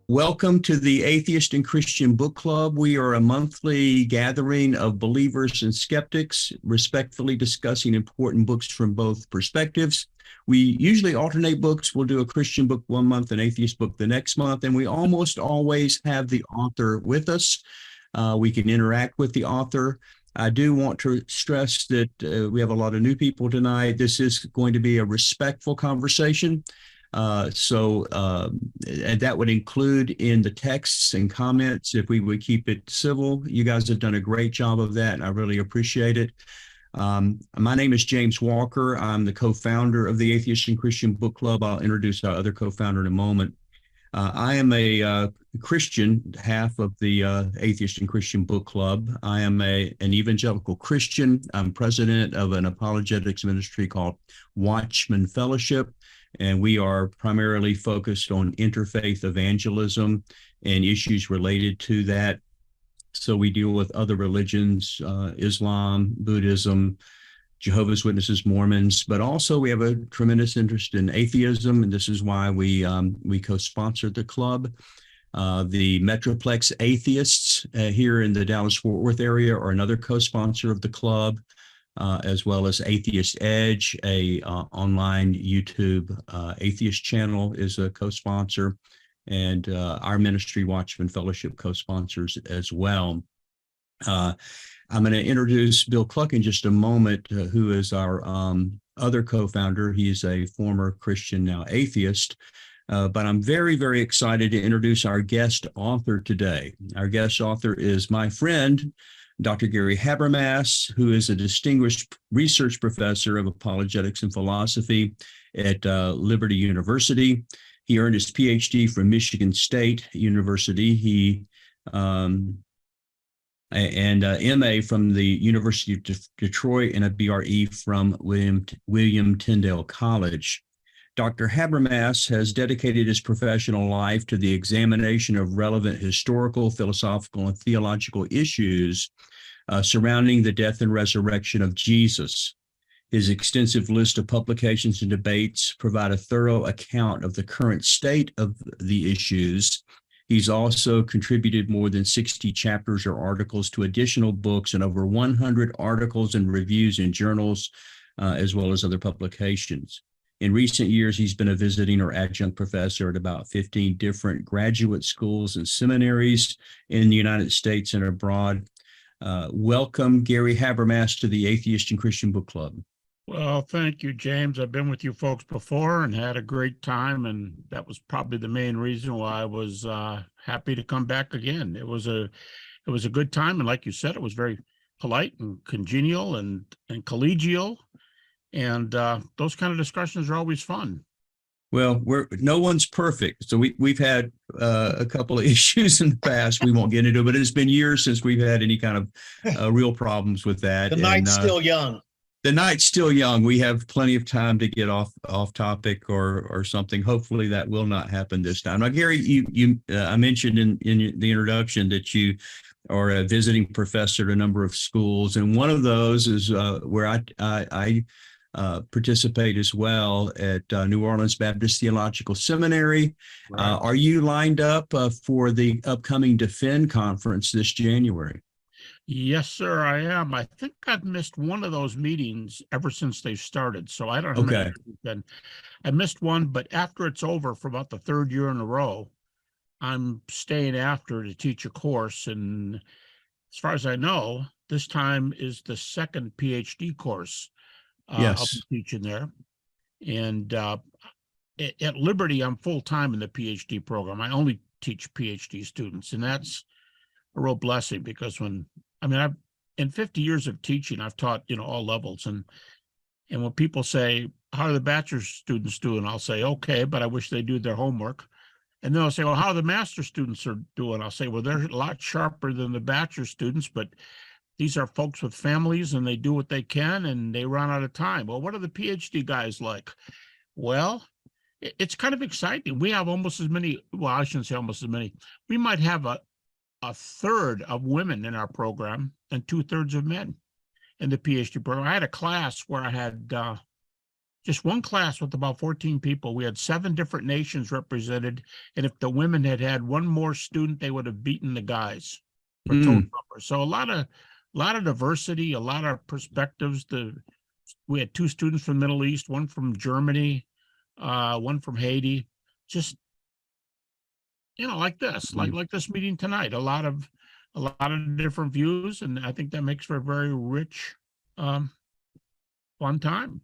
Welcome to the Atheist and Christian Book Club. We are a monthly gathering of believers and skeptics, respectfully discussing important books from both perspectives. We usually alternate books. We'll do a Christian book one month, an atheist book the next month, and we almost always have the author with us. We can interact with the author. I do want to stress that we have a lot of new people tonight. This is going to be a respectful conversation. And that would include in the texts and comments if we would keep it civil. You guys have done a great job of that, and I really appreciate it. My name is James Walker. I'm the co-founder of the Atheist and Christian Book Club. I'll introduce our other co-founder in a moment. I am a Christian, half of the Atheist and Christian Book Club. I am an evangelical Christian. I'm president of an apologetics ministry called Watchman Fellowship, and we are primarily focused on interfaith evangelism and issues related to that. So we deal with other religions, Islam, Buddhism, Jehovah's Witnesses, Mormons, but also we have a tremendous interest in atheism, and this is why we co-sponsored the club. The Metroplex Atheists here in the Dallas-Fort Worth area are another co-sponsor of the club, as well as Atheist Edge, a online YouTube atheist channel, is a co-sponsor, and our ministry, Watchman Fellowship, co-sponsors as well. I'm going to introduce Bill Cluck in just a moment, who is our other co-founder. He's a former Christian, now atheist. But I'm very, very excited to introduce our guest author today. Our guest author is my friend, Dr. Gary Habermas, who is a distinguished research professor of apologetics and philosophy at Liberty University. He earned his PhD from Michigan State University. He and MA from the University of Detroit, and a BRE from William Tyndale College. Dr. Habermas has dedicated his professional life to the examination of relevant historical, philosophical, and theological issues surrounding the death and resurrection of Jesus. His extensive list of publications and debates provide a thorough account of the current state of the issues. He's also contributed more than 60 chapters or articles to additional books and over 100 articles and reviews in journals, as well as other publications. In recent years, he's been a visiting or adjunct professor at about 15 different graduate schools and seminaries in the United States and abroad. Welcome, Gary Habermas, to the Atheist and Christian Book Club. Well, thank you, James. I've been with you folks before and had a great time, and that was probably the main reason why I was happy to come back again. It was a good time, and like you said, it was very polite and congenial and collegial, and those kind of discussions are always fun. Well, no one's perfect, so we've had a couple of issues in the past. We won't get into it, but it's been years since we've had any kind of real problems with that. The night's still young. The night's still young. We have plenty of time to get off topic or something. Hopefully that will not happen this time. Now, Gary, I mentioned in the introduction that you are a visiting professor at a number of schools, and one of those is where I participate as well at New Orleans Baptist Theological Seminary. Right. Are you lined up for the upcoming Defend conference this January? Yes, sir, I am. I think I've missed one of those meetings ever since they started, so I don't know. Okay. I missed one, but after it's over for about the third year in a row, I'm staying after to teach a course, and as far as I know, this time is the second PhD course I'll be teaching there. And at Liberty, I'm full-time in the PhD program. I only teach PhD students, and that's a real blessing because I've in 50 years of teaching, I've taught, all levels. And when people say, how are the bachelor students doing? I'll say, okay, but I wish they do their homework. And they'll say, well, how are the master students are doing? I'll say, well, they're a lot sharper than the bachelor students, but these are folks with families and they do what they can and they run out of time. Well, what are the PhD guys like? Well, it's kind of exciting. We have almost as many, well, I shouldn't say almost as many. We might have a third of women in our program and 2/3 of men in the PhD program. I had a class where I had just one class with about 14 people. We had 7 different nations represented, and if the women had had one more student, they would have beaten the guys for total number. So a lot of diversity, a lot of perspectives. We had 2 students from the Middle East, one from Germany, one from Haiti. Just, like this, like this meeting tonight. A lot of different views, and I think that makes for a very rich, fun time.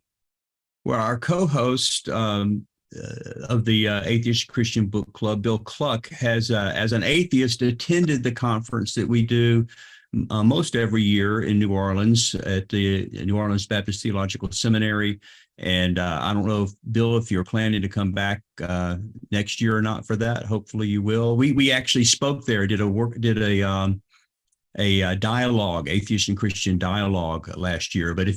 Well, our co-host of the Atheist Christian Book Club, Bill Cluck, has, as an atheist, attended the conference that we do most every year in New Orleans at the New Orleans Baptist Theological Seminary. And I don't know, Bill, if you're planning to come back next year or not for that. Hopefully you will. We actually spoke there, did a dialogue, atheist and Christian dialogue last year. But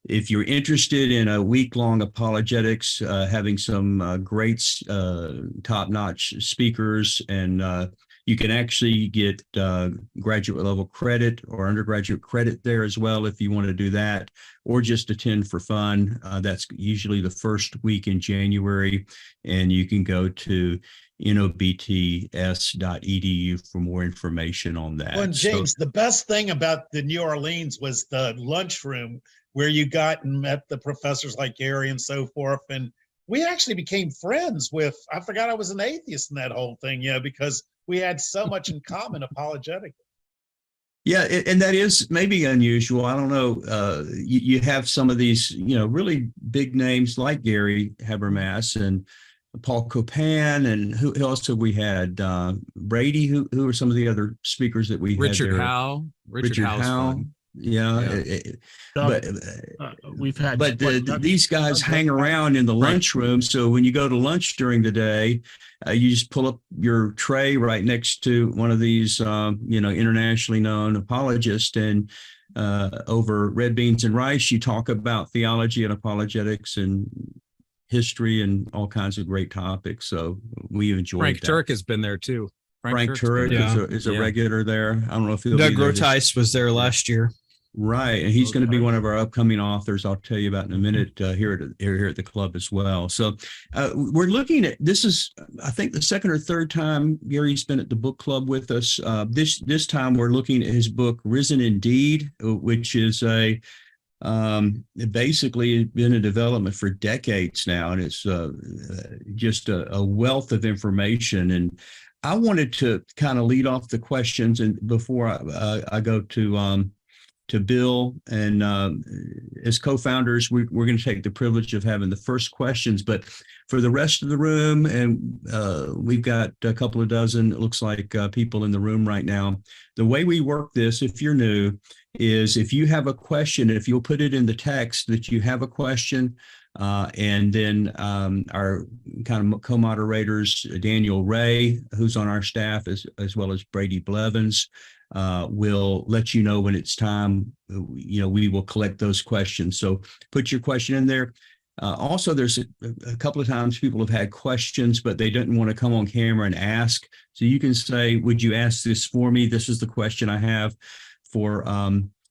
if you're interested in a week-long apologetics, having some great top-notch speakers, and you can actually get graduate level credit or undergraduate credit there as well if you want to do that, or just attend for fun. That's usually the first week in January, and you can go to nobts.edu for more information on that. Well, and James, the best thing about the New Orleans was the lunchroom where you got and met the professors like Gary and so forth. And we actually became friends with, I forgot I was an atheist in that whole thing, because we had so much in common apologetically. Yeah, and that is maybe unusual. I don't know. You have some of these, really big names like Gary Habermas and Paul Copan, and who else have we had? Brady, who are some of the other speakers that we had there? Richard Howe. Yeah. We've had, these guys hang around in the lunchroom. So when you go to lunch during the day, you just pull up your tray right next to one of these, internationally known apologists, and over red beans and rice, you talk about theology and apologetics and history and all kinds of great topics. So we enjoyed Frank that. Turek has been there too. Frank Turek is a regular there. I don't know if he'll Doug be there Rotice was there last year. Right, and he's going to be one of our upcoming authors. I'll tell you about in a minute here at the club as well. So we're looking at, this is, I think, the second or third time Gary's been at the book club with us. This time we're looking at his book Risen Indeed, which is basically been in development for decades now, and it's just a wealth of information. And I wanted to kind of lead off the questions, and before I go to Bill, and as co-founders, we're going to take the privilege of having the first questions. But for the rest of the room, and we've got a couple of dozen, it looks like, people in the room right now. The way we work this, if you're new, is if you have a question, if you'll put it in the text that you have a question, and then our kind of co-moderators, Daniel Ray, who's on our staff, as well as Brady Blevins, will let you know when it's time. We will collect those questions. So put your question in there. Also, there's a couple of times people have had questions, but they didn't want to come on camera and ask. So you can say, would you ask this for me? This is the question I have for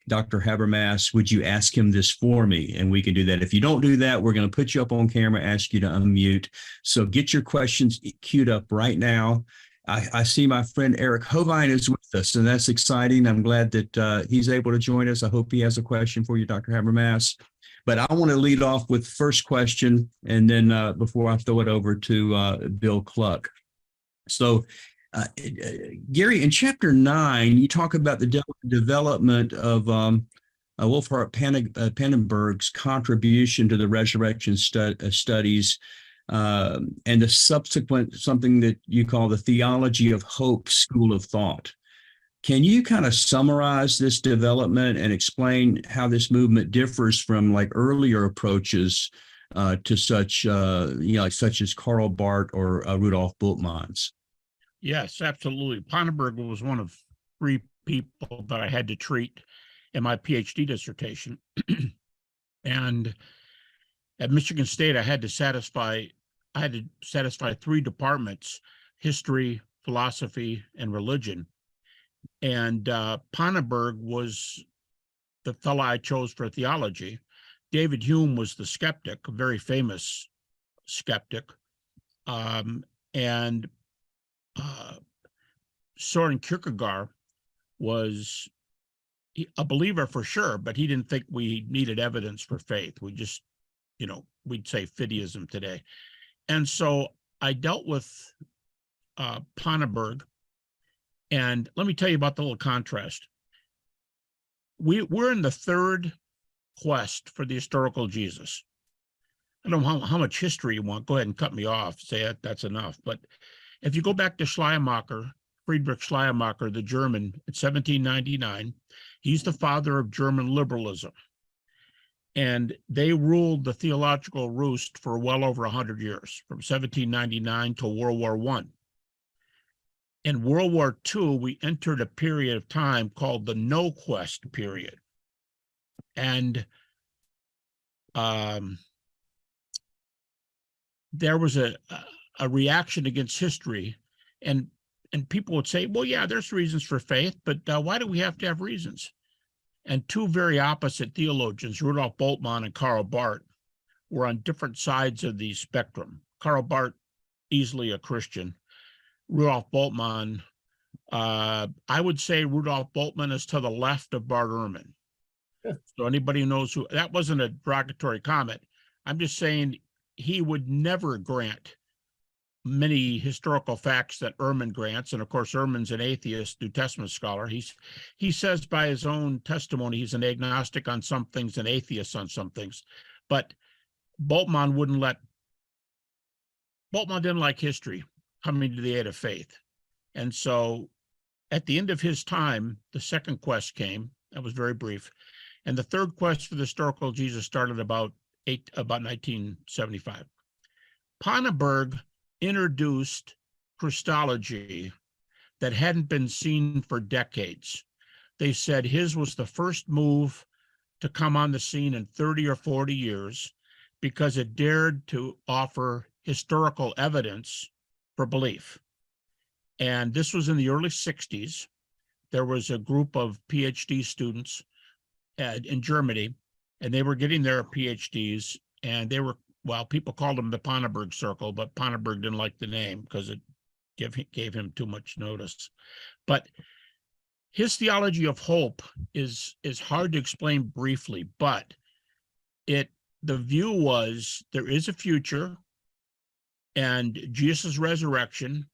Dr. Habermas. Would you ask him this for me? And we can do that. If you don't do that, we're going to put you up on camera, ask you to unmute. So get your questions queued up right now. I see my friend Eric Hovine is with us, and that's exciting. I'm glad that he's able to join us. I hope he has a question for you, Dr. Habermas. But I want to lead off with the first question, and then before I throw it over to Bill Cluck. So, Gary, in chapter 9, you talk about the development of Wolfhart Pannenberg's contribution to the resurrection studies, and the subsequent, something that you call the theology of hope school of thought. Can you kind of summarize this development and explain how this movement differs from like earlier approaches to such, such as Karl Barth or Rudolf Bultmann's? Yes, absolutely. Pannenberg was one of 3 people that I had to treat in my PhD dissertation. And at Michigan State, I had to satisfy 3 departments: history, philosophy, and religion. And Pannenberg was the fellow I chose for theology. David Hume was the skeptic, a very famous skeptic, and Soren Kierkegaard was a believer for sure, but he didn't think we needed evidence for faith. We just, we'd say fideism today. And so I dealt with Pannenberg, and let me tell you about the little contrast. We're in the third quest for the historical Jesus. I don't know how much history you want. Go ahead and cut me off. Say that's enough. But if you go back to Schleiermacher, Friedrich Schleiermacher, the German, in 1799, he's the father of German liberalism. And they ruled the theological roost for well over 100 years, from 1799 to World War I. In World War II, we entered a period of time called the No Quest period. And there was a reaction against history, and people would say, well, yeah, there's reasons for faith, but why do we have to have reasons? And two very opposite theologians, Rudolf Bultmann and Karl Barth, were on different sides of the spectrum. Karl Barth, easily a Christian. Rudolf Bultmann, I would say Rudolf Bultmann is to the left of Bart Ehrman. So anybody who knows who, that wasn't a derogatory comment. I'm just saying he would never grant many historical facts that Ehrman grants. And of course, Ehrman's an atheist, New Testament scholar. He says by his own testimony, he's an agnostic on some things and atheist on some things. But Bultmann didn't like history coming to the aid of faith. And so at the end of his time, the second quest came. That was very brief. And the third quest for the historical Jesus started about 1975. Pannenberg introduced Christology that hadn't been seen for decades. They said his was the first move to come on the scene in 30 or 40 years because it dared to offer historical evidence for belief. And this was in the early 60s. There was a group of PhD students in Germany, and they were getting their PhDs, and they were, well, people called them the Pannenberg Circle, but Pannenberg didn't like the name because it gave him too much notice. But his theology of hope is hard to explain briefly, but the view was there is a future, and Jesus' resurrection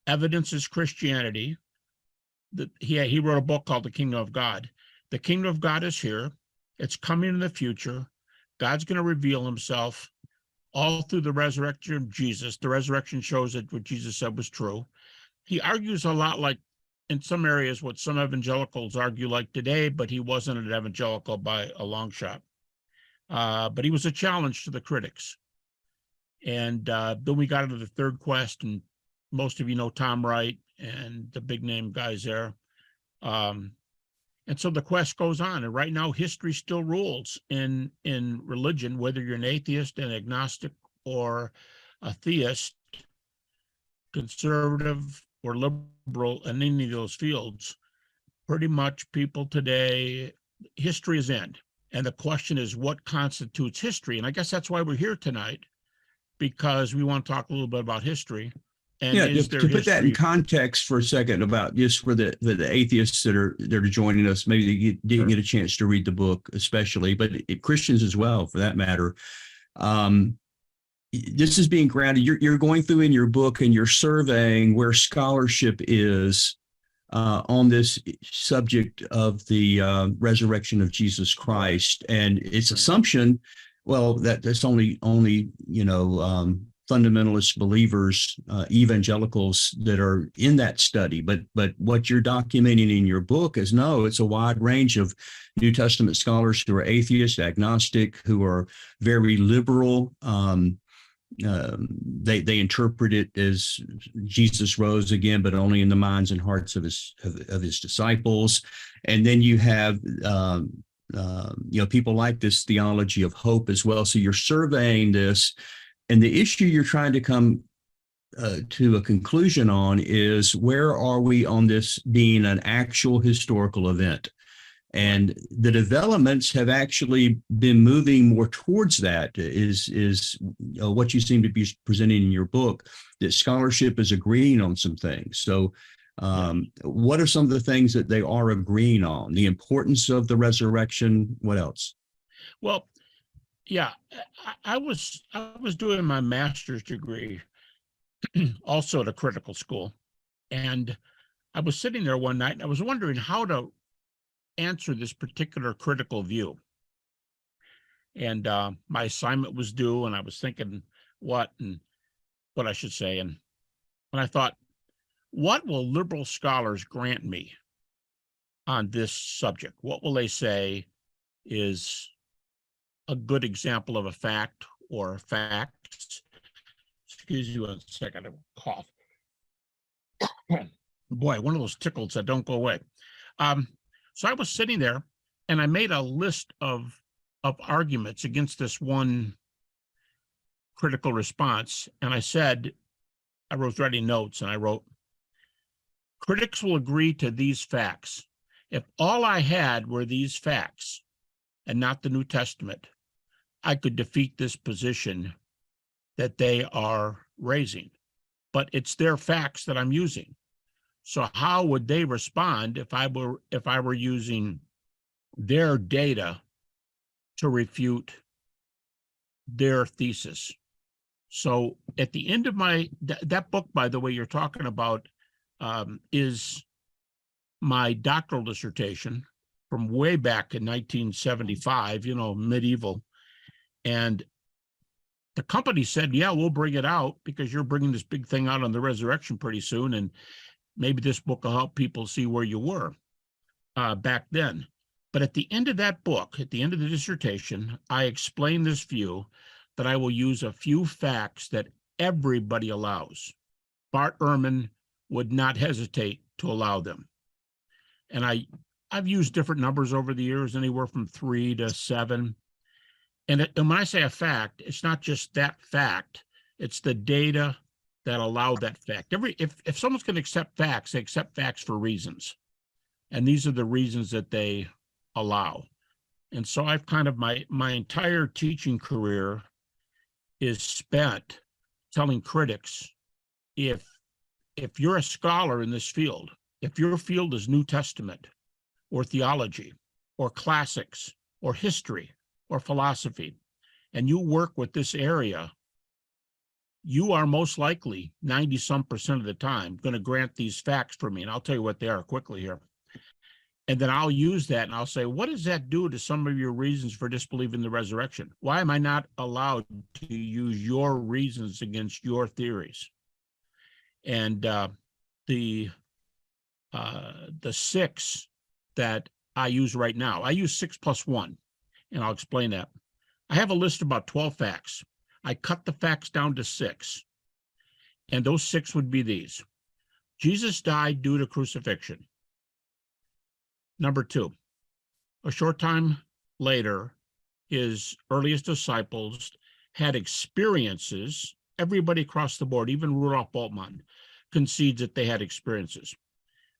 evidences Christianity. He wrote a book called The Kingdom of God. The kingdom of God is here. It's coming in the future. God's going to reveal himself all through the resurrection of Jesus. The resurrection shows that what Jesus said was true. He argues a lot like, in some areas, what some evangelicals argue like today, but he wasn't an evangelical by a long shot. But he was a challenge to the critics. And then we got into the third quest, and most of you know Tom Wright and the big name guys there. And so the quest goes on. And right now, history still rules in religion, whether you're an atheist, an agnostic, or a theist, conservative or liberal, in any of those fields. Pretty much people today, history is end. And the question is, what constitutes history? And I guess that's why we're here tonight, because we want to talk a little bit about history. And yeah, to put that in context for a second, about just for the atheists that are joining us, maybe they didn't get a chance to read the book, especially, but Christians as well, for that matter. This is being grounded. You're going through in your book, and you're surveying where scholarship is on this subject of the resurrection of Jesus Christ, and its assumption, well, that's only fundamentalist believers, evangelicals that are in that study. But what you're documenting in your book is, no, it's a wide range of New Testament scholars who are atheist, agnostic, who are very liberal. They interpret it as Jesus rose again, but only in the minds and hearts of his disciples. And then you have people like this theology of hope as well. So you're surveying this. And the issue you're trying to come to a conclusion on is, where are we on this being an actual historical event? And the developments have actually been moving more towards that, is what you seem to be presenting in your book, that scholarship is agreeing on some things. So what are some of the things that they are agreeing on? The importance of the resurrection. What else? Well, yeah, I was doing my master's degree also at a critical school. And I was sitting there one night and I was wondering how to answer this particular critical view. And my assignment was due, and I was thinking what I should say. And I thought, what will liberal scholars grant me on this subject? What will they say is a good example of a fact or facts? Excuse me 1 second, I have a cough. Boy, one of those tickles that don't go away. So I was sitting there and I made a list of arguments against this one critical response. And I was writing notes and I wrote, critics will agree to these facts. If all I had were these facts and not the New Testament, I could defeat this position that they are raising. But it's their facts that I'm using. So how would they respond if I were using their data to refute their thesis? So at the end of that book, by the way, you're talking about is my doctoral dissertation from way back in 1975, medieval. And the company said, yeah, we'll bring it out because you're bringing this big thing out on the resurrection pretty soon. And maybe this book will help people see where you were back then. But at the end of that book, at the end of the dissertation, I explain this view that I will use a few facts that everybody allows. Bart Ehrman would not hesitate to allow them. And I've used different numbers over the years, anywhere from 3 to 7. And when I say a fact, it's not just that fact, it's the data that allow that fact. If someone's going to accept facts, they accept facts for reasons. And these are the reasons that they allow. And so I've kind of, my entire teaching career is spent telling critics, if you're a scholar in this field, if your field is New Testament or theology or classics or history or philosophy, and you work with this area, you are most likely 90-some% of the time going to grant these facts for me. And I'll tell you what they are quickly here. And then I'll use that and I'll say, what does that do to some of your reasons for disbelieving the resurrection? Why am I not allowed to use your reasons against your theories? And the 6 that I use right now, I use 6 plus 1, and I'll explain that. I have a list of about 12 facts. I cut the facts down to 6, and those 6 would be these. Jesus died due to crucifixion. Number 2, a short time later, his earliest disciples had experiences. Everybody across the board, even Rudolf Bultmann, concedes that they had experiences.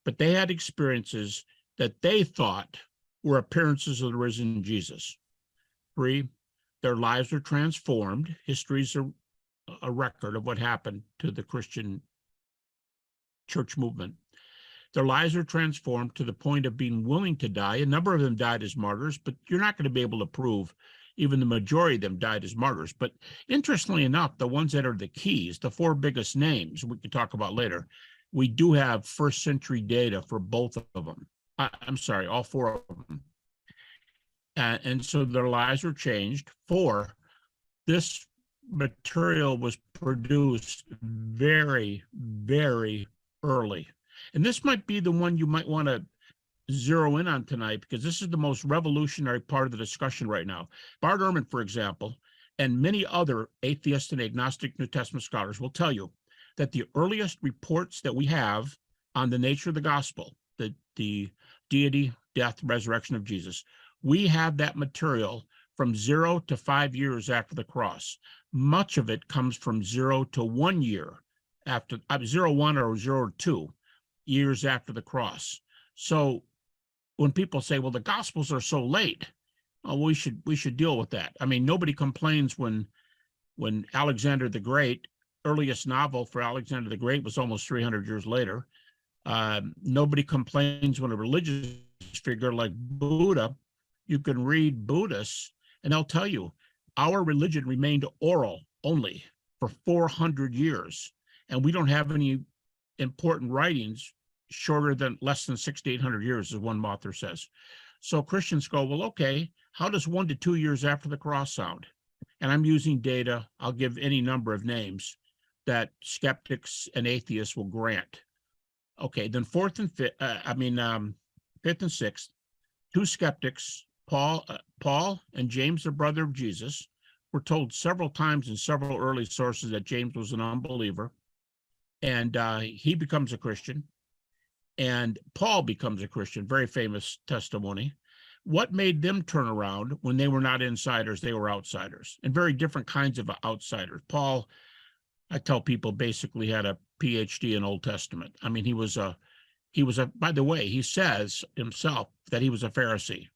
But they had experiences that they thought were appearances of the risen Jesus. 3, their lives were transformed. History's a record of what happened to the Christian church movement. Their lives are transformed to the point of being willing to die. A number of them died as martyrs, but you're not going to be able to prove even the majority of them died as martyrs. But interestingly enough, the ones that are the keys, the 4 biggest names we can talk about later, we do have first century data for both of them. I'm sorry, all 4 of them. And so their lives were changed. 4, this material was produced very, very early. And this might be the one you might want to zero in on tonight, because this is the most revolutionary part of the discussion right now. Bart Ehrman, for example, and many other atheist and agnostic New Testament scholars will tell you that the earliest reports that we have on the nature of the gospel, the deity, death, resurrection of Jesus, we have that material from 0 to 5 years after the cross. Much of it comes from 0 to 1 year after 0, 1 or 0 2 years after the cross. So when people say, well, the Gospels are so late, we should deal with that. I mean, nobody complains when Alexander the Great, earliest novel for Alexander the Great, was almost 300 years later. Nobody complains when a religious figure like Buddha, you can read Buddhists, and they'll tell you, our religion remained oral only for 400 years, and we don't have any important writings shorter than less than 600 to 800 years, as one author says. So Christians go, well, okay, how does 1 to 2 years after the cross sound? And I'm using data, I'll give any number of names that skeptics and atheists will grant. Okay, then fifth and sixth, two skeptics, Paul and James, the brother of Jesus, were told several times in several early sources that James was an unbeliever, and he becomes a Christian, and Paul becomes a Christian, very famous testimony. What made them turn around when they were not insiders, they were outsiders, and very different kinds of outsiders. Paul, I tell people, basically had a PhD in Old Testament. I mean, he was a, by the way, he says himself that he was a Pharisee.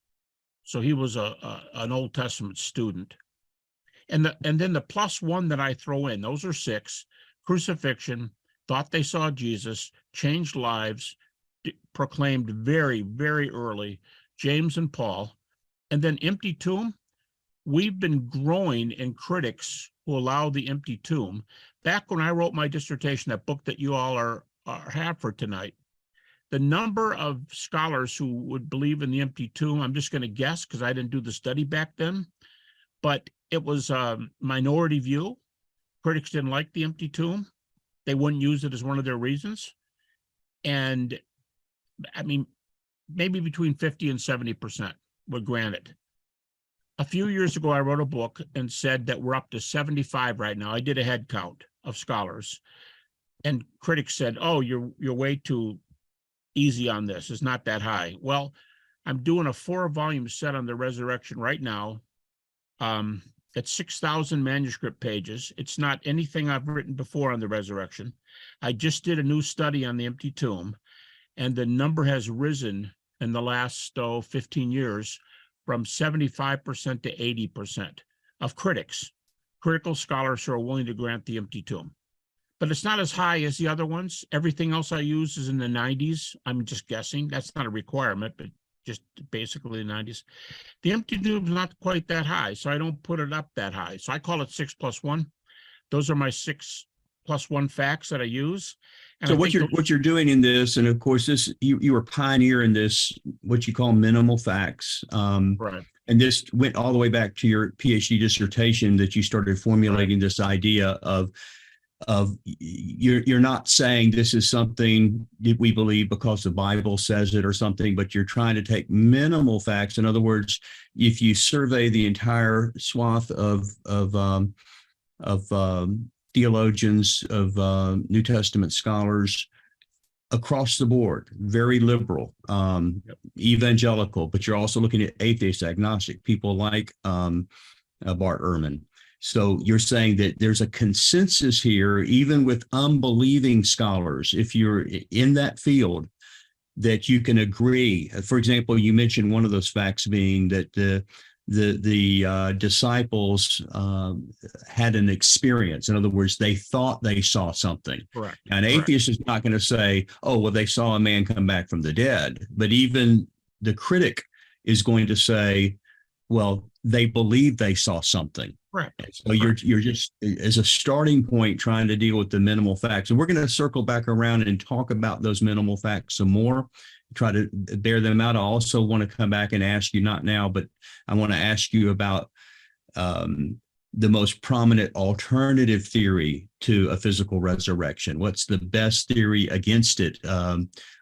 So he was an Old Testament student. And then the plus one that I throw in, those are 6: crucifixion, thought they saw Jesus, changed lives, proclaimed very, very early, James and Paul. And then empty tomb, we've been growing in critics who allow the empty tomb. Back when I wrote my dissertation, that book that you all have for tonight, the number of scholars who would believe in the empty tomb, I'm just going to guess because I didn't do the study back then, but it was a minority view. Critics didn't like the empty tomb. They wouldn't use it as one of their reasons. And I mean, maybe between 50 and 70% would grant it. A few years ago, I wrote a book and said that we're up to 75 right now. I did a head count of scholars, and critics said, oh, you're way too easy on this. It's not that high. Well, I'm doing a 4-volume set on the resurrection right now. It's 6,000 manuscript pages. It's not anything I've written before on the resurrection. I just did a new study on the empty tomb, and the number has risen in the last 15 years from 75% to 80% of critical scholars who are willing to grant the empty tomb. But it's not as high as the other ones. Everything else I use is in the 90s. I'm just guessing. That's not a requirement, but just basically the 90s. The empty tomb is not quite that high, so I don't put it up that high. So I call it 6 plus 1. Those are my 6 plus 1 facts that I use. And so what you're doing in this, and of course this, you were pioneer in this, what you call minimal facts. Right. And this went all the way back to your PhD dissertation that you started formulating this idea of you're not saying this is something that we believe because the Bible says it or something, but you're trying to take minimal facts. In other words, if you survey the entire swath of theologians, of New Testament scholars across the board, very liberal, evangelical, but you're also looking at atheist, agnostic, people like Bart Ehrman. So you're saying that there's a consensus here, even with unbelieving scholars, if you're in that field, that you can agree. For example, you mentioned one of those facts being that the disciples had an experience. In other words, they thought they saw something. Correct. An atheist is not going to say, oh, well, they saw a man come back from the dead. But even the critic is going to say, well, they believe they saw something. Right. So you're just, as a starting point, trying to deal with the minimal facts. And we're going to circle back around and talk about those minimal facts some more, try to bear them out. I also want to come back and ask you, not now, but I want to ask you about the most prominent alternative theory to a physical resurrection. What's the best theory against it?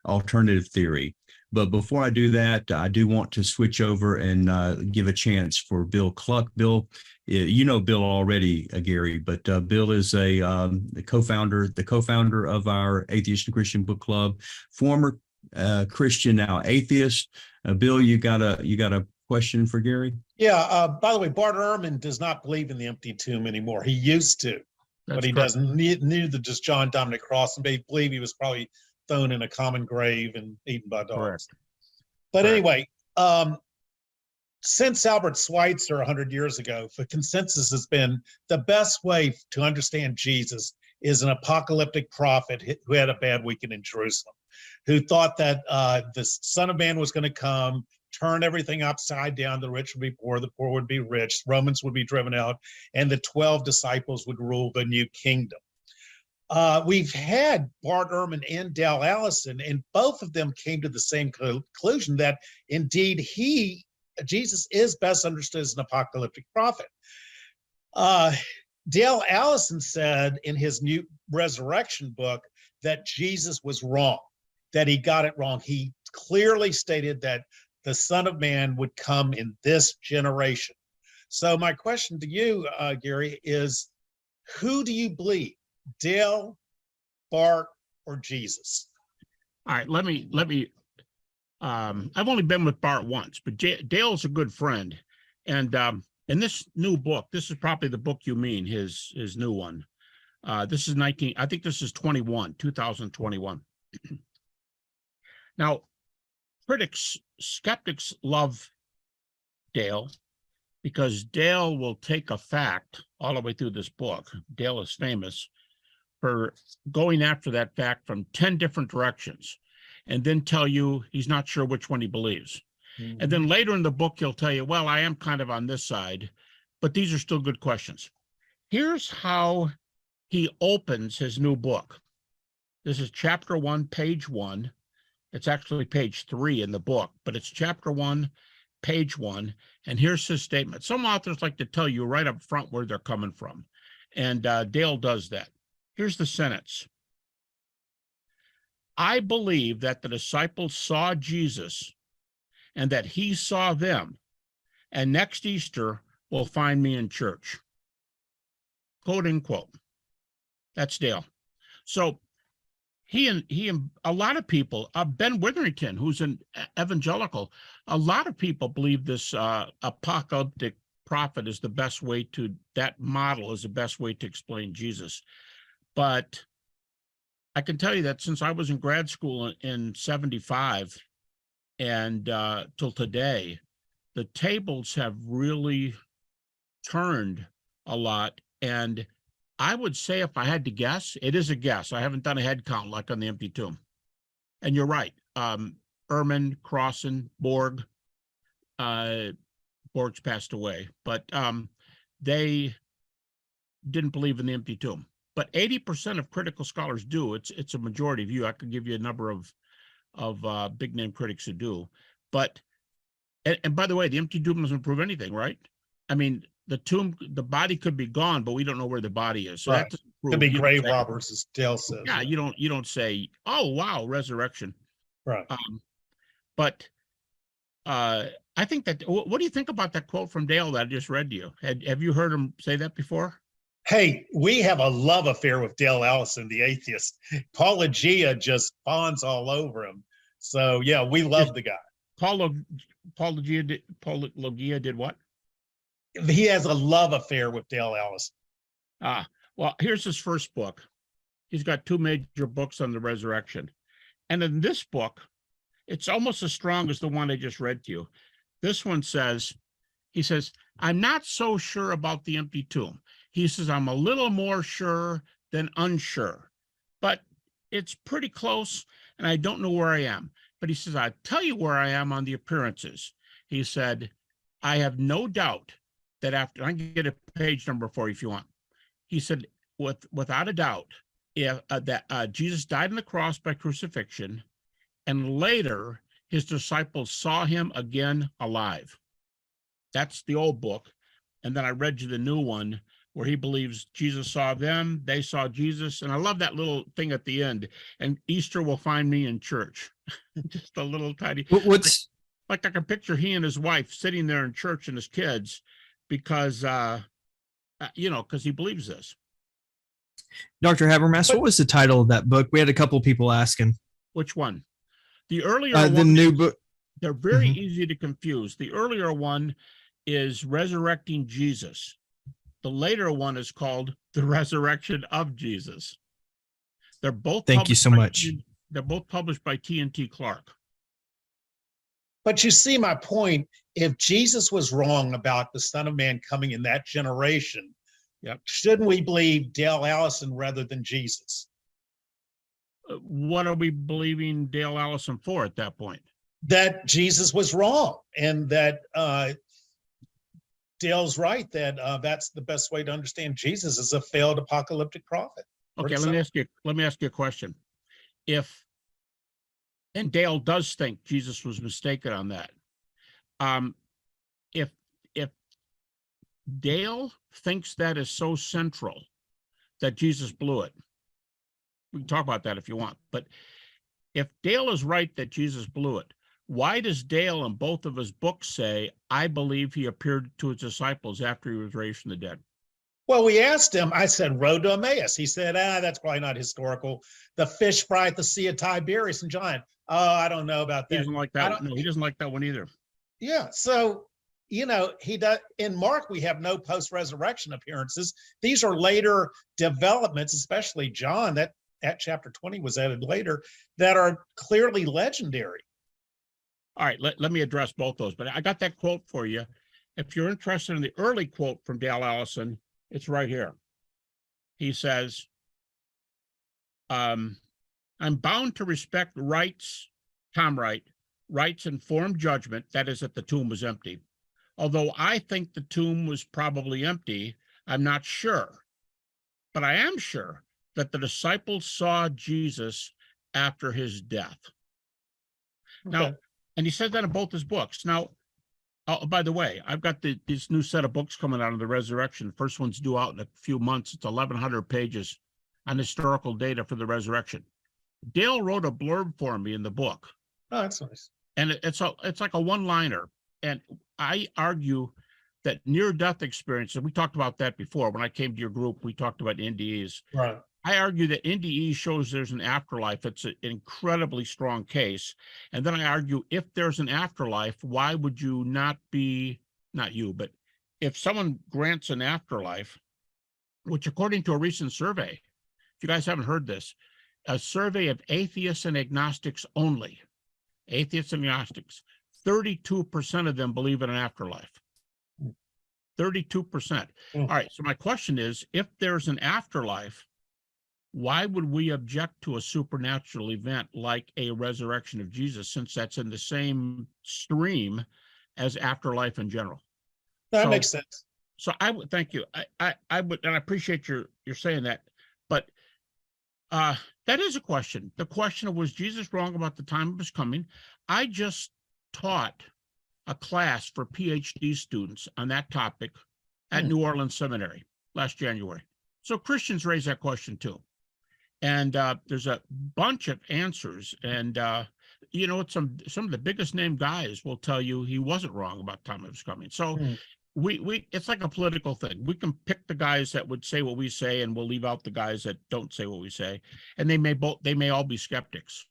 Alternative theory. But before I do that, I do want to switch over and give a chance for Bill Cluck. Bill, you know Bill already, Gary, but Bill is the co-founder of our Atheist Christian Book Club, former Christian, now atheist. Bill, you got a question for Gary? Yeah. By the way, Bart Ehrman does not believe in the empty tomb anymore. He used to, but he doesn't. Neither does John Dominic Crossan. They believe he was probably thrown in a common grave and eaten by dogs. Correct. But anyway, since Albert Schweitzer 100 years ago, the consensus has been the best way to understand Jesus is an apocalyptic prophet who had a bad weekend in Jerusalem, who thought that the Son of Man was going to come, turn everything upside down. The rich would be poor, the poor would be rich, Romans would be driven out, and the 12 disciples would rule the new kingdom. We've had Bart Ehrman and Dale Allison, and both of them came to the same conclusion that indeed Jesus is best understood as an apocalyptic prophet. Dale Allison said in his new resurrection book that Jesus was wrong, that he got it wrong. He clearly stated that the Son of Man would come in this generation. So my question to you, Gary, is who do you believe, Dale, Bart, or Jesus? All right, let me I've only been with Bart once, but Dale's a good friend. And in this new book, this is probably the book you mean, his new one. This is I think this is 2021. Now, skeptics love Dale because Dale will take a fact all the way through this book. Dale is famous for going after that fact from 10 different directions and then tell you he's not sure which one he believes. Mm-hmm. And then later in the book, he'll tell you, well, I am kind of on this side, but these are still good questions. Here's how he opens his new book. This is chapter 1, page 1. It's actually page 3 in the book, but it's chapter 1, page 1. And here's his statement. Some authors like to tell you right up front where they're coming from. And Dale does that. Here's the sentence. I believe that the disciples saw Jesus and that he saw them, and next Easter will find me in church. Quote unquote. That's Dale. So he and a lot of people, Ben Witherington, who's an evangelical, a lot of people believe this apocalyptic prophet is the best way to, that model is the best way to explain Jesus. But I can tell you that since I was in grad school in 75 and till today, the tables have really turned a lot. And I would say if I had to guess, it is a guess. I haven't done a head count like on the empty tomb. And you're right. Ehrman, Crossan, Borg, Borg's passed away, but they didn't believe in the empty tomb. But 80% of critical scholars do. It's a majority view. I could give you a number of big name critics who do. But and by the way, the empty tomb doesn't prove anything, right? I mean, the tomb, the body could be gone, but we don't know where the body is. So right. that prove, could be grave robbers, as Dale says. Yeah, right? you don't say, oh wow, resurrection. Right. But I think that. What do you think about that quote from Dale that I just read to you? Have you heard him say that before? Hey, we have a love affair with Dale Allison, the atheist. Paulogia just fawns all over him. So yeah, we love the guy. Paulogia did what? He has a love affair with Dale Allison. Well, here's his first book. He's got 2 major books on the resurrection. And in this book, it's almost as strong as the one I just read to you. This one says, he says, I'm not so sure about the empty tomb. He says, I'm a little more sure than unsure, but it's pretty close and I don't know where I am. But he says, I'll tell you where I am on the appearances. He said, I have no doubt that after, I can get a page number for you if you want. He said, without a doubt, that Jesus died on the cross by crucifixion, and later his disciples saw him again alive. That's the old book. And then I read you the new one where he believes Jesus saw them, they saw Jesus. And I love that little thing at the end. And Easter will find me in church. Just a little tiny. What's like I can picture he and his wife sitting there in church and his kids because, because he believes this. Dr. Habermas, what was the title of that book? We had a couple of people asking. Which one? The earlier the one, new book. They're very easy to confuse. The earlier one is Resurrecting Jesus. The later one is called The Resurrection of Jesus. They're both. Thank you so much. They're both published by T&T Clark. But you see my point. If Jesus was wrong about the Son of Man coming in that generation, Yep. shouldn't we believe Dale Allison rather than Jesus? What are we believing Dale Allison for at that point? That Jesus was wrong, and that Dale's right, that that's the best way to understand Jesus as a failed apocalyptic prophet. Okay, let me ask you a question. And Dale does think Jesus was mistaken on that. If Dale thinks that is so central that Jesus blew it, we can talk about that if you want. But if Dale is right that Jesus blew it, why does Dale in both of his books say, I believe he appeared to his disciples after he was raised from the dead? Well, we asked him, I said, Road to Emmaus. He said, that's probably not historical. The fish fry at the Sea of Tiberias and John. Oh, I don't know about that. He doesn't like that. No, he doesn't like that one either. Yeah. So, he does. In Mark, we have no post-resurrection appearances. These are later developments, especially John, that chapter 20 was added later, that are clearly legendary. All right, let me address both those. But I got that quote for you. If you're interested in the early quote from Dale Allison, it's right here. He says, I'm bound to respect Tom Wright, Wright's informed judgment, that is, that the tomb was empty. Although I think the tomb was probably empty, I'm not sure. But I am sure that the disciples saw Jesus after his death. Okay. Now, and he said that in both his books. Now, by the way, I've got this new set of books coming out of the resurrection. The first one's due out in a few months. It's 1,100 pages on historical data for the resurrection. Dale wrote a blurb for me in the book. Oh, that's nice. And it's like a one-liner. And I argue that near-death experiences, we talked about that before. When I came to your group, we talked about NDEs. Right. I argue that NDE shows there's an afterlife. It's an incredibly strong case. And then I argue, if there's an afterlife, why would you not you, but if someone grants an afterlife, which according to a recent survey, if you guys haven't heard this, a survey of atheists and agnostics only, 32% of them believe in an afterlife. 32%. All right, so my question is, if there's an afterlife, why would we object to a supernatural event like a resurrection of Jesus, since that's in the same stream as afterlife in general? That makes sense. So I would thank you. I would, and I appreciate your saying that, but that is a question. The question of, was Jesus wrong about the time of his coming? I just taught a class for PhD students on that topic at New Orleans Seminary last January. So Christians raise that question too. And there's a bunch of answers. And, some of the biggest name guys will tell you he wasn't wrong about the time of his coming. So we it's like a political thing. We can pick the guys that would say what we say, and we'll leave out the guys that don't say what we say. And they may all be skeptics,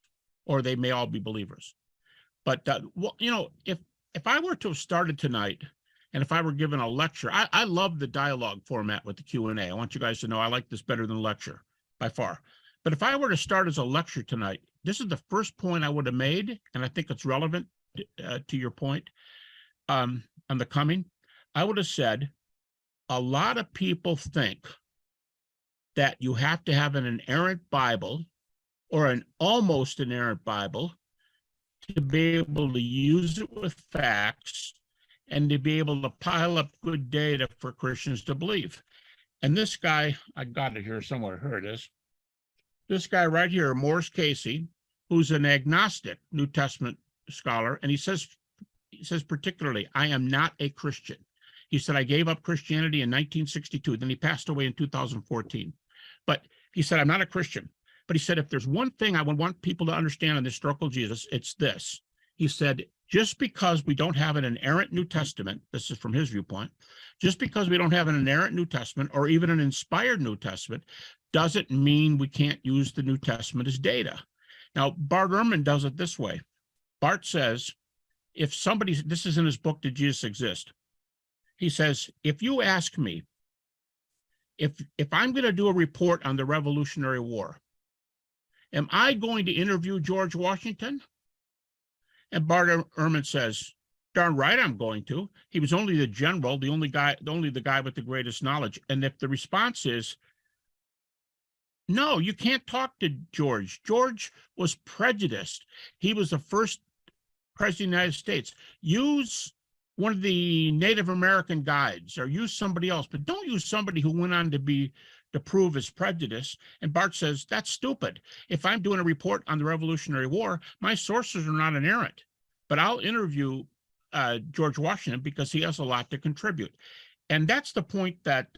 or they may all be believers. But, if I were to have started tonight, and if I were given a lecture, I love the dialogue format with the Q&A. I want you guys to know I like this better than a lecture, by far. But if I were to start as a lecture tonight, this is the first point I would have made, and I think it's relevant to your point on the coming. I would have said, a lot of people think that you have to have an inerrant Bible or an almost inerrant Bible to be able to use it with facts and to be able to pile up good data for Christians to believe. And this guy, I got it here somewhere, here it is. This guy right here, Morris Casey, who's an agnostic New Testament scholar, and he says particularly, I am not a Christian. He said, I gave up Christianity in 1962. Then he passed away in 2014. But he said, I'm not a Christian. But he said, if there's one thing I would want people to understand on the historical Jesus, it's this. He said, just because we don't have an inerrant New Testament, this is from his viewpoint, just because we don't have an inerrant New Testament or even an inspired New Testament, doesn't mean we can't use the New Testament as data. Now, Bart Ehrman does it this way. Bart says, if somebody, this is in his book, Did Jesus Exist? He says, if you ask me, if I'm going to do a report on the Revolutionary War, am I going to interview George Washington? And Bart Ehrman says, darn right I'm going to. He was only the general, only the guy with the greatest knowledge. And if the response is, no, you can't talk to George. George was prejudiced. He was the first president of the United States. Use one of the Native American guides or use somebody else, but don't use somebody who went on to prove his prejudice. And Bart says, that's stupid. If I'm doing a report on the Revolutionary War, my sources are not inerrant, but I'll interview George Washington because he has a lot to contribute. And that's the point that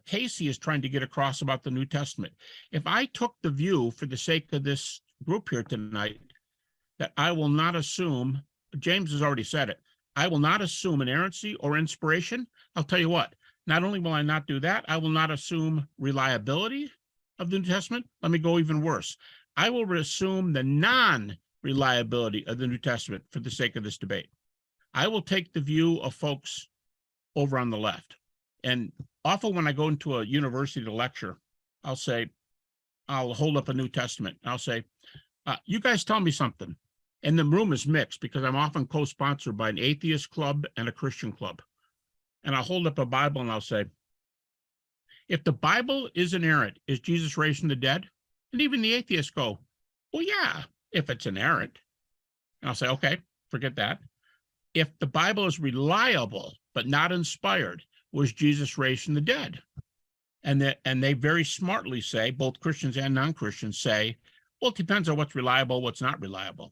Casey is trying to get across about the New Testament. If I took the view, for the sake of this group here tonight, that I will not assume, James has already said it, I will not assume inerrancy or inspiration, I'll tell you what, not only will I not do that, I will not assume reliability of the New Testament. Let me go even worse. I will assume the non-reliability of the New Testament for the sake of this debate. I will take the view of folks over on the left. And often when I go into a university to lecture, I'll hold up a New Testament. I'll say, you guys tell me something. And the room is mixed because I'm often co-sponsored by an atheist club and a Christian club. And I'll hold up a Bible and I'll say, if the Bible is inerrant, is Jesus raised from the dead? And even the atheists go, well, yeah, if it's inerrant. And I'll say, okay, forget that. If the Bible is reliable but not inspired, was Jesus raised from the dead? And they very smartly say, both Christians and non-Christians say, well, it depends on what's reliable, what's not reliable.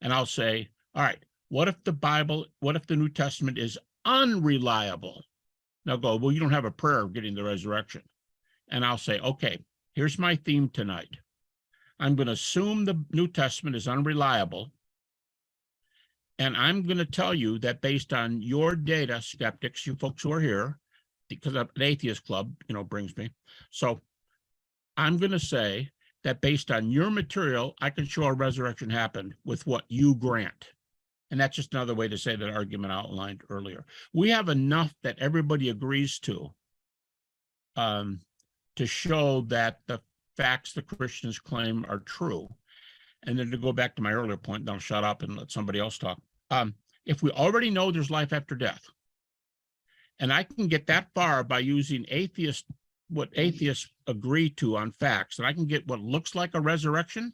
And I'll say, all right, what if the New Testament is unreliable? They'll go, well, you don't have a prayer of getting the resurrection. And I'll say, okay, here's my theme tonight. I'm going to assume the New Testament is unreliable. And I'm going to tell you that based on your data, skeptics, you folks who are here, because an atheist club, brings me. So I'm going to say that based on your material, I can show a resurrection happened with what you grant. And that's just another way to say that argument outlined earlier. We have enough that everybody agrees to show that the facts the Christians claim are true. And then to go back to my earlier point, then I'll shut up and let somebody else talk. If we already know there's life after death, and I can get that far by using what atheists agree to on facts, and I can get what looks like a resurrection.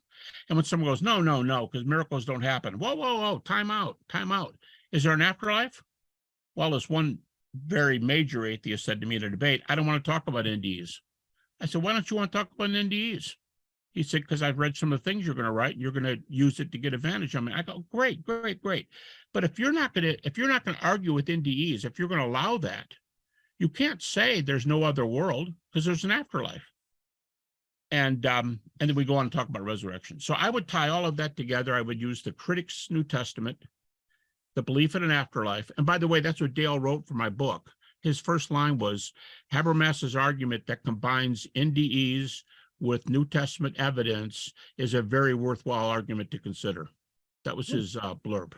And when someone goes, no, because miracles don't happen. Whoa, time out. Is there an afterlife? Well, as one very major atheist said to me in a debate, I don't want to talk about NDEs. I said, why don't you want to talk about NDEs? He said, because I've read some of the things you're going to write, and you're going to use it to get advantage of me. I go, great. But if you're not going to argue with NDEs, if you're going to allow that, you can't say there's no other world because there's an afterlife. And then we go on and talk about resurrection. So I would tie all of that together. I would use the Critics' New Testament, the belief in an afterlife. And by the way, that's what Dale wrote for my book. His first line was Habermas's argument that combines NDEs with New Testament evidence is a very worthwhile argument to consider. That was his blurb.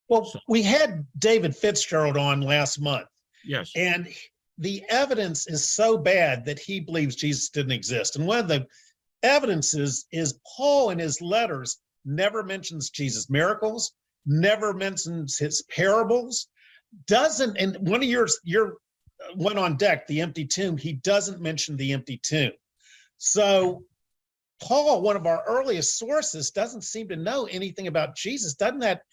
Well, we had David Fitzgerald on last month. Yes. And the evidence is so bad that he believes Jesus didn't exist. And one of the evidences is Paul in his letters never mentions Jesus' miracles, never mentions his parables, and one of your one on deck, the empty tomb, he doesn't mention the empty tomb. So Paul, one of our earliest sources, doesn't seem to know anything about Jesus. Doesn't that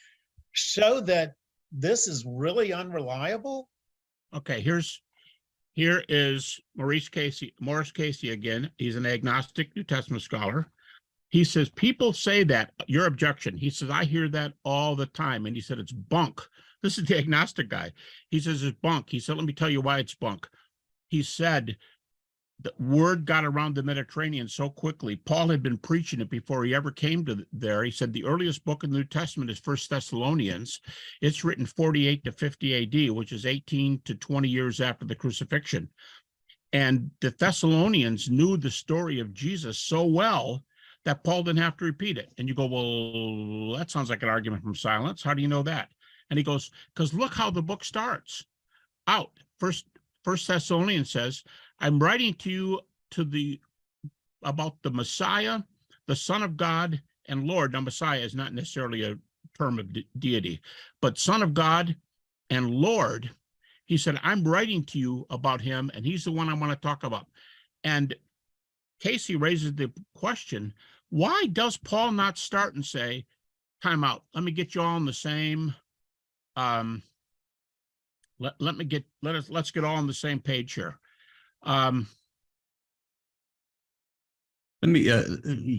show that this is really unreliable? Okay, here is Morris Casey again. He's an agnostic New Testament scholar. He says, people say that, your objection. He says, I hear that all the time. And he said, it's bunk. This is the agnostic guy. He says, it's bunk. He said, let me tell you why it's bunk. He said, the word got around the Mediterranean so quickly. Paul had been preaching it before he ever came to there. He said the earliest book in the New Testament is 1 Thessalonians. It's written 48 to 50 AD, which is 18 to 20 years after the crucifixion. And the Thessalonians knew the story of Jesus so well that Paul didn't have to repeat it. And you go, well, that sounds like an argument from silence. How do you know that? And he goes, because look how the book starts out. First Thessalonians says, I'm writing to you about the Messiah, the Son of God and Lord. Now, Messiah is not necessarily a term of deity, but Son of God and Lord. He said, I'm writing to you about him, and he's the one I want to talk about. And Casey raises the question, why does Paul not start and say, time out, let me get you all on the same, let's get all on the same page here. Let me,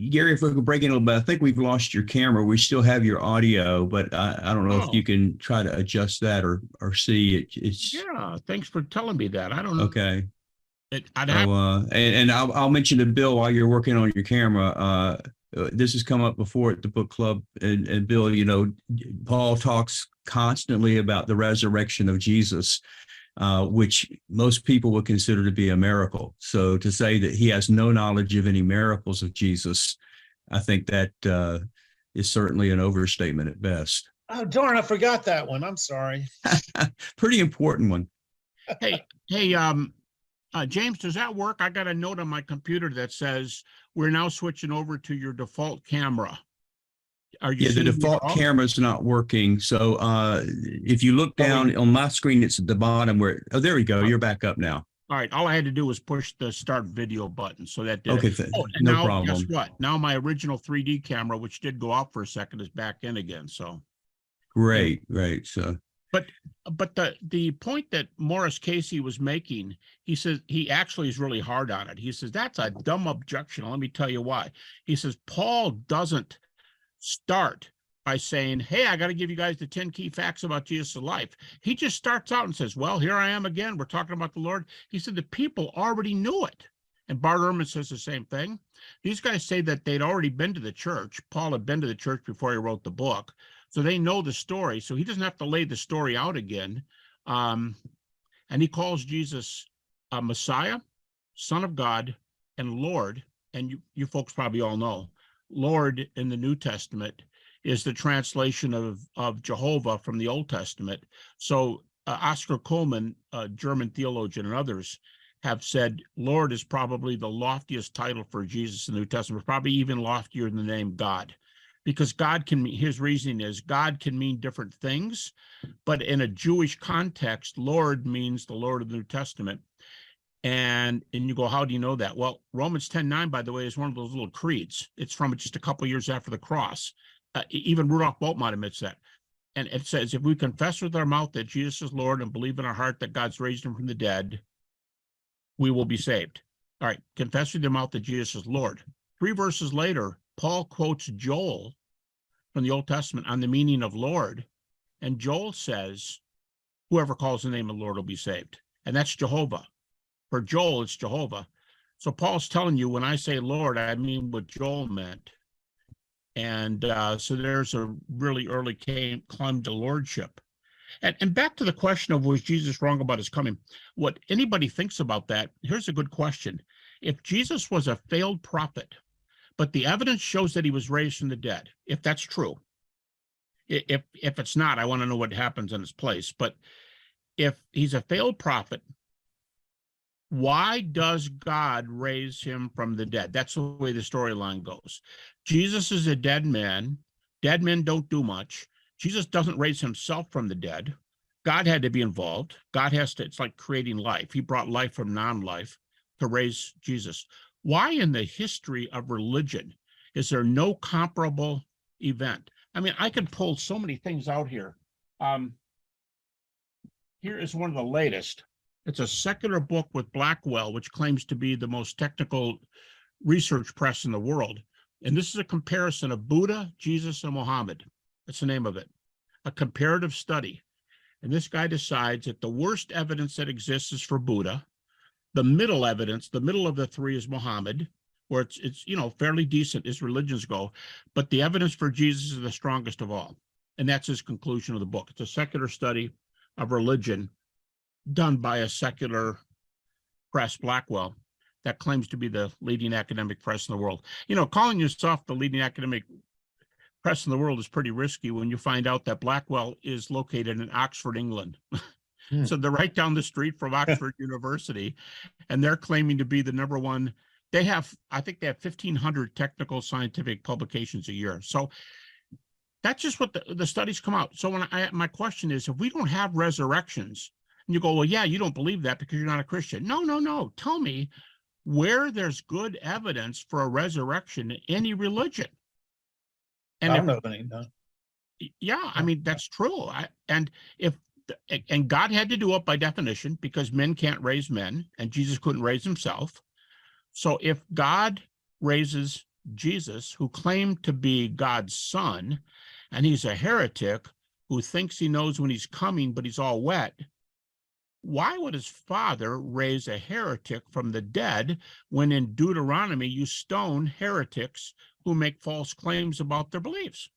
Gary, if we could break in a little bit, I think we've lost your camera. We still have your audio, but I don't know if you can try to adjust that or see it. It's yeah. Thanks for telling me that. I don't know. Okay. And I'll mention to Bill while you're working on your camera. This has come up before at the book club, and Bill, you know, Paul talks constantly about the resurrection of Jesus, which most people would consider to be a miracle. So to say that he has no knowledge of any miracles of Jesus, I think that is certainly an overstatement at best. Oh, darn, I forgot that one. I'm sorry. Pretty important one. Hey, James, does that work? I got a note on my computer that says we're now switching over to your default camera. Yeah, the default camera is not working. So if you look down on my screen, it's at the bottom where, oh, there we go. You're back up now. All right. All I had to do was push the start video button. So that did okay, it. And no problem. Guess what? Now my original 3D camera, which did go out for a second, is back in again. So great. So but the point that Morris Casey was making, he says he actually is really hard on it. He says that's a dumb objection. Let me tell you why. He says Paul doesn't start by saying, hey, I got to give you guys the 10 key facts about Jesus' life. He just starts out and says, well, here I am again. We're talking about the Lord. He said the people already knew it. And Bart Ehrman says the same thing. These guys say that they'd already been to the church. Paul had been to the church before he wrote the book. So they know the story. So he doesn't have to lay the story out again. And he calls Jesus a Messiah, Son of God, and Lord. And you folks probably all know, Lord in the New Testament is the translation of Jehovah from the Old Testament. So Oscar Coleman, a German theologian, and others have said Lord is probably the loftiest title for Jesus in the New Testament, probably even loftier than the name God, because God can mean, his reasoning is God can mean different things, but in a Jewish context, Lord means the Lord of the New Testament. And you go, how do you know that? Well, Romans 10:9, by the way, is one of those little creeds. It's from just a couple of years after the cross. Even Rudolf Bultmann admits that. And it says, if we confess with our mouth that Jesus is Lord and believe in our heart that God's raised him from the dead, we will be saved. All right, confess with your mouth that Jesus is Lord. 3 verses later, Paul quotes Joel from the Old Testament on the meaning of Lord. And Joel says, whoever calls the name of the Lord will be saved. And that's Jehovah. For Joel, it's Jehovah. So Paul's telling you, when I say Lord, I mean what Joel meant. And so there's a really early claim to lordship. And back to the question of, was Jesus wrong about his coming? What anybody thinks about that, here's a good question. If Jesus was a failed prophet, but the evidence shows that he was raised from the dead, if that's true, if it's not, I want to know what happens in his place. But if he's a failed prophet, why does God raise him from the dead? That's the way the storyline goes. Jesus is a dead man. Dead men don't do much. Jesus doesn't raise himself from the dead. God had to be involved. God has to, it's like creating life. He brought life from non-life to raise Jesus. Why in the history of religion is there no comparable event? I mean, I could pull so many things out here. Here is one of the latest. It's a secular book with Blackwell, which claims to be the most technical research press in the world. And this is a comparison of Buddha, Jesus, and Muhammad. That's the name of it. A comparative study. And this guy decides that the worst evidence that exists is for Buddha. The middle evidence, the middle of the three, is Muhammad, where it's fairly decent as religions go. But the evidence for Jesus is the strongest of all. And that's his conclusion of the book. It's a secular study of religion done by a secular press, Blackwell, that claims to be the leading academic press in the world. Calling yourself the leading academic press in the world is pretty risky when you find out that Blackwell is located in Oxford, England. So they're right down the street from Oxford University, and they're claiming to be the number one. I think they have 1,500 technical scientific publications a year. So That's just what the studies come out. So my question is, if we don't have resurrections, and you go, well, yeah, you don't believe that because you're not a Christian. No. Tell me where there's good evidence for a resurrection in any religion. And I don't know any. No. Yeah, I mean, that's true. And God had to do it by definition because men can't raise men and Jesus couldn't raise himself. So if God raises Jesus, who claimed to be God's son, and he's a heretic who thinks he knows when he's coming, but he's all wet, why would his father raise a heretic from the dead when in Deuteronomy you stone heretics who make false claims about their beliefs?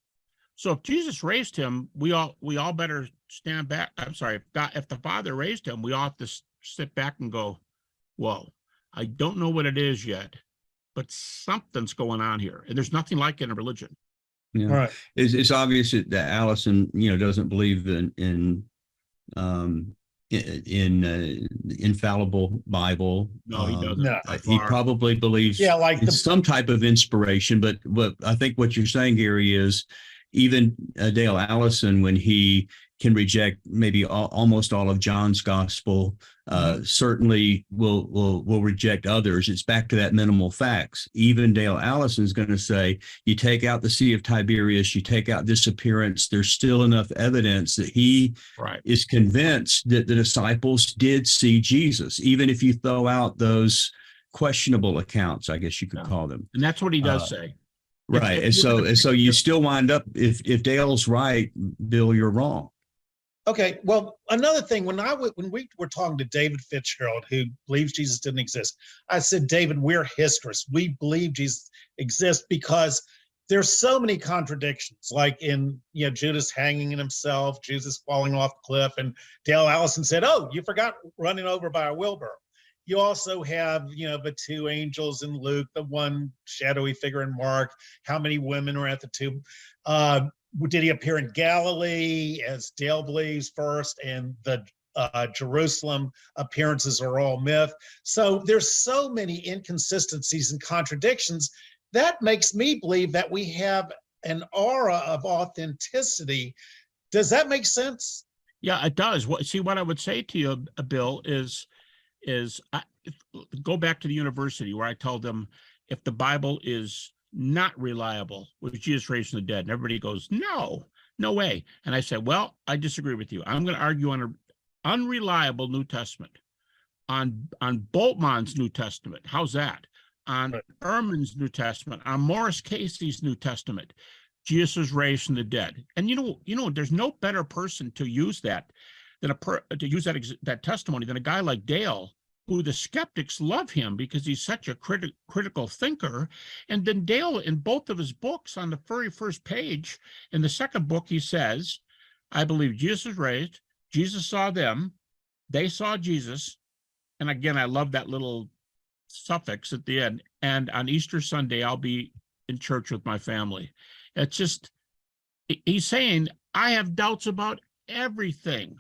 So if Jesus raised him, we all better stand back. I'm sorry, if the Father raised him, we ought to sit back and go, whoa, I don't know what it is yet, but something's going on here. And there's nothing like it in a religion. Yeah. Right. It's obvious that Allison, doesn't believe in infallible Bible. No, he doesn't. No. He probably believes like in some type of inspiration, but I think what you're saying, Gary, is even Dale Allison, when he can reject maybe almost all of John's gospel, certainly will reject others. It's back to that minimal facts. Even Dale Allison is going to say, you take out the Sea of Tiberias, you take out this appearance, there's still enough evidence that he is convinced that the disciples did see Jesus, even if you throw out those questionable accounts, I guess you could call them. And that's what he does say. Right. And so you still wind up, if Dale's right, Bill, you're wrong. Okay. Well, another thing, when we were talking to David Fitzgerald, who believes Jesus didn't exist, I said, David, we're historists. We believe Jesus exists because there's so many contradictions, like in Judas hanging himself, Jesus falling off the cliff, and Dale Allison said, "Oh, you forgot running over by a wheelbarrow." You also have, the two angels in Luke, the one shadowy figure in Mark. How many women were at the tomb? Did he appear in Galilee, as Dale believes first, and the Jerusalem appearances are all myth? So there's so many inconsistencies and contradictions. That makes me believe that we have an aura of authenticity. Does that make sense? Yeah, it does. What I would say to you, Bill, is go back to the university where I told them, if the Bible is not reliable, was Jesus raised from the dead? And everybody goes, no way. And I said, well, I disagree with you. I'm going to argue on an unreliable New Testament, on Bultmann's New Testament. How's that? On Ehrman's New Testament, on Morris Casey's New Testament, Jesus was raised from the dead. And there's no better person to use that that testimony than a guy like Dale, who the skeptics love him because he's such a critical thinker. And then Dale, in both of his books, on the very first page, in the second book, he says, I believe Jesus was raised, Jesus saw them, they saw Jesus. And again, I love that little suffix at the end. And on Easter Sunday, I'll be in church with my family. It's just, he's saying, I have doubts about everything,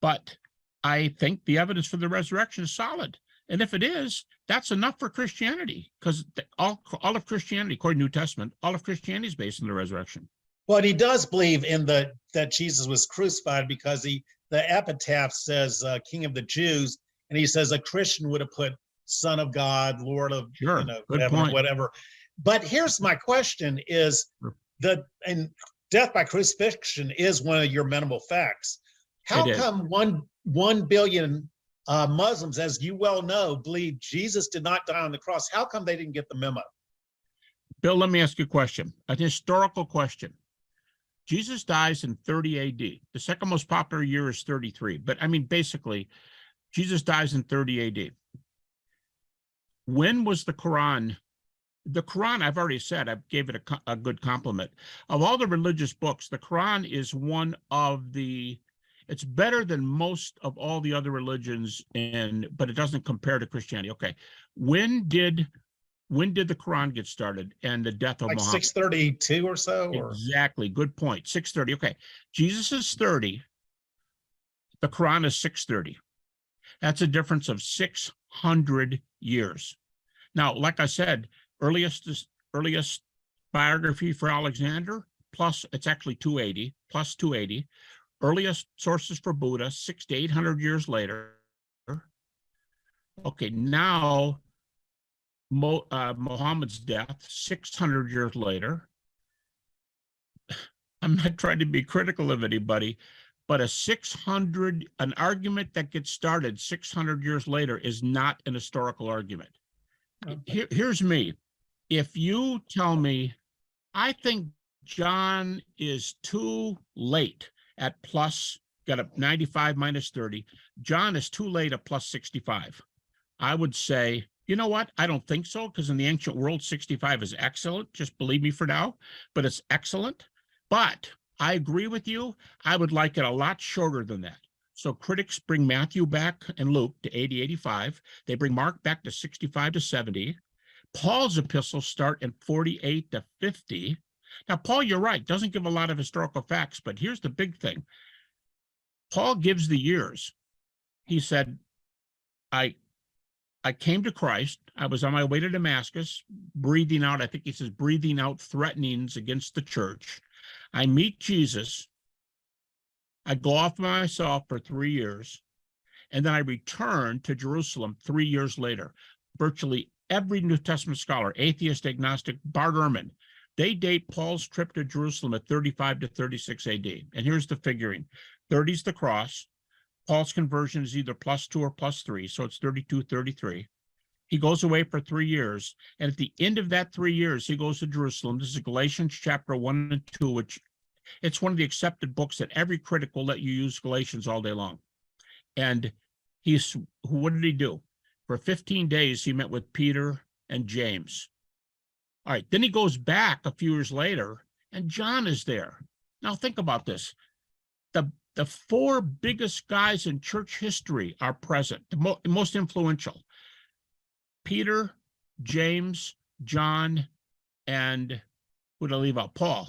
but I think the evidence for the resurrection is solid. And if it is, that's enough for Christianity, because all of Christianity, according to the New Testament, all of Christianity is based on the resurrection. Well, he does believe in that Jesus was crucified, because the epitaph says King of the Jews, and he says a Christian would have put Son of God, Lord of whatever. But here's my question: is and death by crucifixion is one of your minimal facts. How come 1 billion Muslims, as you well know, believe Jesus did not die on the cross? How come they didn't get the memo? Bill, let me ask you a question, a historical question. Jesus dies in 30 AD. The second most popular year is 33. But I mean, basically, Jesus dies in 30 AD. When was the Quran? The Quran, I've already said, I gave it a good compliment. Of all the religious books, the Quran is one of the, it's better than most of all the other religions, but it doesn't compare to Christianity. Okay. When did the Quran get started and the death of Muhammad? 632 or so? Exactly. Good point. 630. Okay. Jesus is 30. The Quran is 630. That's a difference of 600 years. Now, like I said, earliest biography for Alexander, plus, it's actually 280, plus 280. Earliest sources for Buddha, 600 to 800 years later. Okay, now Muhammad's death, 600 years later. I'm not trying to be critical of anybody, but an argument that gets started 600 years later is not an historical argument. Here's me. If you tell me, I think John is too late at plus, got a 95 minus 30, John is too late at plus 65. I would say, you know what? I don't think so, because in the ancient world, 65 is excellent. Just believe me for now, but it's excellent. But I agree with you. I would like it a lot shorter than that. So critics bring Matthew back and Luke to 80, 85. They bring Mark back to 65 to 70. Paul's epistles start in 48 to 50. Now, Paul, you're right, doesn't give a lot of historical facts, but here's the big thing. Paul gives the years. He said, I came to Christ. I was on my way to Damascus, breathing out, I think he says, breathing out threatenings against the church. I meet Jesus. I go off by myself for 3 years, and then I return to Jerusalem 3 years later. Virtually every New Testament scholar, atheist, agnostic, Bart Ehrman, they date Paul's trip to Jerusalem at 35 to 36 AD. And here's the figuring. 30 is the cross. Paul's conversion is either +2 or +3, so it's 32, 33. He goes away for 3 years, and at the end of that 3 years, he goes to Jerusalem. This is Galatians chapter 1 and 2, which it's one of the accepted books that every critic will let you use Galatians all day long. And what did he do? For 15 days, he met with Peter and James. All right, then he goes back a few years later, and John is there. Now think about this. The 4 biggest guys in church history are present, the most influential. Peter, James, John, and who did I leave out? Paul.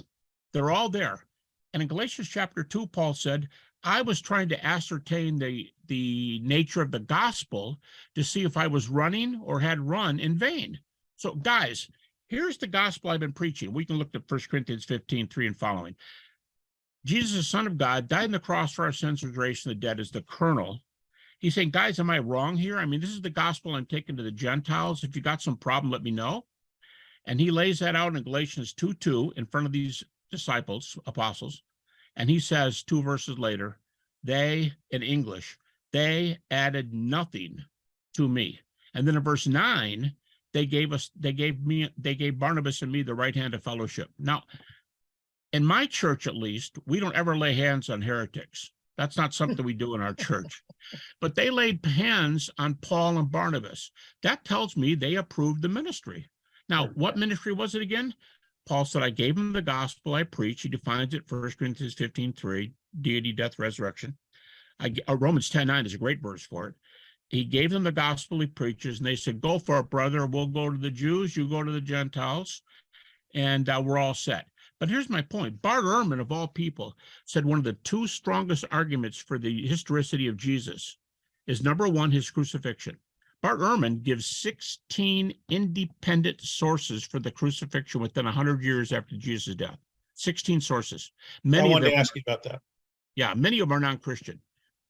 They're all there. And in Galatians chapter 2, Paul said, I was trying to ascertain the nature of the gospel to see if I was running or had run in vain. So guys, here's the gospel I've been preaching. We can look at 1 Corinthians 15, 3 and following. Jesus, the Son of God, died on the cross for our sins, was raised from the dead as the kernel. He's saying, guys, am I wrong here? I mean, this is the gospel I'm taking to the Gentiles. If you got some problem, let me know. And he lays that out in Galatians 2:2 in front of these disciples, apostles. And he says 2 verses later, they, in English, they added nothing to me. And then in verse 9, they gave Barnabas and me the right hand of fellowship. Now, in my church, at least, we don't ever lay hands on heretics. That's not something we do in our church. But they laid hands on Paul and Barnabas. That tells me they approved the ministry. Now, what ministry was it again? Paul said, I gave him the gospel I preach. He defines it, 1 Corinthians 15:3, deity, death, resurrection. Romans 10:9 is a great verse for it. He gave them the gospel he preaches, and they said, go for it, brother. We'll go to the Jews, you go to the Gentiles, and we're all set. But here's my point. Bart Ehrman, of all people, said one of the 2 strongest arguments for the historicity of Jesus is, number 1, his crucifixion. Bart Ehrman gives 16 independent sources for the crucifixion within 100 years after Jesus' death. 16 sources. I wanted to ask you about that. Yeah, many of them are non-Christian.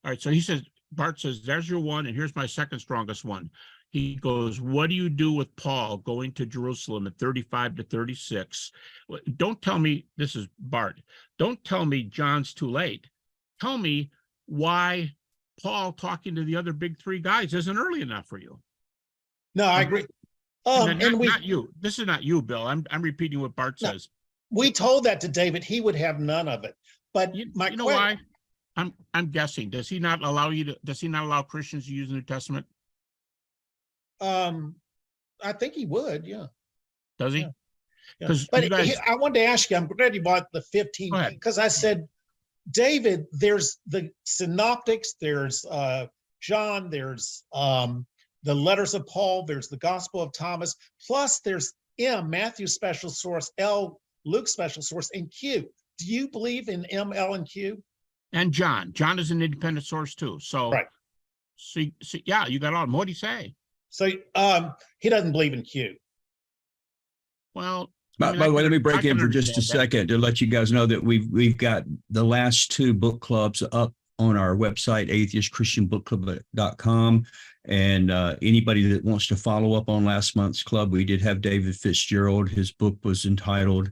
All right, so he says, Bart says, there's your one, and here's my second strongest one. He goes, what do you do with Paul going to Jerusalem at 35 to 36? Don't tell me, this is Bart, don't tell me John's too late. Tell me why Paul talking to the other big 3 guys isn't early enough for you. No, I agree. Not you. This is not you, Bill. I'm repeating what Bart says. We told that to David. He would have none of it. But you know why? I'm guessing. Does he not allow Christians to use the New Testament? I think he would, yeah. Does he? Yeah. But I wanted to ask you, I'm glad you bought the 15, because I said, David, there's the synoptics, there's John, there's the letters of Paul, there's the Gospel of Thomas, plus there's M, Matthew's special source, L, Luke's special source, and Q. Do you believe in M, L, and Q? And John. John is an independent source too. So, right. So yeah, you got all. What'd he say? So he doesn't believe in Q. Well, By the way, let me break in for just a understand that. second to let you guys know that we've got the last two book clubs up on our website, atheistchristianbookclub.com. And anybody that wants to follow up on last month's club, we did have David Fitzgerald. His book was entitled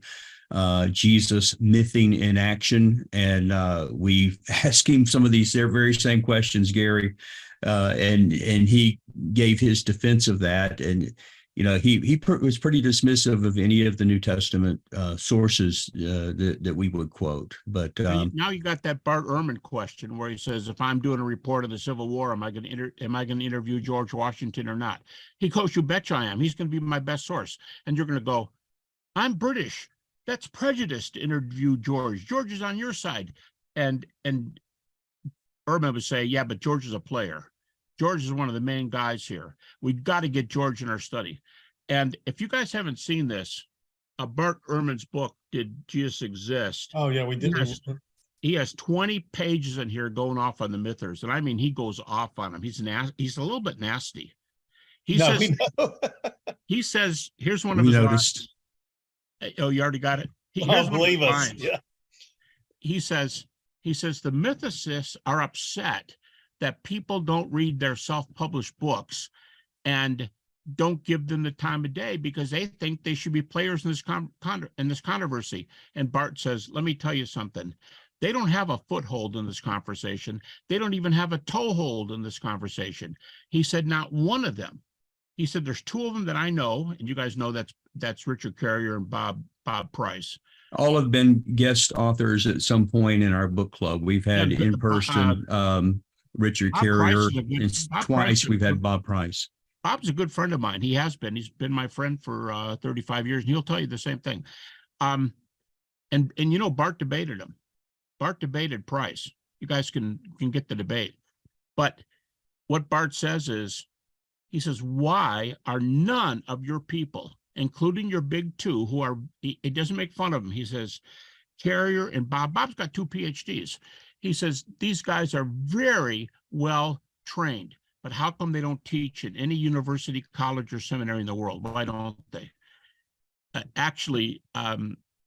Jesus, Mything in Action. And we asked him some of these very same questions, Gary, and he gave his defense of that. And he was pretty dismissive of any of the New Testament sources that we would quote. But now you got that Bart Ehrman question where he says, if I'm doing a report of the Civil War, am I going to interview George Washington or not? He goes, you betcha I am. He's going to be my best source. And you're going to go, I'm British. That's prejudice to interview George. George is on your side. And Ehrman would say, yeah, but George is a player. George is one of the main guys here. We've got to get George in our study. And if you guys haven't seen this, Bart Ehrman's book, Did Jesus Exist? Oh, yeah, we did. He has 20 pages in here going off on the mythers. And I mean, he goes off on them. He's a little bit nasty. He says, here's one of his lines. Oh, you already got it? Believe us. Yeah. He says, the mythicists are upset that people don't read their self-published books and don't give them the time of day because they think they should be players in this controversy. And Bart says, let me tell you something. They don't have a foothold in this conversation. They don't even have a toehold in this conversation. He said, not one of them. He said, there's two of them that I know, and you guys know that's Richard Carrier and Bob Price. All have been guest authors at some point in our book club. We've had in person Richard Carrier, and twice we've had Bob Price. Bob's a good friend of mine. He has been. He's been my friend for 35 years, and he'll tell you the same thing. And Bart debated him. Bart debated Price. You guys can get the debate. But what Bart says is, he says, why are none of your people, including your big two, who are, it doesn't make fun of them. He says, Carrier and Bob's got 2 PhDs. He says, these guys are very well trained, but how come they don't teach at any university, college, or seminary in the world? Why don't they? Actually,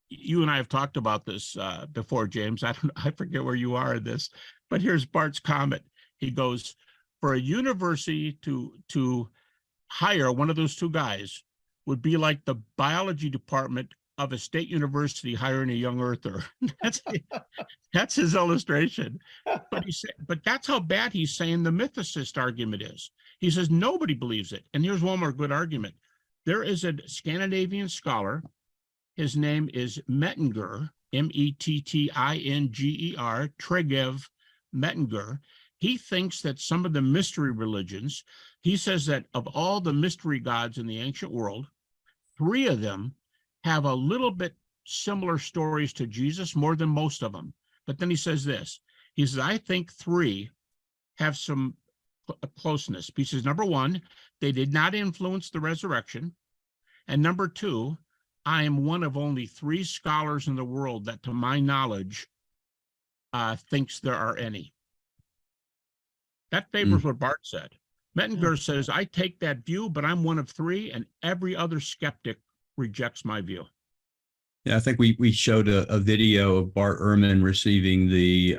you and I have talked about this before, James. I forget where you are in this, but here's Bart's comment. He goes, for a university to hire one of those two guys would be like the biology department of a state university hiring a young earther. That's his illustration. But that's how bad he's saying the mythicist argument is. He says nobody believes it. And here's one more good argument. There is a Scandinavian scholar. His name is Mettinger, Mettinger, Tregev Mettinger. He thinks that some of the mystery religions, he says that of all the mystery gods in the ancient world, 3 of them have a little bit similar stories to Jesus, more than most of them. But then he says this. He says, I think 3 have some closeness. He says, number 1, they did not influence the resurrection. And number 2, I am one of only 3 scholars in the world that, to my knowledge, thinks there are any. That favors what Bart said. Mettinger says, I take that view, but I'm one of 3, and every other skeptic rejects my view. Yeah, I think we showed a video of Bart Ehrman receiving the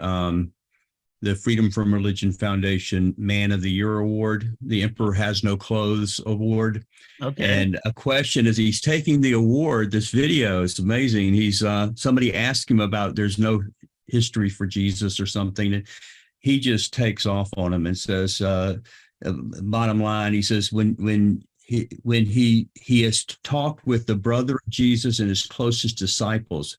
Freedom from Religion Foundation Man of the Year Award, the Emperor Has No Clothes Award. Okay. And a question as he's taking the award, this video is amazing. He's somebody asked him about there's no history for Jesus or something. And he just takes off on him and says, bottom line, he says, when he has talked with the brother of Jesus and his closest disciples,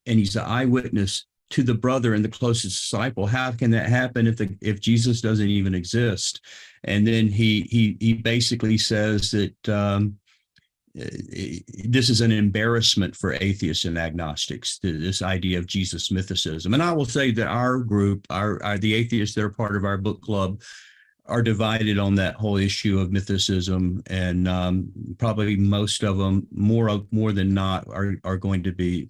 and he's the eyewitness to the brother and the closest disciple, how can that happen if Jesus doesn't even exist? And then he basically says that this is an embarrassment for atheists and agnostics, this idea of Jesus mythicism. And I will say that our group, the atheists that are part of our book club, are divided on that whole issue of mythicism, and probably most of them, more than not, are going to be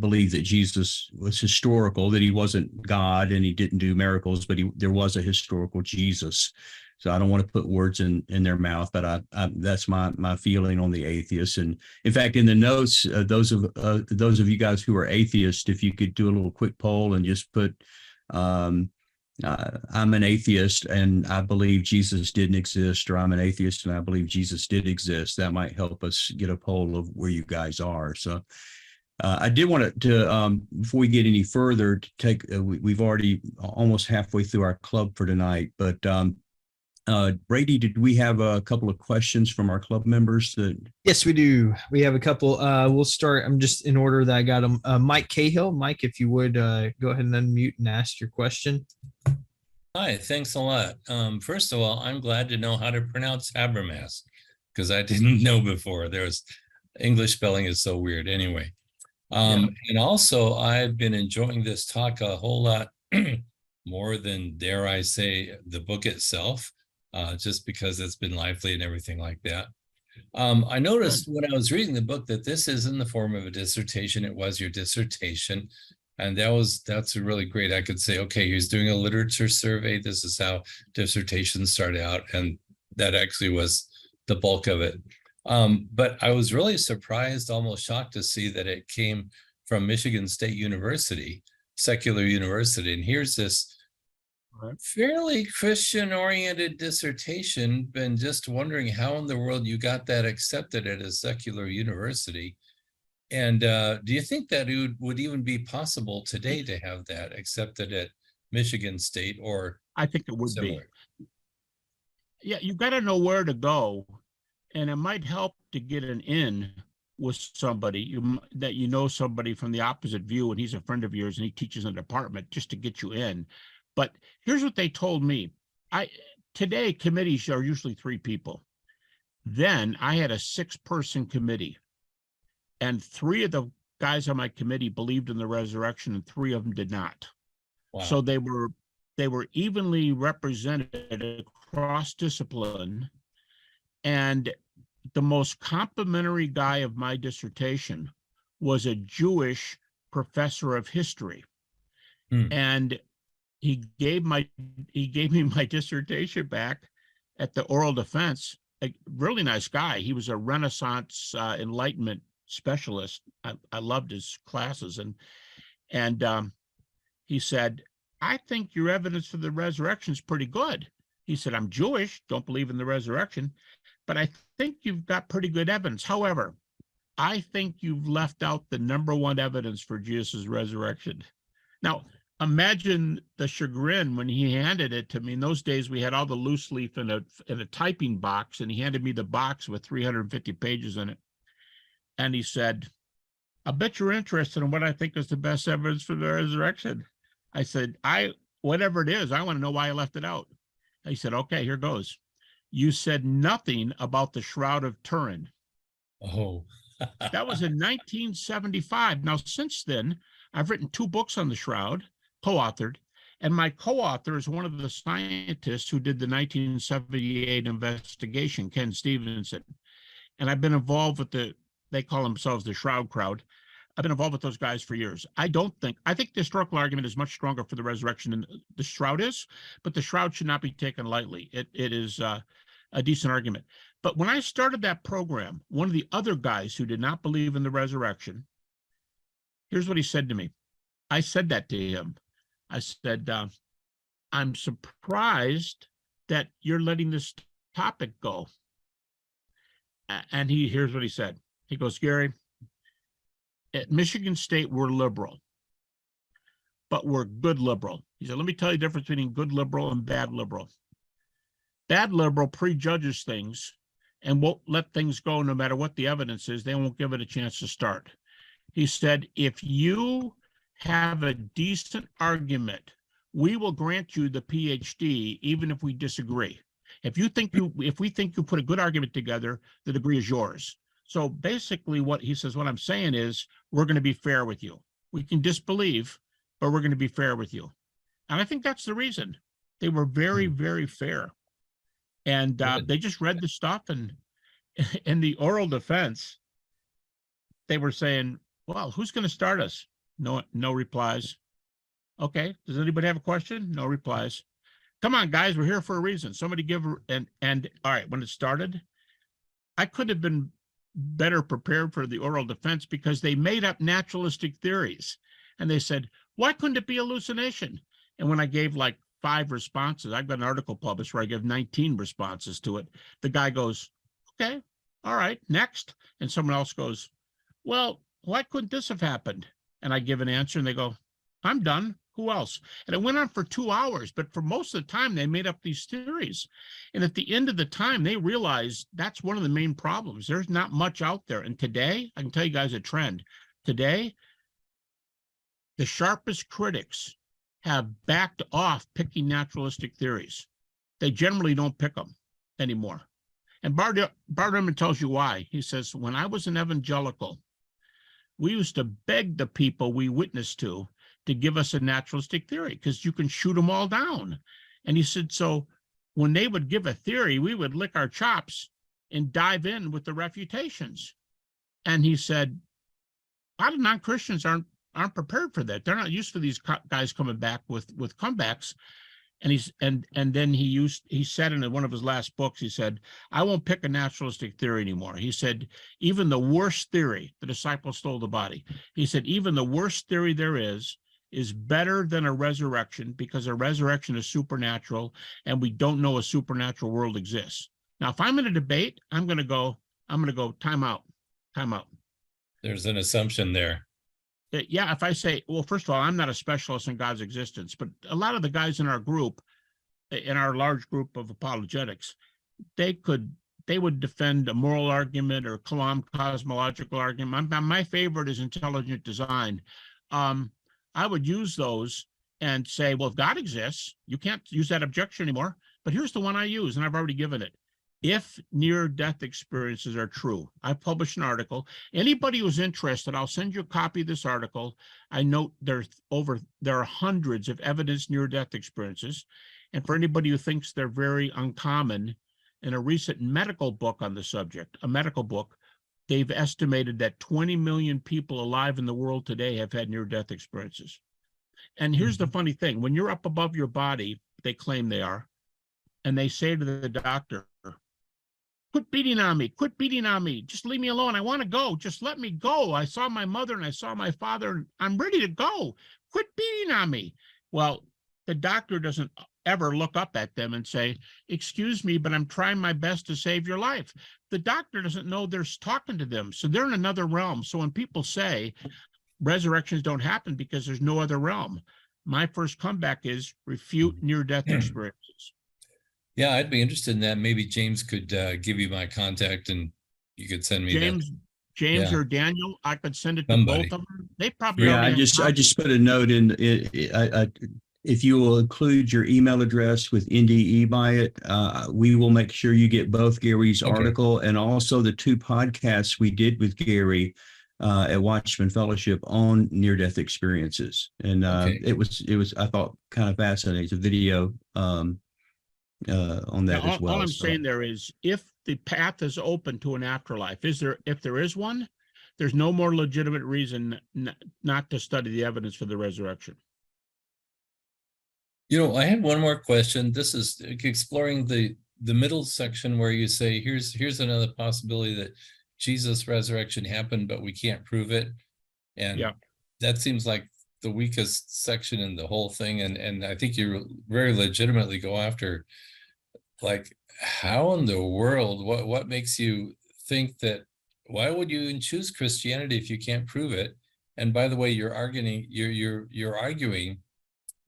believe that Jesus was historical, that he wasn't God and he didn't do miracles, but there was a historical Jesus. So I don't want to put words in their mouth, but I that's my feeling on the atheists. And in fact, in the notes, those of you guys who are atheists, if you could do a little quick poll and just put, I'm an atheist and I believe Jesus didn't exist, or I'm an atheist and I believe Jesus did exist. That might help us get a poll of where you guys are. So I did want to before we get any further, to take, we've already almost halfway through our club for tonight, but Brady, did we have a couple of questions from our club members? Yes, we do. We have a couple. We'll start. I'm just in order that I got them. Mike Cahill. Mike, if you would go ahead and unmute and ask your question. Hi, thanks a lot. First of all, I'm glad to know how to pronounce Habermas, because I didn't know before. English spelling is so weird. Anyway, and also I've been enjoying this talk a whole lot more than, dare I say, the book itself. Just because it's been lively and everything like that. I noticed when I was reading the book that this is in the form of a dissertation. It was your dissertation, and that's really great. I could say, okay, he's doing a literature survey. This is how dissertations start out, and that actually was the bulk of it. But I was really surprised, almost shocked to see that it came from Michigan State University, secular university, and here's this fairly Christian-oriented dissertation. Been just wondering how in the world you got that accepted at a secular university. And do you think that it would even be possible today to have that accepted at Michigan State, or I think it would similar? be. Yeah, you got to know where to go, and it might help to get an in with somebody that you know, somebody from the opposite view, and he's a friend of yours and he teaches in a department, just to get you in. But here's what they told me. Today, committees are usually 3 people. Then I had a 6-person committee, and 3 of the guys on my committee believed in the resurrection, and 3 of them did not. Wow. So they were evenly represented across discipline. And the most complimentary guy of my dissertation was a Jewish professor of history. And he gave me my dissertation back at the oral defense. A really nice guy. He was a Renaissance Enlightenment specialist. I loved his classes, and he said, "I think your evidence for the resurrection is pretty good." He said, "I'm Jewish, don't believe in the resurrection, but I think you've got pretty good evidence. However, I think you've left out the #1 evidence for Jesus' resurrection." Now, imagine the chagrin when he handed it to me. In those days, we had all the loose leaf in a typing box, and he handed me the box with 350 pages in it. And he said, "I bet you're interested in what I think is the best evidence for the resurrection." I said, whatever it is, I want to know why I left it out. He said, "Okay, here goes. You said nothing about the Shroud of Turin." Oh. That was in 1975. Now, since then, I've written 2 books on the Shroud, co-authored, and my co-author is one of the scientists who did the 1978 investigation, Ken Stevenson. And I've been involved with they call themselves the Shroud crowd. I've been involved with those guys for years. I think the historical argument is much stronger for the resurrection than the Shroud is, but the Shroud should not be taken lightly. It is a decent argument. But when I started that program, one of the other guys who did not believe in the resurrection, here's what he said to me. I said that to him. I said, "I'm surprised that you're letting this topic go." And here's what he said. He goes, "Gary, at Michigan State, we're liberal, but we're good liberal." He said, "Let me tell you the difference between good liberal and bad liberal. Bad liberal prejudges things and won't let things go no matter what the evidence is. They won't give it a chance to start." He said, "If you have a decent argument, we will grant you the PhD even if we disagree. If we think you put a good argument together, the degree is yours." So basically what he says, what I'm saying is, we're going to be fair with you. We can disbelieve, but we're going to be fair with you. And I think that's the reason. They were very, very fair. And they just read the stuff, and in the oral defense, they were saying, "Well, who's going to start us?" No replies. "Okay, does anybody have a question?" No replies. come on, guys, we're here for a reason. Somebody give her, and all right, when it started, I could have been better prepared for the oral defense because they made up naturalistic theories. And they said, why couldn't it be hallucination? And when I gave like 5 responses, I've got an article published where I give 19 responses to it. The guy goes, okay, all right, next. And someone else goes, well, why couldn't this have happened? And I give an answer and they go, I'm done. Who else? And it went on for 2 hours, but for most of the time, they made up these theories. And at the end of the time, they realized that's one of the main problems. There's not much out there. And today, I can tell you guys a trend. Today, the sharpest critics have backed off picking naturalistic theories. They generally don't pick them anymore. And Bart Ehrman tells you why. He says, when I was an evangelical, we used to beg the people we witnessed to give us a naturalistic theory because you can shoot them all down. And he said, so when they would give a theory, we would lick our chops and dive in with the refutations. And he said, a lot of non-Christians aren't prepared for that. They're not used to these guys coming back with comebacks. And then he said in one of his last books, he said, I won't pick a naturalistic theory anymore. He said, even the worst theory, the disciple stole the body. He said, even the worst theory there is better than a resurrection because a resurrection is supernatural and we don't know a supernatural world exists. Now, if I'm in a debate, I'm going to go time out. There's an assumption there. Yeah, if I say, well, first of all, I'm not a specialist in God's existence, but a lot of the guys in our group, in our large group of apologetics, they would defend a moral argument or Kalam cosmological argument. My favorite is intelligent design. I would use those and say, well, if God exists, you can't use that objection anymore. But here's the one I use, and I've already given it. If near-death experiences are true, I published an article. Anybody who's interested, I'll send you a copy of this article. I note there are hundreds of evidence near-death experiences. And for anybody who thinks they're very uncommon, in a recent medical book on the subject, a medical book, they've estimated that 20 million people alive in the world today have had near-death experiences. And here's the funny thing. When you're up above your body, they claim they are, and they say to the doctor, quit beating on me, just leave me alone. I want to go, just let me go. I saw my mother and I saw my father, and I'm ready to go. Quit beating on me. Well, the doctor doesn't ever look up at them and say, excuse me, but I'm trying my best to save your life. The doctor doesn't know they're talking to them. So they're in another realm. So when people say resurrections don't happen because there's no other realm, my first comeback is refute near-death experiences. Yeah, I'd be interested in that. Maybe James could give you my contact and you could send me James or Daniel. I could send it to Somebody. both of them. They probably I just put a note in. If you will include your email address with NDE by it, we will make sure you get both Gary's article and also the 2 podcasts we did with Gary at Watchman Fellowship on near-death experiences. And it was I thought kind of fascinating. It's a video on that as well. All I'm saying there is, if the path is open to an afterlife, if there is one, there's no more legitimate reason not to study the evidence for the resurrection. I had one more question. This is exploring the middle section where you say, here's another possibility that Jesus' resurrection happened, but we can't prove it. And that seems like the weakest section in the whole thing. And I think you very legitimately go after, like, how in the world, what makes you think that, why would you even choose Christianity if you can't prove it? And by the way, you're arguing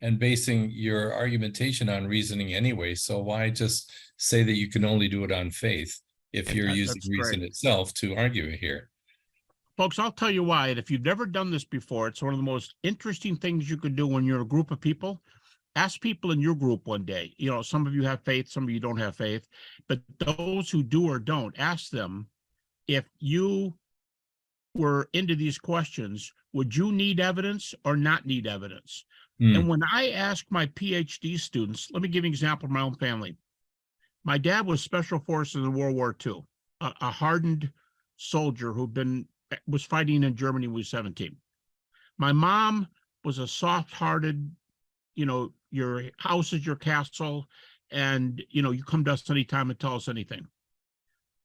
and basing your argumentation on reasoning anyway. So why just say that you can only do it on faith if you're using reason itself to argue it here? Folks, I'll tell you why. And if you've never done this before, it's one of the most interesting things you could do when you're a group of people. Ask people in your group one day. Some of you have faith, some of you don't have faith, but those who do or don't, ask them, if you were into these questions, would you need evidence or not need evidence? And when I ask my PhD students, let me give you an example of my own family. My dad was Special Forces in World War II, a hardened soldier who was fighting in Germany when he was 17. My mom was a soft-hearted your house is your castle, and you come to us anytime and tell us anything.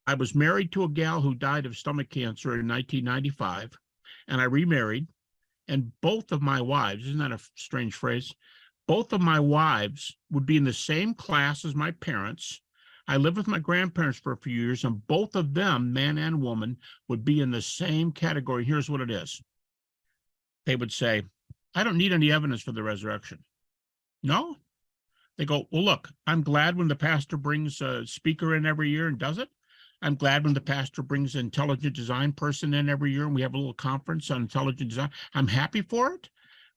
I was married to a gal who died of stomach cancer in 1995, and I remarried, and both of my wives, isn't that a strange phrase? Both of my wives would be in the same class as my parents. I lived with my grandparents for a few years, and both of them, man and woman, would be in the same category. Here's what it is. They would say, I don't need any evidence for the resurrection. No? They go, well, look, I'm glad when the pastor brings a speaker in every year and does it. I'm glad when the pastor brings an intelligent design person in every year and we have a little conference on intelligent design. I'm happy for it,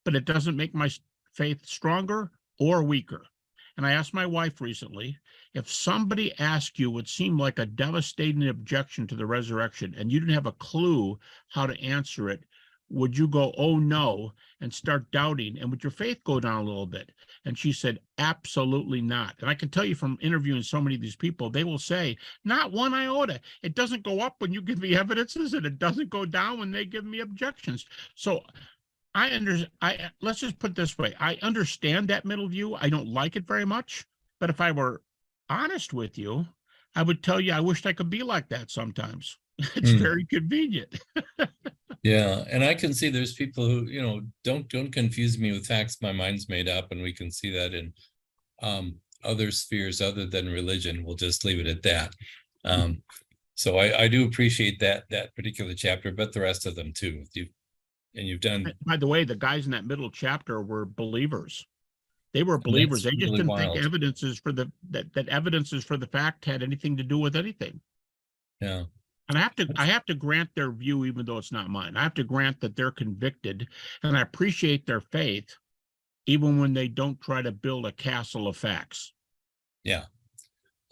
but it doesn't make my faith stronger or weaker. And I asked my wife recently, if somebody asked you what seemed like a devastating objection to the resurrection and you didn't have a clue how to answer it, would you go, oh no, and start doubting? And would your faith go down a little bit? And she said, absolutely not. And I can tell you from interviewing so many of these people, they will say, not one iota. It doesn't go up when you give me evidences, and it doesn't go down when they give me objections. So let's just put it this way. I understand that middle view. I don't like it very much. But if I were honest with you, I would tell you I wished I could be like that sometimes. It's very convenient. Yeah, and I can see there's people who, don't confuse me with facts. My mind's made up, and we can see that in other spheres other than religion. We'll just leave it at that. So I do appreciate that particular chapter, but the rest of them too. You've done. By the way, the guys in that middle chapter were believers. They were believers. They just really didn't wild. think evidences for that evidences for the fact had anything to do with anything. Yeah. And I have to grant their view, even though it's not mine. I have to grant that they're convicted, and I appreciate their faith, even when they don't try to build a castle of facts. Yeah.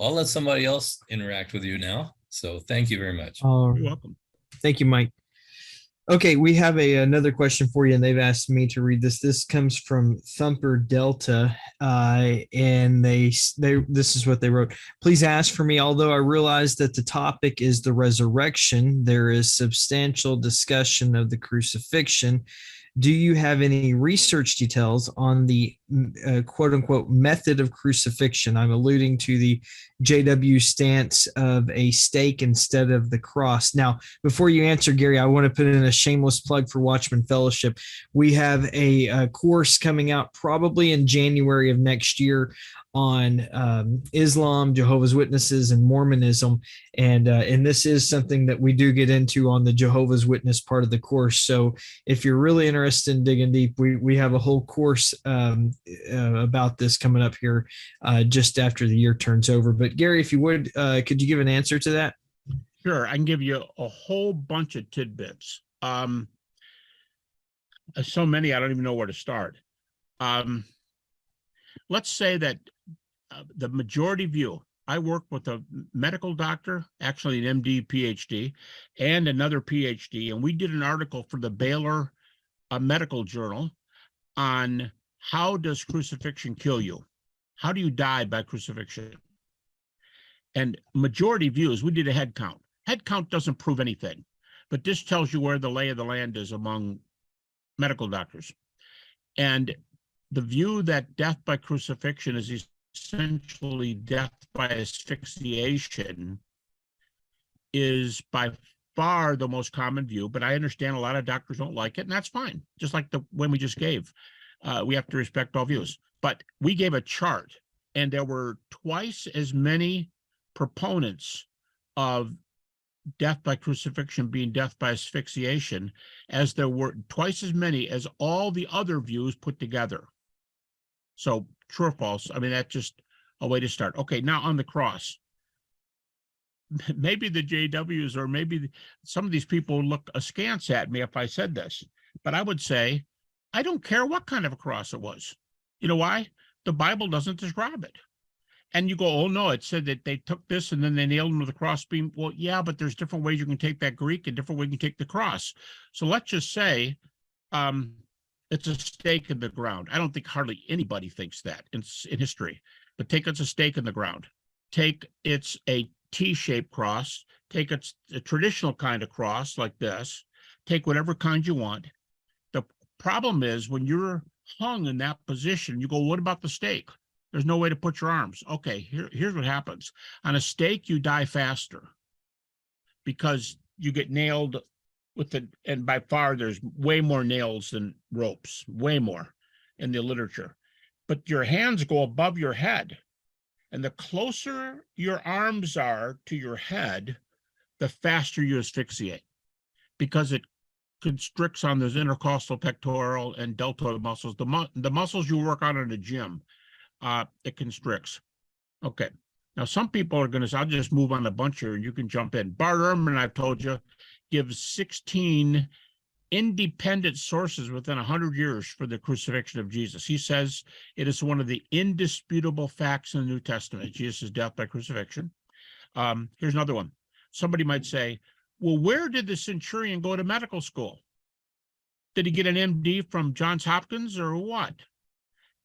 I'll let somebody else interact with you now. So thank you very much. You're welcome. Thank you, Mike. Okay, we have another question for you, and they've asked me to read this. This comes from Thumper Delta, and this is what they wrote. Please ask for me, although I realize that the topic is the resurrection, there is substantial discussion of the crucifixion. Do you have any research details on the quote unquote method of crucifixion? I'm alluding to the JW stance of a stake instead of the cross. Now, before you answer, Gary, I want to put in a shameless plug for Watchman Fellowship. We have a course coming out probably in January of next year on Islam, Jehovah's Witnesses, and Mormonism. And this is something that we do get into on the Jehovah's Witness part of the course. So if you're really interested in digging deep, we have a whole course about this coming up here just after the year turns over. But Gary, if you would, could you give an answer to that? Sure. I can give you a whole bunch of tidbits. So many, I don't even know where to start. Let's say that the majority view, I work with a medical doctor, actually an MD, PhD, and another PhD, and we did an article for the Baylor Medical Journal on how does crucifixion kill you? How do you die by crucifixion? And majority views, we did a head count. Head count doesn't prove anything, but this tells you where the lay of the land is among medical doctors. And the view that death by crucifixion is essentially death by asphyxiation is by far the most common view, but I understand a lot of doctors don't like it, and that's fine. Just like the one we just gave, we have to respect all views. But we gave a chart, and there were twice as many proponents of death by crucifixion being death by asphyxiation as there were twice as many as all the other views put together. So true or false? I mean, that's just a way to start. Okay, now on the cross. Maybe the JWs or maybe some of these people look askance at me if I said this, but I would say, I don't care what kind of a cross it was. You know why? The Bible doesn't describe it. And you go, oh no, it said that they took this and then they nailed him to the crossbeam. Well, yeah, but there's different ways you can take that Greek and different ways you can take the cross. So let's just say it's a stake in the ground. I don't think hardly anybody thinks that in history, but take it's a stake in the ground. Take it's a T-shaped cross, take a traditional kind of cross like this, take whatever kind you want. The problem is when you're hung in that position. You go, what about the stake? There's no way to put your arms. Okay, here's what happens. On a stake, you die faster because you get nailed with the, and by far there's way more nails than ropes, way more in the literature. But your hands go above your head. And the closer your arms are to your head, the faster you asphyxiate because it constricts on those intercostal, pectoral, and deltoid muscles. The muscles you work on in the gym, it constricts. Okay. Now, some people are going to say, I'll just move on a bunch here and you can jump in. Bart Ehrman, I've told you, gives 16 independent sources within 100 years for the crucifixion of Jesus. He says it is one of the indisputable facts in the New Testament, Jesus' death by crucifixion. Here's another one. Somebody might say, well, where did the centurion go to medical school? Did he get an MD from Johns Hopkins or what?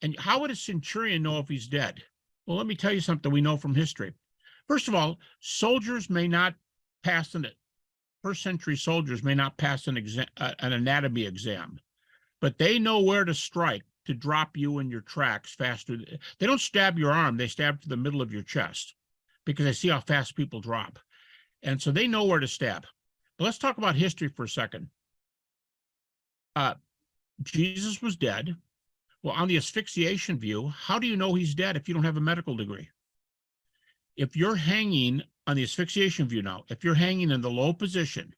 And how would a centurion know if he's dead? Well, let me tell you something we know from history. First of all, soldiers may not pass first century soldiers may not pass an anatomy exam, but they know where to strike to drop you in your tracks faster. They don't stab your arm, they stab to the middle of your chest because they see how fast people drop. And so they know where to stab. But let's talk about history for a second. Jesus was dead. Well, on the asphyxiation view, how do you know he's dead if you don't have a medical degree? If you're hanging on the asphyxiation view now, if you're hanging in the low position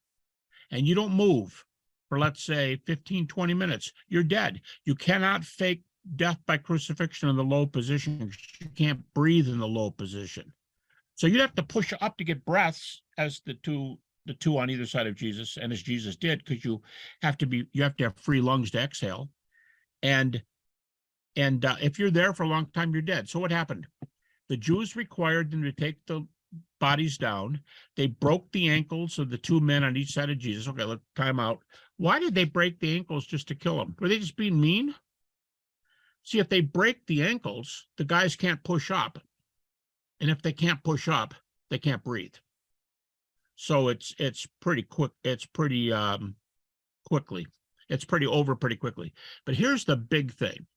and you don't move for, let's say, 15, 20 minutes, you're dead. You cannot fake death by crucifixion in the low position. You can't breathe in the low position. So you'd have to push up to get breaths as the two on either side of Jesus, and as Jesus did, because you have to have free lungs to exhale. And if you're there for a long time, you're dead. So what happened? The Jews required them to take the bodies down. They broke the ankles of the two men on each side of Jesus. Okay, let's time out. Why did they break the ankles just to kill them? Were they just being mean? See, if they break the ankles, the guys can't push up. And if they can't push up, they can't breathe. So it's pretty quick. It's pretty quickly. It's pretty over pretty quickly. But here's the big thing.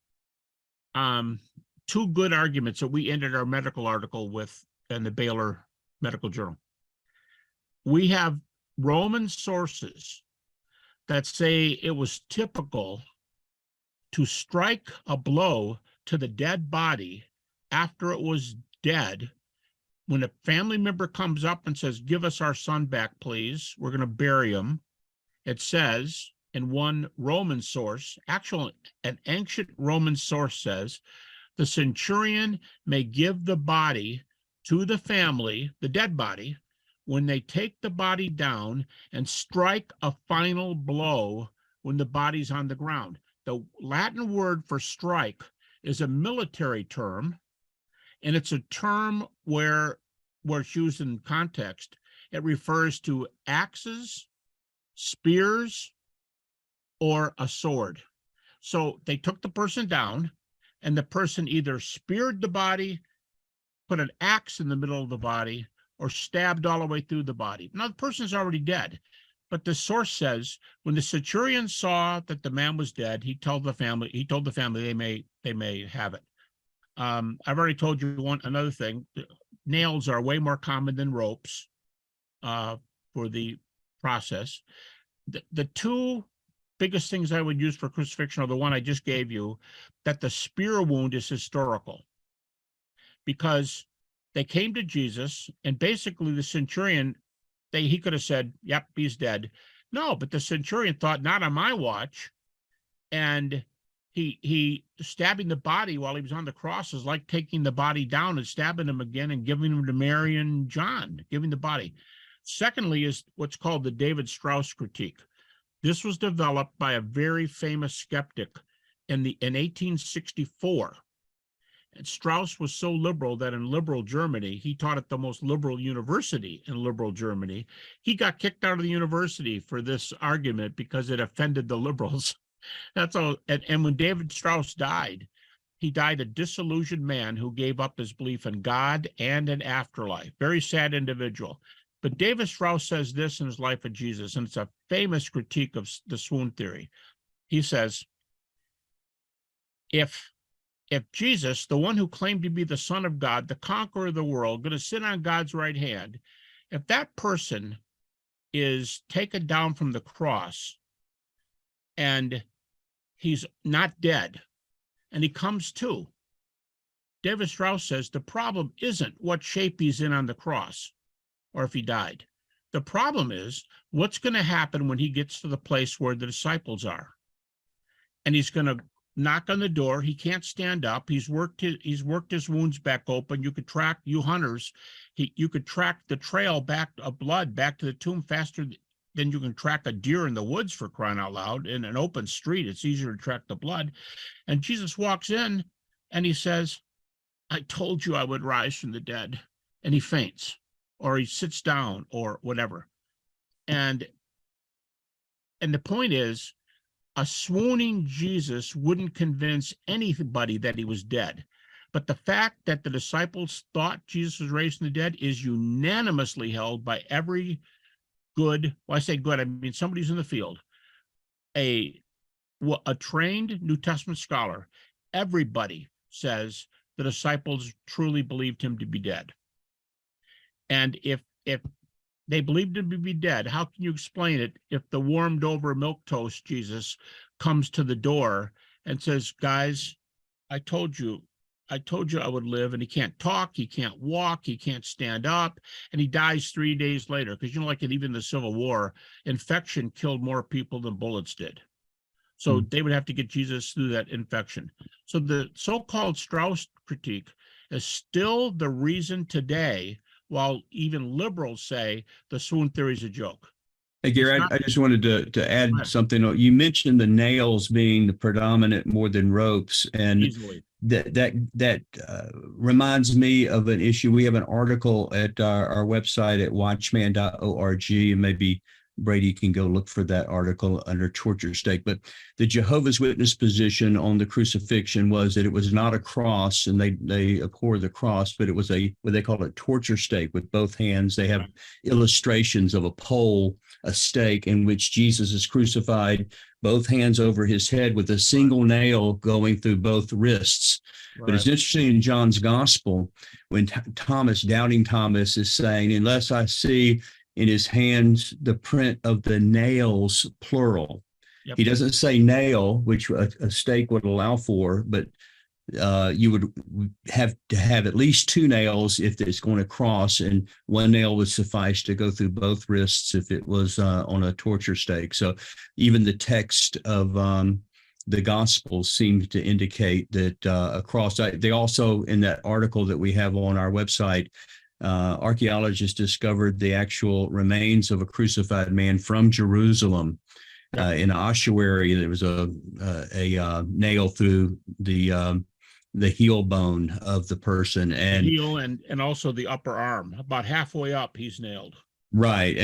Two good arguments that we ended our medical article with in the Baylor Medical Journal. We have Roman sources that say it was typical to strike a blow to the dead body after it was dead. When a family member comes up and says, give us our son back, please, we're going to bury him. It says in one Roman source, an ancient Roman source says, the centurion may give the body to the family, the dead body, when they take the body down and strike a final blow when the body's on the ground. The Latin word for strike is a military term, and it's a term where it's used in context. It refers to axes, spears, or a sword. So they took the person down, and the person either speared the body, put an axe in the middle of the body, or stabbed all the way through the body. Now, the person's already dead. But the source says, when the centurion saw that the man was dead, he told the family they may have it. I've already told you another thing. Nails are way more common than ropes for the process. The two biggest things I would use for crucifixion are the one I just gave you, that the spear wound is historical. Because they came to Jesus, and basically the centurion, he could have said, yep, he's dead. No, but the centurion thought, not on my watch. And he stabbing the body while he was on the cross is like taking the body down and stabbing him again and giving him to Mary and John, giving the body. Secondly is what's called the David Strauss critique. This was developed by a very famous skeptic in 1864. And Strauss was so liberal that in liberal Germany, he taught at the most liberal university in liberal Germany. He got kicked out of the university for this argument because it offended the liberals. That's all. And when David Strauss died, he died a disillusioned man who gave up his belief in God and an afterlife. Very sad individual. But David Strauss says this in his Life of Jesus, and it's a famous critique of the swoon theory. He says, if Jesus, the one who claimed to be the Son of God, the conqueror of the world, going to sit on God's right hand, if that person is taken down from the cross and he's not dead and he comes to, David Strauss says the problem isn't what shape he's in on the cross or if he died. The problem is what's going to happen when he gets to the place where the disciples are. And he's going to knock on the door. He can't stand up. He's worked his wounds back open. You could track, you hunters, you could track the trail back of blood back to the tomb faster than you can track a deer in the woods, for crying out loud. In an open street, it's easier to track the blood. And Jesus walks in and he says, I told you I would rise from the dead. And he faints, or he sits down, or whatever. And the point is, a swooning Jesus wouldn't convince anybody that he was dead. But the fact that the disciples thought Jesus was raised from the dead is unanimously held by every good, well, I say good, I mean somebody who's in the field, a trained New Testament scholar. Everybody says the disciples truly believed him to be dead. And if they believed him to be dead, how can you explain it if the warmed over milquetoast Jesus comes to the door and says, guys, I told you I would live, and he can't talk, he can't walk, he can't stand up, and he dies 3 days later. Because like in even the Civil War, infection killed more people than bullets did. So they would have to get Jesus through that infection. So the so-called Strauss critique is still the reason today, while even liberals say the swoon theory is a joke. Hey, Gary, I just wanted to add something. You mentioned the nails being the predominant more than ropes, and Easily. that reminds me of an issue. We have an article at our website at watchman.org, and maybe Brady can go look for that article under torture stake. But the Jehovah's Witness position on the crucifixion was that it was not a cross, and they abhor the cross, but it was what they call a torture stake with both hands. They have illustrations of a pole, a stake in which Jesus is crucified, both hands over his head with a single nail going through both wrists. Right. But it's interesting in John's gospel when Thomas, doubting Thomas, is saying, unless I see in his hands the print of the nails, plural. Yep. He doesn't say nail, which a stake would allow for, but you would have to have at least two nails if it's going to cross, and one nail would suffice to go through both wrists if it was on a torture stake. So even the text of the Gospels seems to indicate that a cross. They also, in that article that we have on our website, archaeologists discovered the actual remains of a crucified man from Jerusalem in an ossuary. There was a nail through the heel bone of the person, and the heel and also the upper arm. About halfway up, he's nailed. Right.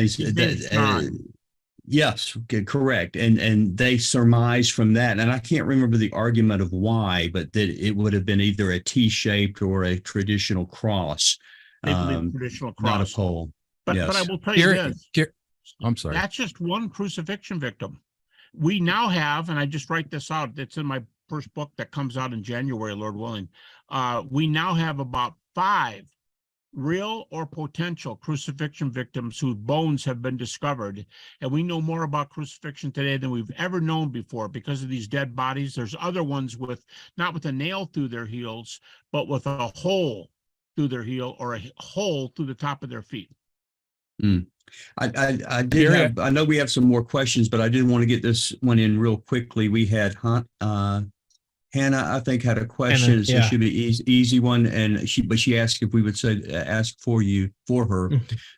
Yes, correct. And they surmise from that, and I can't remember the argument of why, but that it would have been either a T-shaped or a traditional cross. They believe traditional cross, not a pole. But I will tell you this. I'm sorry. That's just one crucifixion victim. We now have, and I just write this out, it's in my first book that comes out in January, Lord willing. We now have about 5 real or potential crucifixion victims whose bones have been discovered. And we know more about crucifixion today than we've ever known before because of these dead bodies. There's other ones not with a nail through their heels, but with a hole through their heel or a hole through the top of their feet. I know we have some more questions, but I did want to get this one in real quickly. We had Hannah, I think, had a question. It should be an easy one, and she asked if we would ask for her.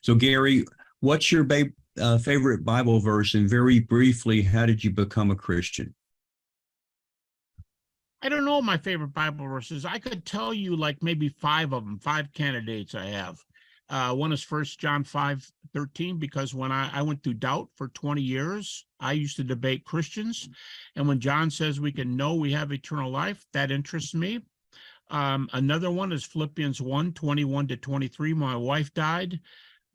So Gary, what's your favorite Bible verse, and very briefly, how did you become a Christian? I don't know my favorite Bible verses. I could tell you like maybe 5 of them, 5 candidates I have. One is 1 John 5:13, because when I went through doubt for 20 years, I used to debate Christians. And when John says we can know we have eternal life, that interests me. Another one is Philippians 1:21-23. My wife died.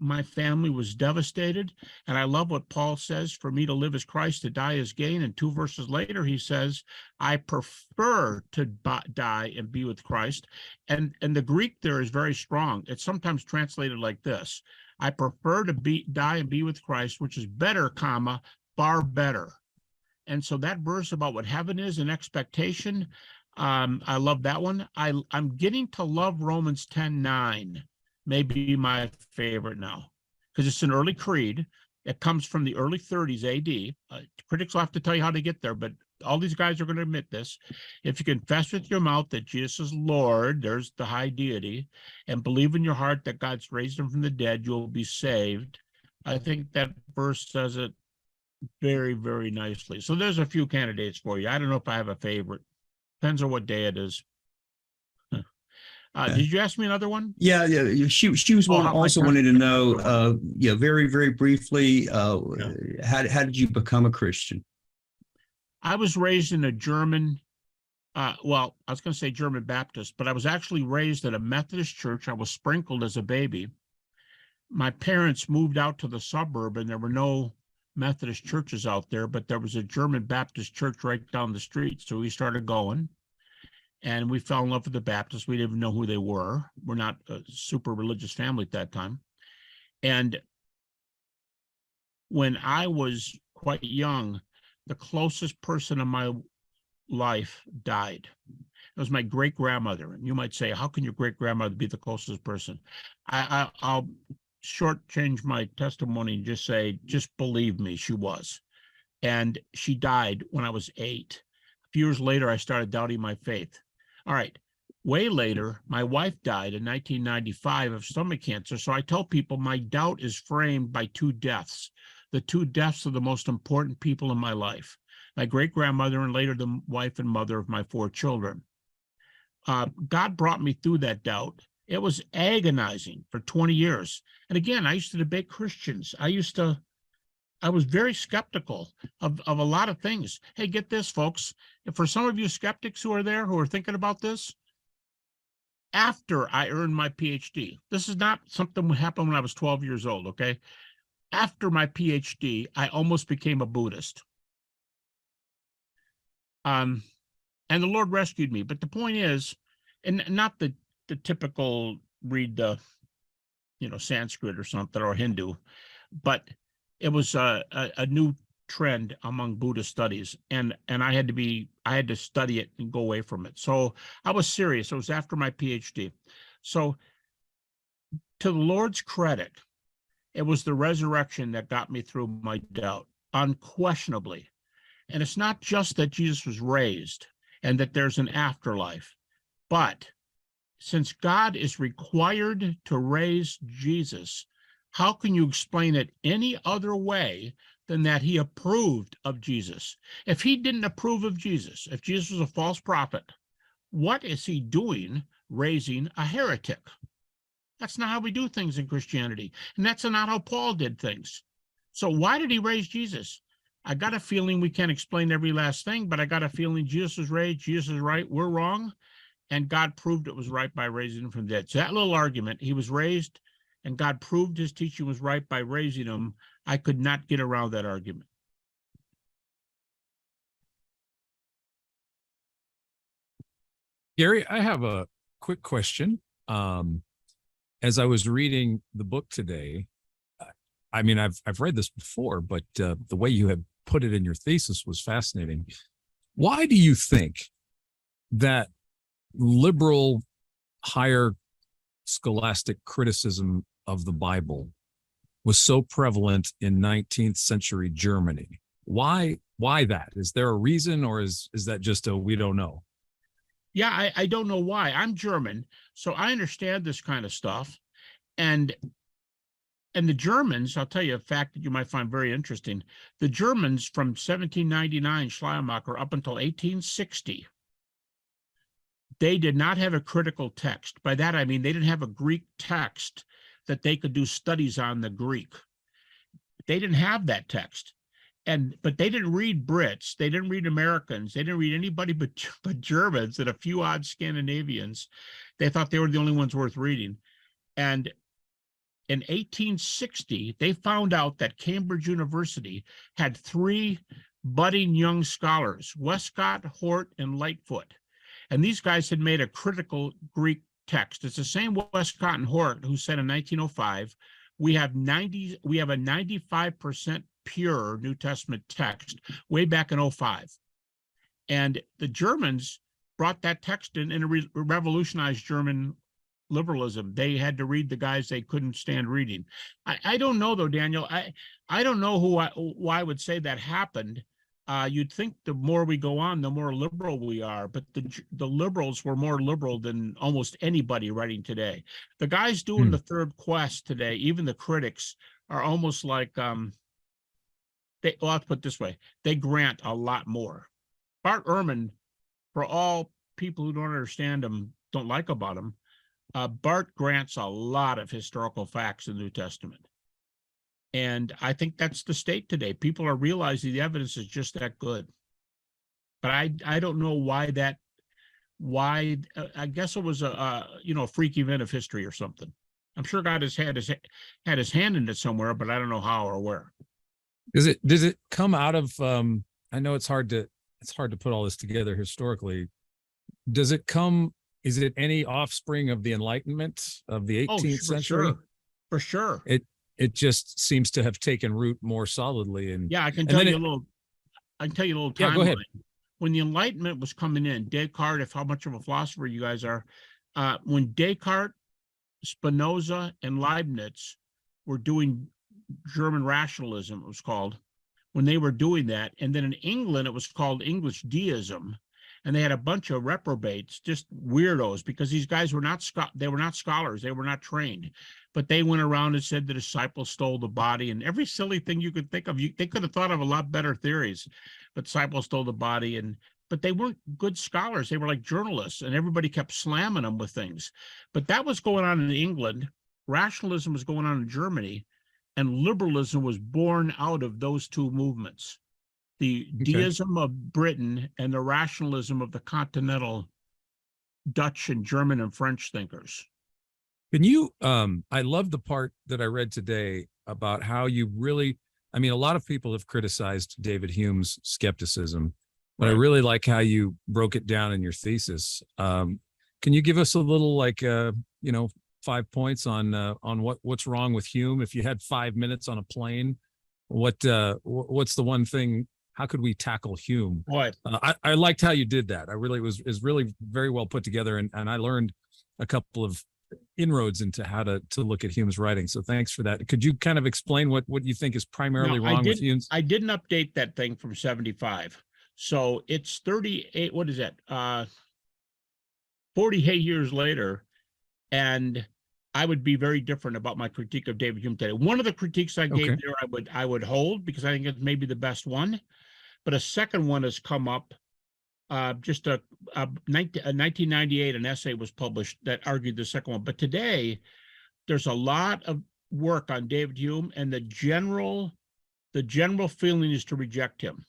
my family was devastated. And I love what Paul says, for me to live is Christ, to die is gain. And 2 verses later, he says, I prefer to die and be with Christ. And the Greek there is very strong. It's sometimes translated like this: I prefer to die and be with Christ, which is better, comma, far better. And so that verse about what heaven is and expectation, I love that one. I'm getting to love Romans 10:9, maybe my favorite now, because it's an early creed. It comes from the early 30s AD. Critics will have to tell you how to get there, but all these guys are going to admit this. If you confess with your mouth that Jesus is Lord, there's the high deity, and believe in your heart that God's raised him from the dead, you'll be saved. I think that verse says it very, very nicely. So there's a few candidates for you. I don't know if I have a favorite. Depends on what day it is. Did you ask me another one? Yeah. She was also wanted to know, very, very briefly, how did you become a Christian? I was raised in a German, well, I was going to say German Baptist, but I was actually raised at a Methodist church. I was sprinkled as a baby. My parents moved out to the suburb, and there were no Methodist churches out there, but there was a German Baptist church right down the street. So we started going, and we fell in love with the Baptists. We didn't even know who they were. We're not a super religious family at that time. And when I was quite young, the closest person in my life died. It was my great-grandmother. And you might say, how can your great-grandmother be the closest person? I'll shortchange my testimony and just say, just believe me, she was. And she died when I was 8. A few years later, I started doubting my faith. All right. Way later, my wife died in 1995 of stomach cancer. So I tell people my doubt is framed by 2 deaths. The 2 deaths of the most important people in my life: my great-grandmother, and later the wife and mother of my 4 children. God brought me through that doubt. It was agonizing for 20 years. And again, I used to debate Christians. I was very skeptical of a lot of things. Hey, get this, folks. For some of you skeptics who are there, who are thinking about this, after I earned my PhD, this is not something that happened when I was 12 years old, okay? After my PhD, I almost became a Buddhist. And the Lord rescued me. But the point is, and not the typical read the, Sanskrit or something, or Hindu, but it was a new trend among Buddhist studies, and I had to study it and go away from it. So I was serious. It was after my PhD. So to the Lord's credit, it was the resurrection that got me through my doubt, unquestionably. And it's not just that Jesus was raised and that there's an afterlife, but since God is required to raise Jesus, how can you explain it any other way than that he approved of Jesus? If he didn't approve of Jesus, if Jesus was a false prophet, what is he doing raising a heretic? That's not how we do things in Christianity. And that's not how Paul did things. So why did he raise Jesus? I got a feeling we can't explain every last thing, but I got a feeling Jesus was raised, Jesus is right, we're wrong, and God proved it was right by raising him from the dead. So that little argument, he was raised, and God proved his teaching was right by raising him, I could not get around that argument. Gary, I have a quick question. As I was reading the book today, I mean, I've read this before, but the way you have put it in your thesis was fascinating. Why do you think that liberal, higher scholastic criticism of the Bible was so prevalent in 19th century Germany? Why that? Is there a reason, or is that just a we don't know? Yeah, I don't know why. I'm German, so I understand this kind of stuff. And the Germans, I'll tell you a fact that you might find very interesting. The Germans from 1799, Schleiermacher, up until 1860, they did not have a critical text. By that, I mean they didn't have a Greek text that they could do studies on the Greek. They didn't have that text. But they didn't read Brits, they didn't read Americans, they didn't read anybody but Germans and a few odd Scandinavians. They thought they were the only ones worth reading. And in 1860, they found out that Cambridge University had 3 budding young scholars, Westcott, Hort, and Lightfoot. And these guys had made a critical Greek text. It's the same Westcott and Hort who said in 1905, we have a 95% pure New Testament text way back in 05. And the Germans brought that text in and revolutionized German liberalism. They had to read the guys they couldn't stand reading. I don't know though, Daniel. I don't know why I would say that happened. You'd think the more we go on, the more liberal we are, but the liberals were more liberal than almost anybody writing today. The guys doing the third quest today, even the critics, are almost like well, I'll put it this way, they grant a lot more. Bart Ehrman, for all people who don't understand him, don't like about him, Bart grants a lot of historical facts in the New Testament. And I think that's the state today. People are realizing the evidence is just that good. But I don't know why I guess it was a freak event of history or something. I'm sure God has had his hand in it somewhere, but I don't know how or where. Does it come out of I know it's hard to put all this together historically. Is it any offspring of the Enlightenment of the 18th century? For sure. It just seems to have taken root more solidly. And yeah, I can tell you a little timeline. Yeah, go ahead. When the Enlightenment was coming in, Descartes, if how much of a philosopher you guys are, when Descartes, Spinoza, and Leibniz were doing German rationalism, it was called, when they were doing that, and then in England it was called English deism, and they had a bunch of reprobates, just weirdos, because these guys were not scholars, they were not trained, but they went around and said the disciples stole the body, and every silly thing you could think of. They could have thought of a lot better theories, but disciples stole the body, but they weren't good scholars. They were like journalists, and everybody kept slamming them with things. But that was going on in England. Rationalism was going on in Germany, and liberalism was born out of those two movements. The deism of Britain and the rationalism of the continental Dutch and German and French thinkers. Can you, I love the part that I read today about how you really, a lot of people have criticized David Hume's skepticism, but I really like how you broke it down in your thesis. Can you give us a little 5 points on what's wrong with Hume? If you had 5 minutes on a plane, what's the one thing? How could we tackle Hume? I liked how you did that. I really is really very well put together, and I learned a couple of inroads into how to look at Hume's writing. So thanks for that. Could you kind of explain what you think is primarily wrong with Hume's? I didn't update that thing from 75. So it's 38, what is that? 48 years later, and I would be very different about my critique of David Hume today. One of the critiques I gave there, I would hold, because I think it's maybe the best one. But a second one has come up. Just 1998, an essay was published that argued the second one. But today, there's a lot of work on David Hume, and the general feeling is to reject him.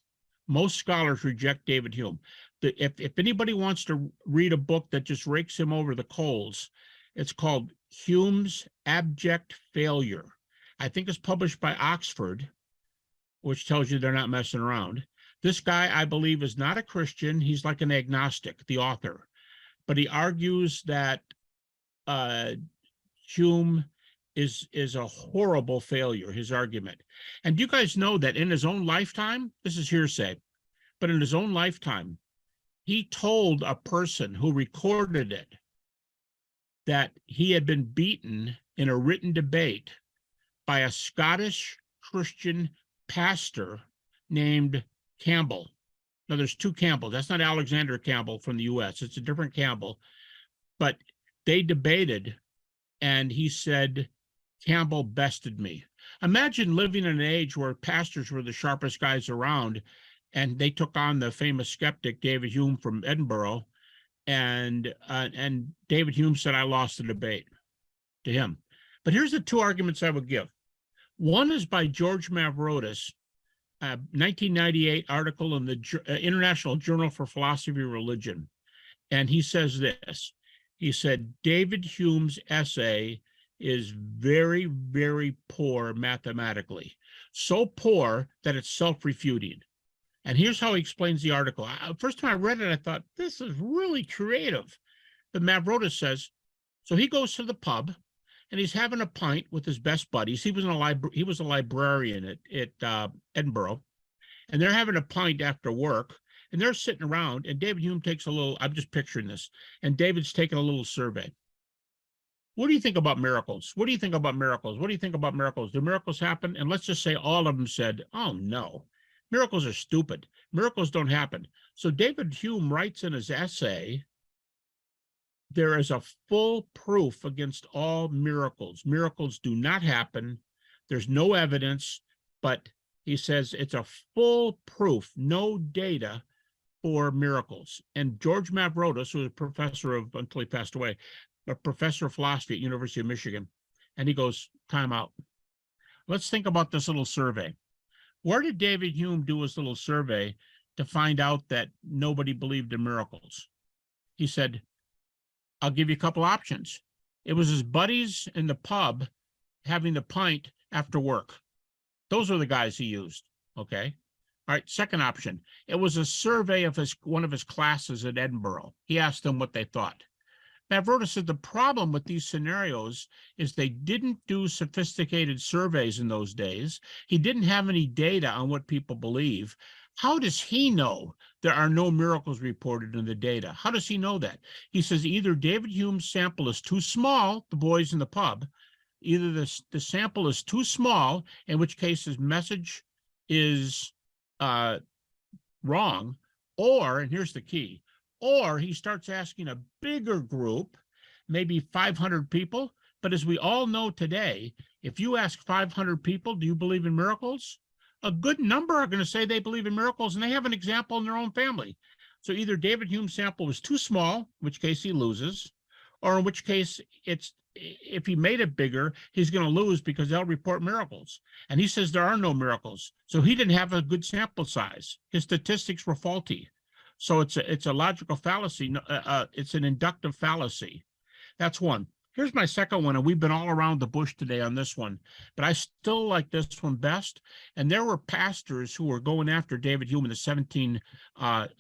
Most scholars reject David Hume. If anybody wants to read a book that just rakes him over the coals, it's called Hume's Abject Failure. I think it's published by Oxford, which tells you they're not messing around. This guy, I believe, is not a Christian. He's like an agnostic, the author. But he argues that Hume is a horrible failure, his argument. And you guys know that in his own lifetime, this is hearsay, but in his own lifetime, he told a person who recorded it that he had been beaten in a written debate by a Scottish Christian pastor named Campbell. Now, there's two Campbell. That's not Alexander Campbell from the U.S. It's a different Campbell. But they debated, and he said, Campbell bested me. Imagine living in an age where pastors were the sharpest guys around, and they took on the famous skeptic David Hume from Edinburgh, and David Hume said, I lost the debate to him. But here's the two arguments I would give. One is by George Mavrodis, 1998 article in the International Journal for Philosophy and Religion. And he says this. He said, David Hume's essay is very, very poor mathematically. So poor that it's self-refuting. And here's how he explains the article. First time I read it, I thought, this is really creative. But Mavrotis says, so he goes to the pub and he's having a pint with his best buddies. He was a librarian at Edinburgh, and they're having a pint after work, and they're sitting around, and David Hume takes a little, I'm just picturing this, and David's taking a little survey. What do you think about miracles? What do you think about miracles? What do you think about miracles? Do miracles happen? And let's just say all of them said, oh no, miracles are stupid. Miracles don't happen. So David Hume writes in his essay, there is a full proof against all miracles. Miracles do not happen. There's no evidence, but he says it's a full proof, no data for miracles. And George Mavrotis, who was a professor of, until he passed away, a professor of philosophy at University of Michigan, and he goes, time out. Let's think about this little survey. Where did David Hume do his little survey to find out that nobody believed in miracles? He said, I'll give you a couple options. It was his buddies in the pub having the pint after work. Those are the guys he used, okay? All right, second option. It was a survey of one of his classes at Edinburgh. He asked them what they thought. Mavrotis said the problem with these scenarios is they didn't do sophisticated surveys in those days. He didn't have any data on what people believe. How does he know there are no miracles reported in the data? How does he know that? He says either David Hume's sample is too small, the boys in the pub, either the sample is too small, in which case his message is wrong, or, and here's the key, or he starts asking a bigger group, maybe 500 people. But as we all know today, if you ask 500 people, do you believe in miracles? A good number are going to say they believe in miracles, and they have an example in their own family. So either David Hume's sample was too small, in which case he loses, or in which case it's, if he made it bigger, he's going to lose because they'll report miracles. And he says there are no miracles. So he didn't have a good sample size. His statistics were faulty. So it's a logical fallacy. It's an inductive fallacy. That's one. Here's my second one, and we've been all around the bush today on this one, but I still like this one best. And there were pastors who were going after David Hume in the about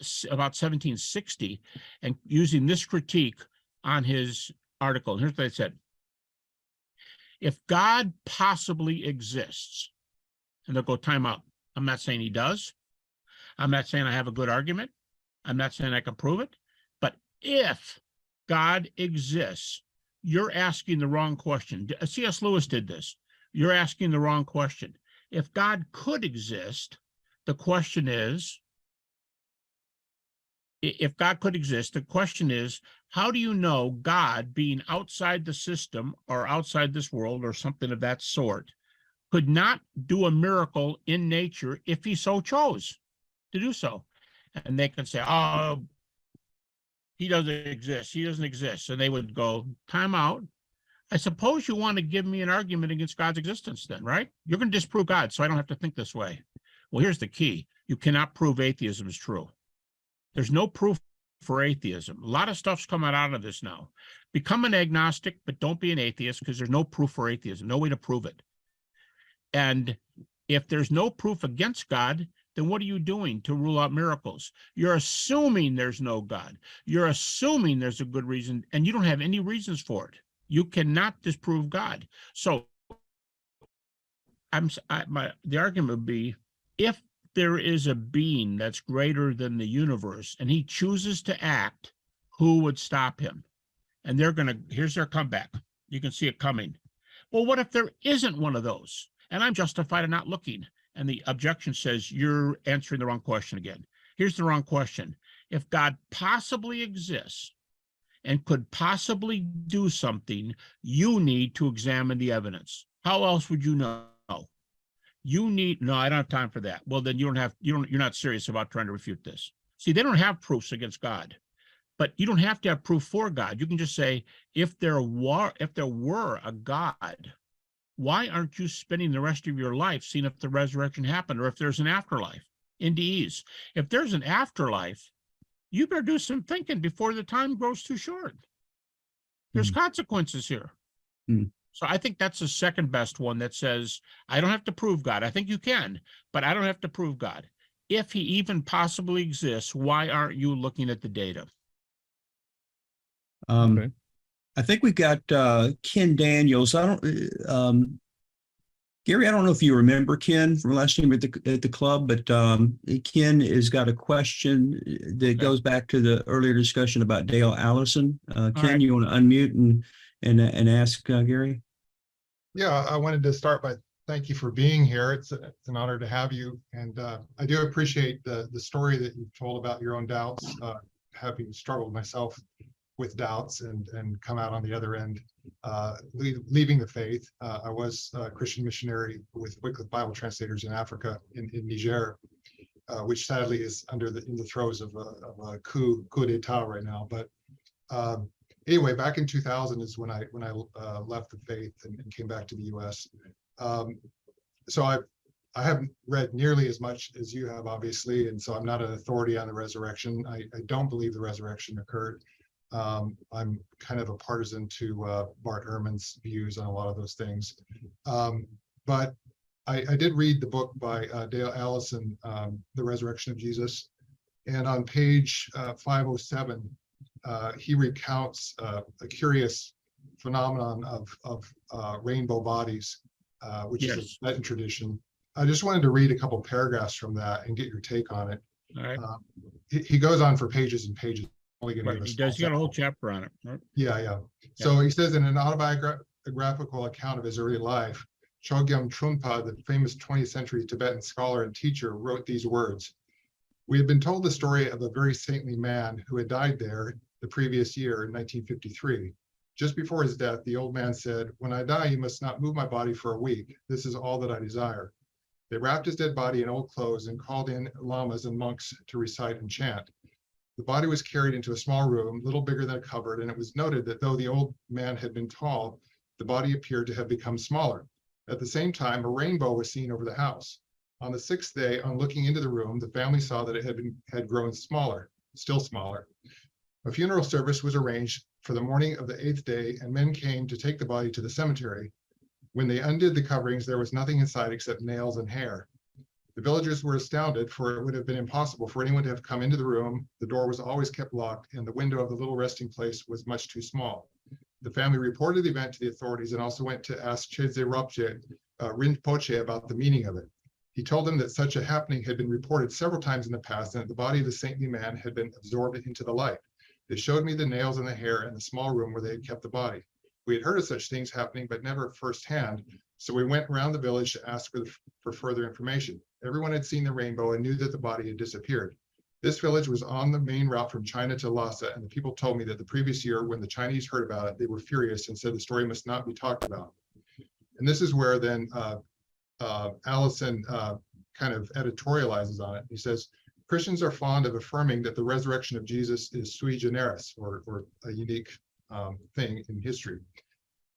1760 and using this critique on his article. And here's what they said. If God possibly exists, and they'll go time out. I'm not saying he does. I'm not saying I have a good argument. I'm not saying I can prove it. But if God exists, you're asking the wrong question. C.S. Lewis did this. You're asking the wrong question. If God could exist, the question is, if God could exist, the question is, how do you know God, being outside the system or outside this world or something of that sort, could not do a miracle in nature if he so chose to do so? And they can say, oh, he doesn't exist. He doesn't exist. And they would go, time out. I suppose you want to give me an argument against God's existence then, right? You're going to disprove God, so I don't have to think this way. Well, here's the key. You cannot prove atheism is true. There's no proof for atheism. A lot of stuff's coming out of this now. Become an agnostic, but don't be an atheist, because there's no proof for atheism, no way to prove it. And if there's no proof against God, then what are you doing to rule out miracles? You're assuming there's no God. You're assuming there's a good reason, and you don't have any reasons for it. You cannot disprove God. So the argument would be, if there is a being that's greater than the universe and he chooses to act, who would stop him? And here's their comeback. You can see it coming. Well, what if there isn't one of those? And I'm justified in not looking. And the objection says, you're answering the wrong question again. Here's the wrong question. If God possibly exists and could possibly do something, you need to examine the evidence. How else would you know? No, I don't have time for that. Well, then you're not serious about trying to refute this. See, they don't have proofs against God, but you don't have to have proof for God. You can just say, if there were a God, why aren't you spending the rest of your life seeing if the resurrection happened, or if there's an afterlife? NDEs. If there's an afterlife, you better do some thinking before the time grows too short. There's consequences here. So I think that's the second best one that says, I don't have to prove God. I think you can, but I don't have to prove God. If he even possibly exists, why aren't you looking at the data? Okay. I think we've got Ken Daniels. Gary, I don't know if you remember Ken from last time at the club, but Ken has got a question that goes back to the earlier discussion about Dale Allison. Ken, right. you want to unmute and ask Gary? Yeah, I wanted to start by thank you for being here. It's an honor to have you, and I do appreciate the story that you've told about your own doubts, having struggled myself with doubts and come out on the other end, leaving the faith. I was a Christian missionary with Wycliffe Bible translators in Africa, in Niger, which sadly is in the throes of a coup d'état right now. But anyway, back in 2000 is when I left the faith and came back to the U.S. So I haven't read nearly as much as you have, obviously, and so I'm not an authority on the resurrection. I don't believe the resurrection occurred. I'm kind of a partisan to Bart Ehrman's views on a lot of those things. But I did read the book by Dale Allison, The Resurrection of Jesus. And on page 507, he recounts a curious phenomenon of rainbow bodies, which is a Tibetan tradition. I just wanted to read a couple paragraphs from that and get your take on it. All right. He goes on for pages and pages. Right. He does. He got a whole chapter on it. Right? Yeah. So he says in an autobiographical account of his early life, Chogyam Trungpa, the famous 20th century Tibetan scholar and teacher, wrote these words: "We had been told the story of a very saintly man who had died there the previous year in 1953. Just before his death, the old man said, 'When I die, you must not move my body for a week. This is all that I desire.' They wrapped his dead body in old clothes and called in lamas and monks to recite and chant. The body was carried into a small room, little bigger than a cupboard, and it was noted that though the old man had been tall, the body appeared to have become smaller. At the same time, a rainbow was seen over the house. On the sixth day, on looking into the room, the family saw that it had grown smaller, still smaller. A funeral service was arranged for the morning of the eighth day, and men came to take the body to the cemetery. When they undid the coverings, there was nothing inside except nails and hair. The villagers were astounded, for it would have been impossible for anyone to have come into the room. The door was always kept locked, and the window of the little resting place was much too small. The family reported the event to the authorities and also went to ask Chedze Rinpoche about the meaning of it. He told them that such a happening had been reported several times in the past, and that the body of the saintly man had been absorbed into the light. They showed me the nails and the hair in the small room where they had kept the body. We had heard of such things happening, but never firsthand, so we went around the village to ask for further information. Everyone had seen the rainbow and knew that the body had disappeared. This village was on the main route from China to Lhasa, and the people told me that the previous year, when the Chinese heard about it, they were furious and said the story must not be talked about." And this is where then Allison kind of editorializes on it. He says, "Christians are fond of affirming that the resurrection of Jesus is sui generis, or a unique thing in history.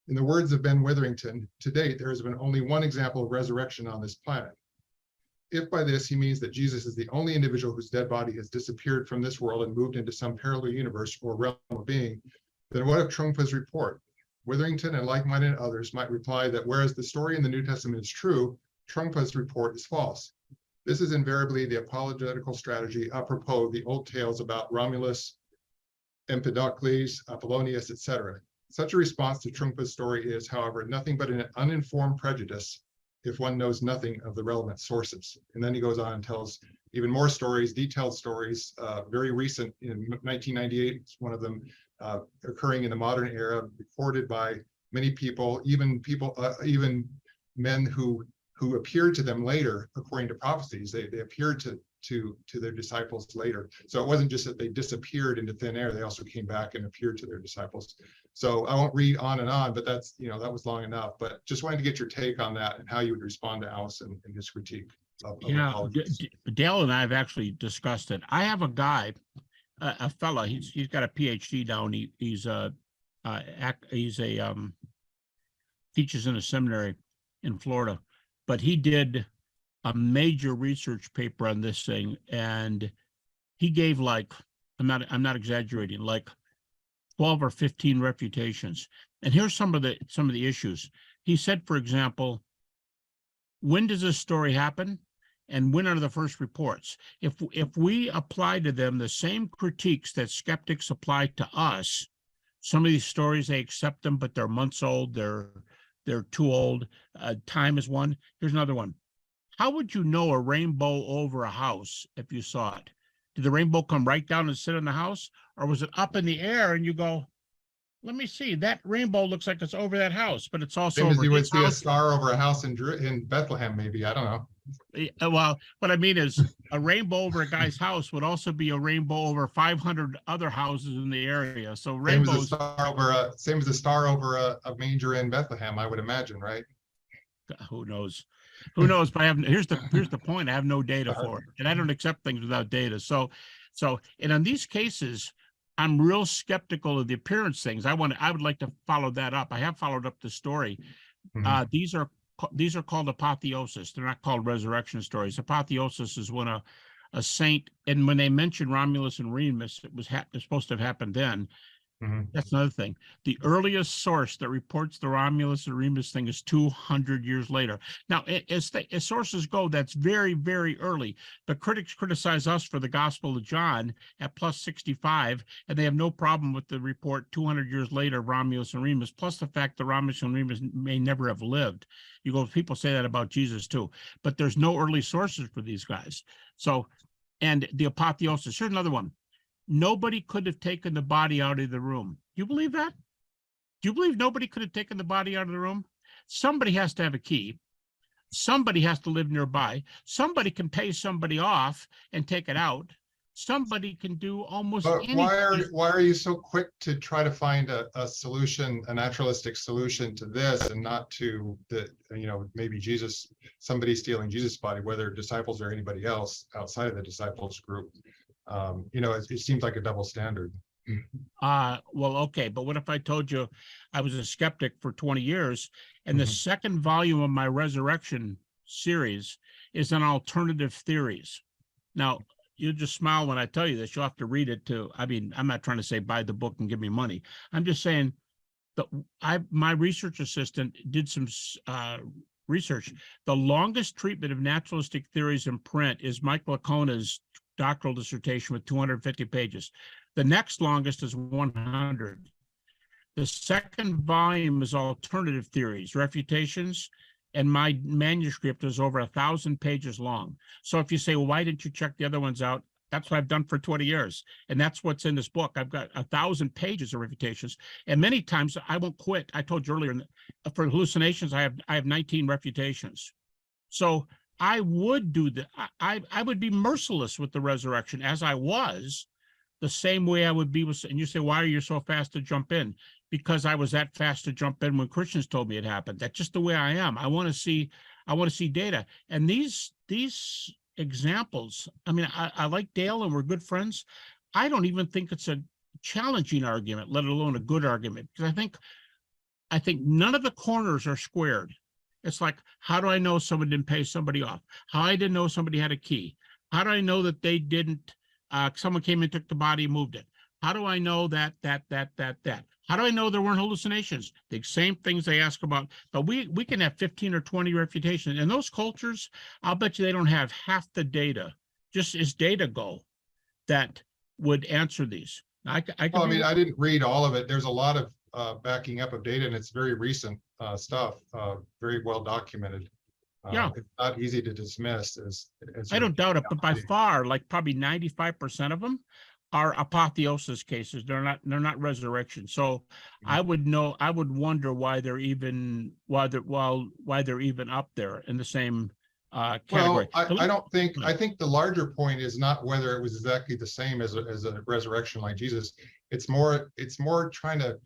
In the words of Ben Witherington, to date, there has been only one example of resurrection on this planet. If by this he means that Jesus is the only individual whose dead body has disappeared from this world and moved into some parallel universe or realm of being, then what of Trungpa's report? Witherington and like-minded others might reply that whereas the story in the New Testament is true, Trungpa's report is false. This is invariably the apologetical strategy apropos the old tales about Romulus, Empedocles, Apollonius, etc. Such a response to Trungpa's story is, however, nothing but an uninformed prejudice if one knows nothing of the relevant sources." And then he goes on and tells even more stories, detailed stories, very recent in 1998, one of them occurring in the modern era, recorded by many people, even men who appeared to them later, according to prophecies. They appeared to their disciples later. So it wasn't just that they disappeared into thin air, they also came back and appeared to their disciples. So I won't read on and on, but that's, that was long enough. But just wanted to get your take on that and how you would respond to Allison and his critique of Dale and I have actually discussed it. I have a guy, a fella, he's got a PhD now, and he's teaches in a seminary in Florida, but he did a major research paper on this thing, and he gave I'm not exaggerating, like 12 or 15 refutations. And here's some of the issues. He said, for example, when does this story happen? And when are the first reports? If we apply to them the same critiques that skeptics apply to us, some of these stories, they accept them, but they're months old, they're too old. Time is one. Here's another one. How would you know a rainbow over a house if you saw it? Did the rainbow come right down and sit in the house? Or was it up in the air and you go, let me see, that rainbow looks like it's over that house, but it's also Same as over you would his see a house. star over a house in Bethlehem, maybe. I don't know. Well, what I mean is a rainbow over a guy's house would also be a rainbow over 500 other houses in the area. So rainbows. Same as a star over a manger in Bethlehem, I would imagine, right? Who knows? Who knows? But here's the point. I have no data for it, and I don't accept things without data. So, and in these cases, I'm real skeptical of the appearance things. I would like to follow that up. I have followed up the story. Mhm. These are called apotheosis. They're not called resurrection stories. Apotheosis is when a saint, and when they mention Romulus and Remus, it was supposed to have happened then. Mhm. That's another thing. The earliest source that reports the Romulus and Remus thing is 200 years later. Now, as sources go, that's very, very early. The critics criticize us for the Gospel of John at plus 65, and they have no problem with the report 200 years later of Romulus and Remus, plus the fact that Romulus and Remus may never have lived. People say that about Jesus too, but there's no early sources for these guys. So, and the apotheosis, here's another one. Nobody could have taken the body out of the room. Do you believe that? Do you believe nobody could have taken the body out of the room? Somebody has to have a key. Somebody has to live nearby. Somebody can pay somebody off and take it out. Somebody can do almost anything. Why are you so quick to try to find a solution, a naturalistic solution to this, and not to maybe Jesus, somebody stealing Jesus' body, whether disciples or anybody else outside of the disciples group? It seems like a double standard. Well, okay, but what if I told you I was a skeptic for 20 years, and the second volume of my resurrection series is on alternative theories? Now, you just smile when I tell you this. You'll have to read it too. I mean, I'm not trying to say buy the book and give me money. I'm just saying that my research assistant did some research. The longest treatment of naturalistic theories in print is Mike Lacona's doctoral dissertation with 250 pages. The next longest is 100. The second volume is alternative theories, refutations, and my manuscript is over 1,000 pages long. So if you say, well, why didn't you check the other ones out? That's what I've done for 20 years. And that's what's in this book. I've got 1,000 pages of refutations. And many times I won't quit. I told you earlier, for hallucinations, I have 19 refutations. So I would do that. I would be merciless with the resurrection, as I was, the same way I would be with. And you say, why are you so fast to jump in? Because I was that fast to jump in when Christians told me it happened. That's just the way I am. I want to see data. And these examples, I mean, I like Dale and we're good friends. I don't even think it's a challenging argument, let alone a good argument, because I think none of the corners are squared. It's like, how do I know someone didn't pay somebody off? How I didn't know somebody had a key? How do I know that they didn't, someone came and took the body and moved it? How do I know that? How do I know there weren't hallucinations? The same things they ask about, but we can have 15 or 20 refutations. In those cultures, I'll bet you they don't have half the data, just as data go, that would answer these. I didn't read all of it. There's a lot of backing up of data, and it's very recent stuff, very well documented. Yeah, it's not easy to dismiss. I don't doubt it, but by far, like probably 95% of them are apotheosis cases. They're not resurrection. So I would wonder why they're even up there in the same category. Well, I don't think. I think the larger point is not whether it was exactly the same as a resurrection like Jesus. It's more trying to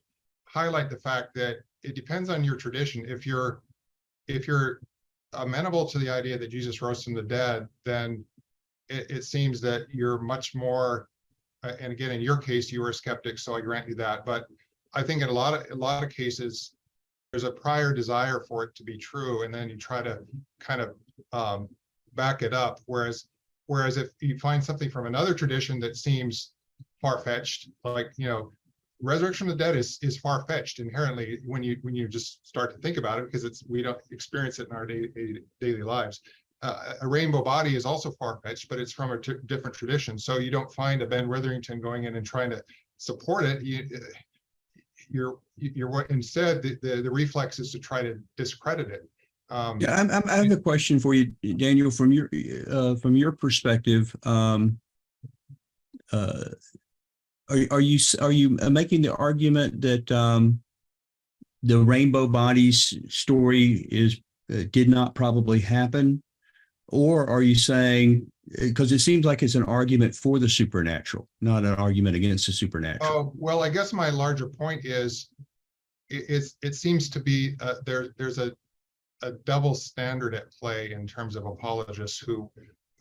highlight the fact that it depends on your tradition. If you're amenable to the idea that Jesus rose from the dead, then it seems that you're much more. And again, in your case, you were a skeptic, so I grant you that. But I think in a lot of cases, there's a prior desire for it to be true, and then you try to kind of back it up. Whereas if you find something from another tradition that seems far-fetched, like resurrection of the dead is far-fetched inherently when you just start to think about it, because we don't experience it in our daily lives. A rainbow body is also far-fetched, but it's from a different tradition. So you don't find a Ben Witherington going in and trying to support it. You're instead the reflex is to try to discredit it. Yeah, I have a question for you, Daniel, from your perspective. Are you making the argument that the rainbow bodies story did not probably happen, or are you saying, because it seems like it's an argument for the supernatural, not an argument against the supernatural? Oh, well, I guess my larger point is it seems to be there's a double standard at play in terms of apologists who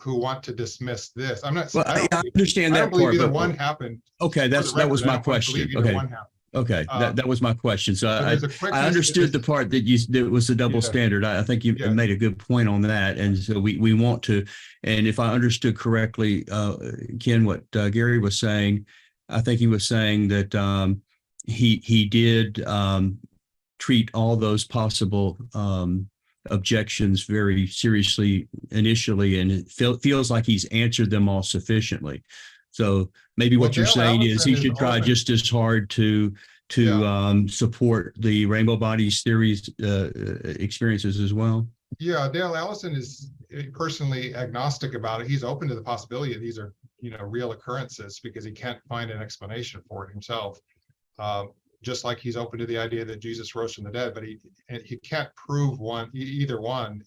want to dismiss this. I'm not. Well, I understand that. I don't believe either one happened. Okay, that was my question. Okay, that was my question. So I understood the part that was the double standard. I think you made a good point on that, and so we want to. And if I understood correctly, Ken, what Gary was saying, I think he was saying that he did treat all those possible objections very seriously initially, and it feels like he's answered them all sufficiently. So maybe what you're saying is he should try just as hard to support the rainbow bodies theories experiences as well. Yeah, Dale Allison is personally agnostic about it. He's open to the possibility that these are real occurrences because he can't find an explanation for it himself. Just like he's open to the idea that Jesus rose from the dead, but he can't prove either one.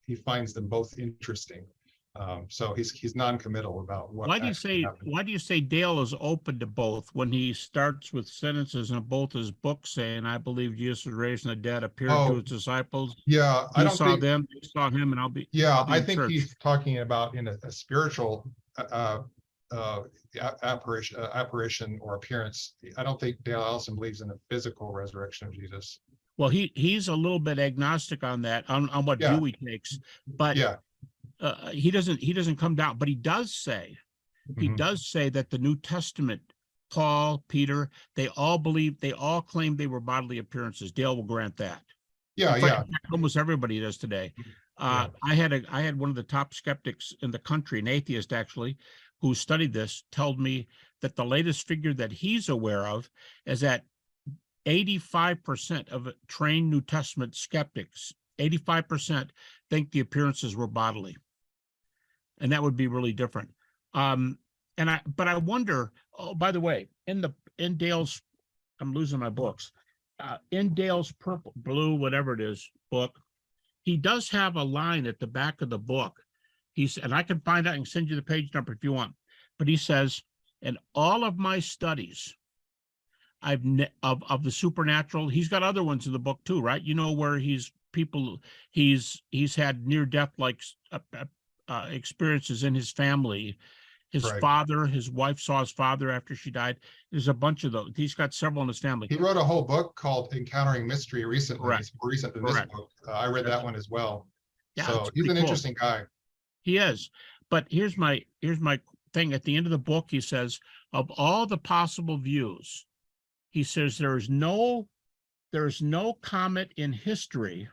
He finds them both interesting. So he's non-committal about what. Why do you say Dale is open to both when he starts with sentences in both his books saying, "I believe Jesus was raised from the dead, appeared to his disciples." Yeah, I don't think them, they saw him, and I'll be. Yeah, I think he's talking about in a spiritual apparition or appearance. I don't think Dale Allison believes in a physical resurrection of Jesus. Well, he's a little bit agnostic on that, on what view he takes, but he doesn't come down. But he does say that the New Testament, Paul, Peter, they all claim they were bodily appearances. Dale will grant that. Almost everybody does today. I had one of the top skeptics in the country, an atheist actually, who studied this, told me that the latest figure that he's aware of is that 85% of trained New Testament skeptics, 85% think the appearances were bodily. And that would be really different. But I wonder, oh, by the way, in Dale's, I'm losing my books, in Dale's purple, blue, whatever it is, book, he does have a line at the back of the book. And I can find out and send you the page number if you want. But he says, in all of my studies, of the supernatural, he's got other ones in the book too, right? Where he's had near-death like experiences in his family. His father, his wife saw his father after she died. There's a bunch of those. He's got several in his family. He wrote a whole book called Encountering Mystery recently. It's more recent than this book. I read that one as well. Yeah, so he's an interesting guy. He is. But here's my thing. At the end of the book, he says, of all the possible views, he says there's no comet in history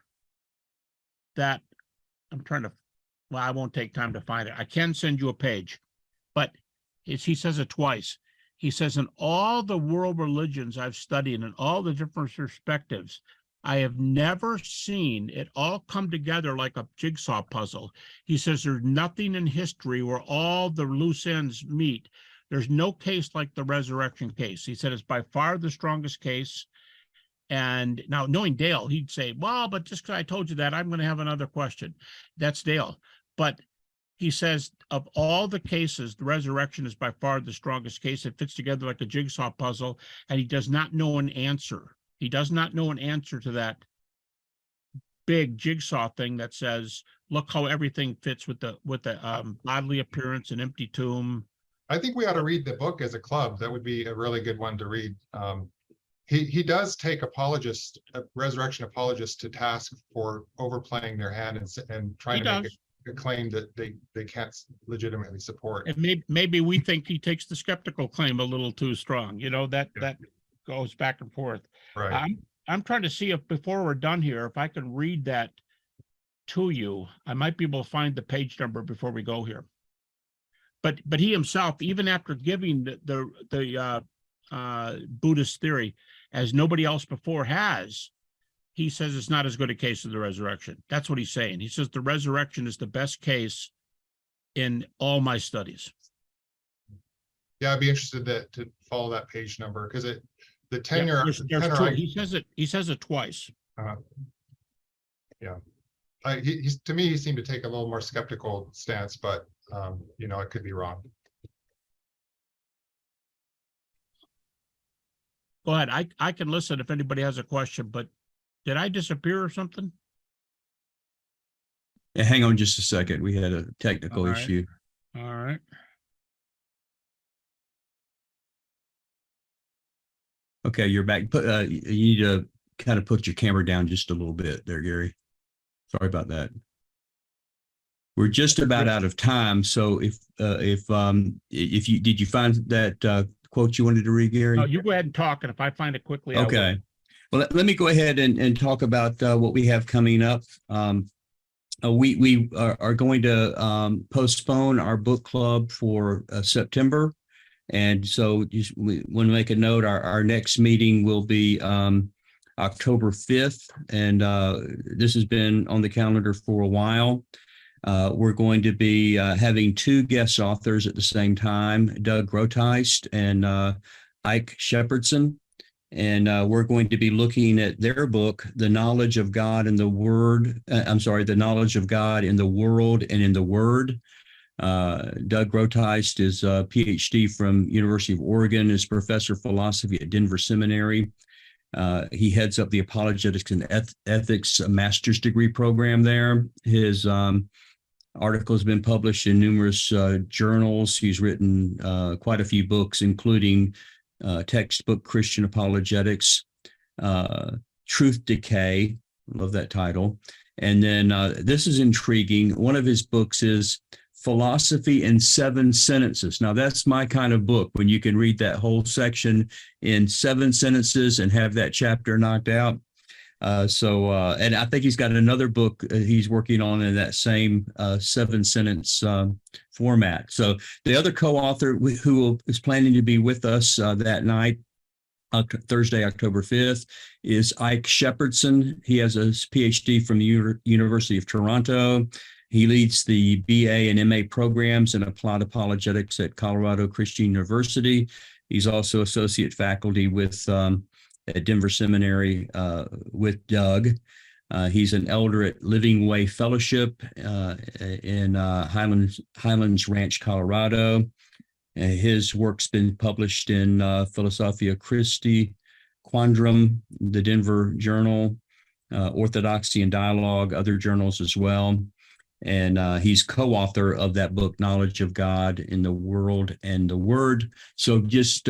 that I won't take time to find it. I can send you a page, but he says it twice. He says, in all the world religions I've studied and all the different perspectives, I have never seen it all come together like a jigsaw puzzle. He says there's nothing in history where all the loose ends meet. There's no case like the resurrection case. He said it's by far the strongest case. And now, knowing Dale, he'd say, well, but just because I told you that, I'm going to have another question. That's Dale. But he says of all the cases, the resurrection is by far the strongest case. It fits together like a jigsaw puzzle, and he does not know an answer. He does not know an answer to that big jigsaw thing that says, look how everything fits with the bodily appearance, an empty tomb. I think we ought to read the book as a club. That would be a really good one to read. He does take resurrection apologists to task for overplaying their hand and trying to make a claim that they can't legitimately support. And maybe we think he takes the skeptical claim a little too strong, that goes back and forth. Right. I'm trying to see if before we're done here, if I can read that to you. I might be able to find the page number before we go here. But he himself, even after giving the Buddhist theory, as nobody else before has, he says it's not as good a case of the resurrection. That's what he's saying. He says the resurrection is the best case in all my studies. Yeah, I'd be interested to follow that page number, because the tenure. There's two. He says it twice. Yeah, to me, he seemed to take a little more skeptical stance, but it could be wrong. Go ahead. I can listen if anybody has a question, but did I disappear or something? Yeah, hang on just a second. We had a technical issue. All right. Okay, you're back. You need to kind of put your camera down just a little bit there, Gary. Sorry about that. We're just about out of time. So if you did you find that quote you wanted to read, Gary? No, you go ahead and talk, and if I find it quickly, okay. Well, let me go ahead and talk about what we have coming up. We are going to postpone our book club for September. And so we want to make a note, our next meeting will be October 5th. And this has been on the calendar for a while. We're going to be having two guest authors at the same time, Doug Groteist and Ike Shepherdson. And we're going to be looking at their book, The Knowledge of God in the Word. The Knowledge of God in the World and in the Word. Doug Groteist is a PhD from University of Oregon, is professor of philosophy at Denver Seminary. He heads up the Apologetics and Ethics master's degree program there. His article has been published in numerous journals. He's written quite a few books, including textbook Christian Apologetics, Truth Decay. Love that title. And then this is intriguing. One of his books is Philosophy in 7 Sentences. Now, that's my kind of book, when you can read that whole section in 7 sentences and have that chapter knocked out. And I think he's got another book he's working on in that same 7-sentence format. So the other co-author who is planning to be with us that night, Thursday, October 5th, is Ike Shepherdson. He has a PhD from the University of Toronto. He leads the BA and MA programs in applied apologetics at Colorado Christian University. He's also associate faculty at Denver Seminary with Doug. He's an elder at Living Way Fellowship in Highlands Ranch, Colorado. His work's been published in Philosophia Christi, Quandrum, the Denver Journal, Orthodoxy and Dialogue, other journals as well. And he's co-author of that book, Knowledge of God in the World and the Word. So just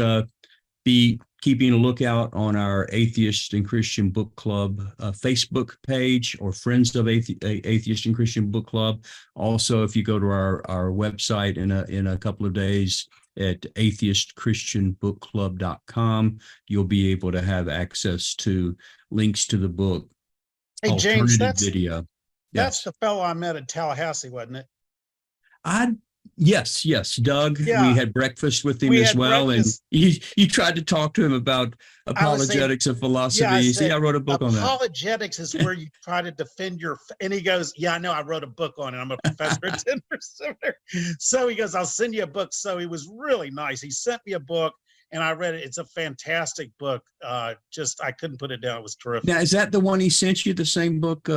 be keeping a lookout on our Atheist and Christian Book Club Facebook page, or Friends of Atheist and Christian Book Club. Also, if you go to our website in a couple of days at atheistchristianbookclub.com, you'll be able to have access to links to the book. Hey, James, that's video. That's the fellow I met in Tallahassee, wasn't it? Yes, Doug. Yeah. We had breakfast with him as well, breakfast. And you tried to talk to him about apologetics and philosophy. Yeah, I wrote a book on that. Apologetics is where you try to defend and he goes, yeah, I know, I wrote a book on it. I'm a professor at Denver Seminary. So he goes, I'll send you a book. So he was really nice. He sent me a book and I read it. It's a fantastic book. I couldn't put it down. It was terrific. Now, is that the one he sent you, the same book?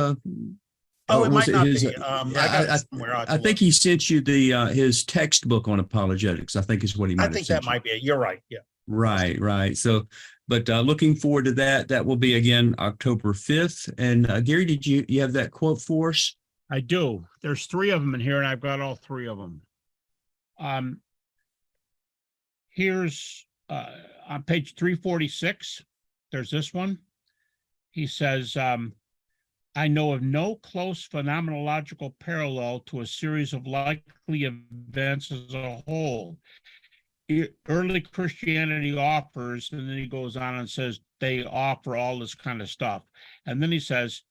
Oh, it might not be. I think he sent you his textbook on apologetics. I think is what he might have sent you. I think that might be it. You're right. Yeah. Right. So, but looking forward to that. That will be again October 5th. And Gary, did you have that quote for us? I do. There's 3 of them in here, and I've got all 3 of them. Here's on page 346. There's this one. He says, I know of no close phenomenological parallel to a series of likely events as a whole. Early Christianity offers, and then he goes on and says they offer all this kind of stuff. And then he says,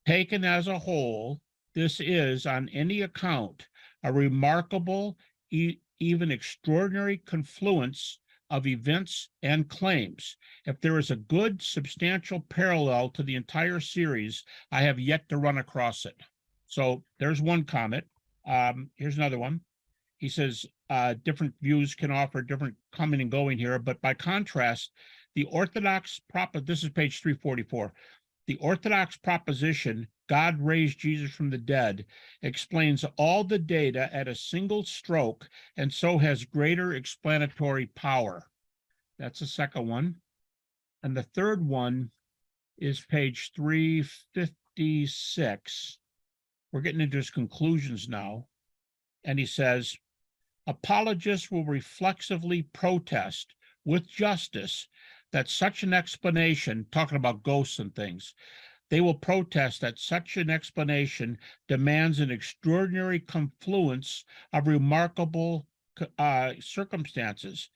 taken as a whole, this is on any account a remarkable, even extraordinary confluence of events and claims. If there is a good, substantial parallel to the entire series, I have yet to run across it. So there's one comment. Here's another one. He says, different views can offer different coming and going here, but by contrast, the orthodox this is page 344. The orthodox proposition, God raised Jesus from the dead, explains all the data at a single stroke and so has greater explanatory power. That's the second one. And the third one is page 356. We're getting into his conclusions now. And he says, apologists will reflexively protest with justice that such an explanation, talking about ghosts and things, they will protest that such an explanation demands an extraordinary confluence of remarkable circumstances.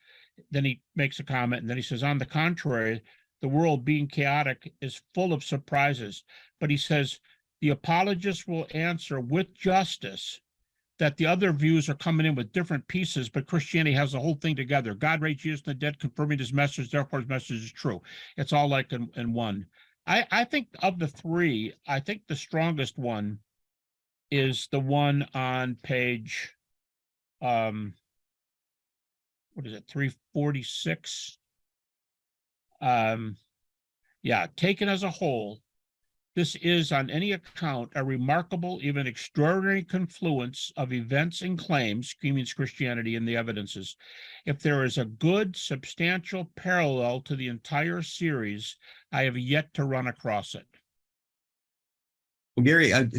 Then he makes a comment, and then he says, on the contrary, the world being chaotic is full of surprises. But he says, the apologists will answer with justice that the other views are coming in with different pieces, but Christianity has the whole thing together. God raised Jesus from the dead, confirming his message, therefore his message is true. It's all like in one. I think of the three, I think the strongest one is the one on page, what is it, 346? Yeah, taken as a whole, this is on any account a remarkable, even extraordinary confluence of events and claims, means Christianity and the evidences. If there is a good, substantial parallel to the entire series, I have yet to run across it. Well, Gary, I'd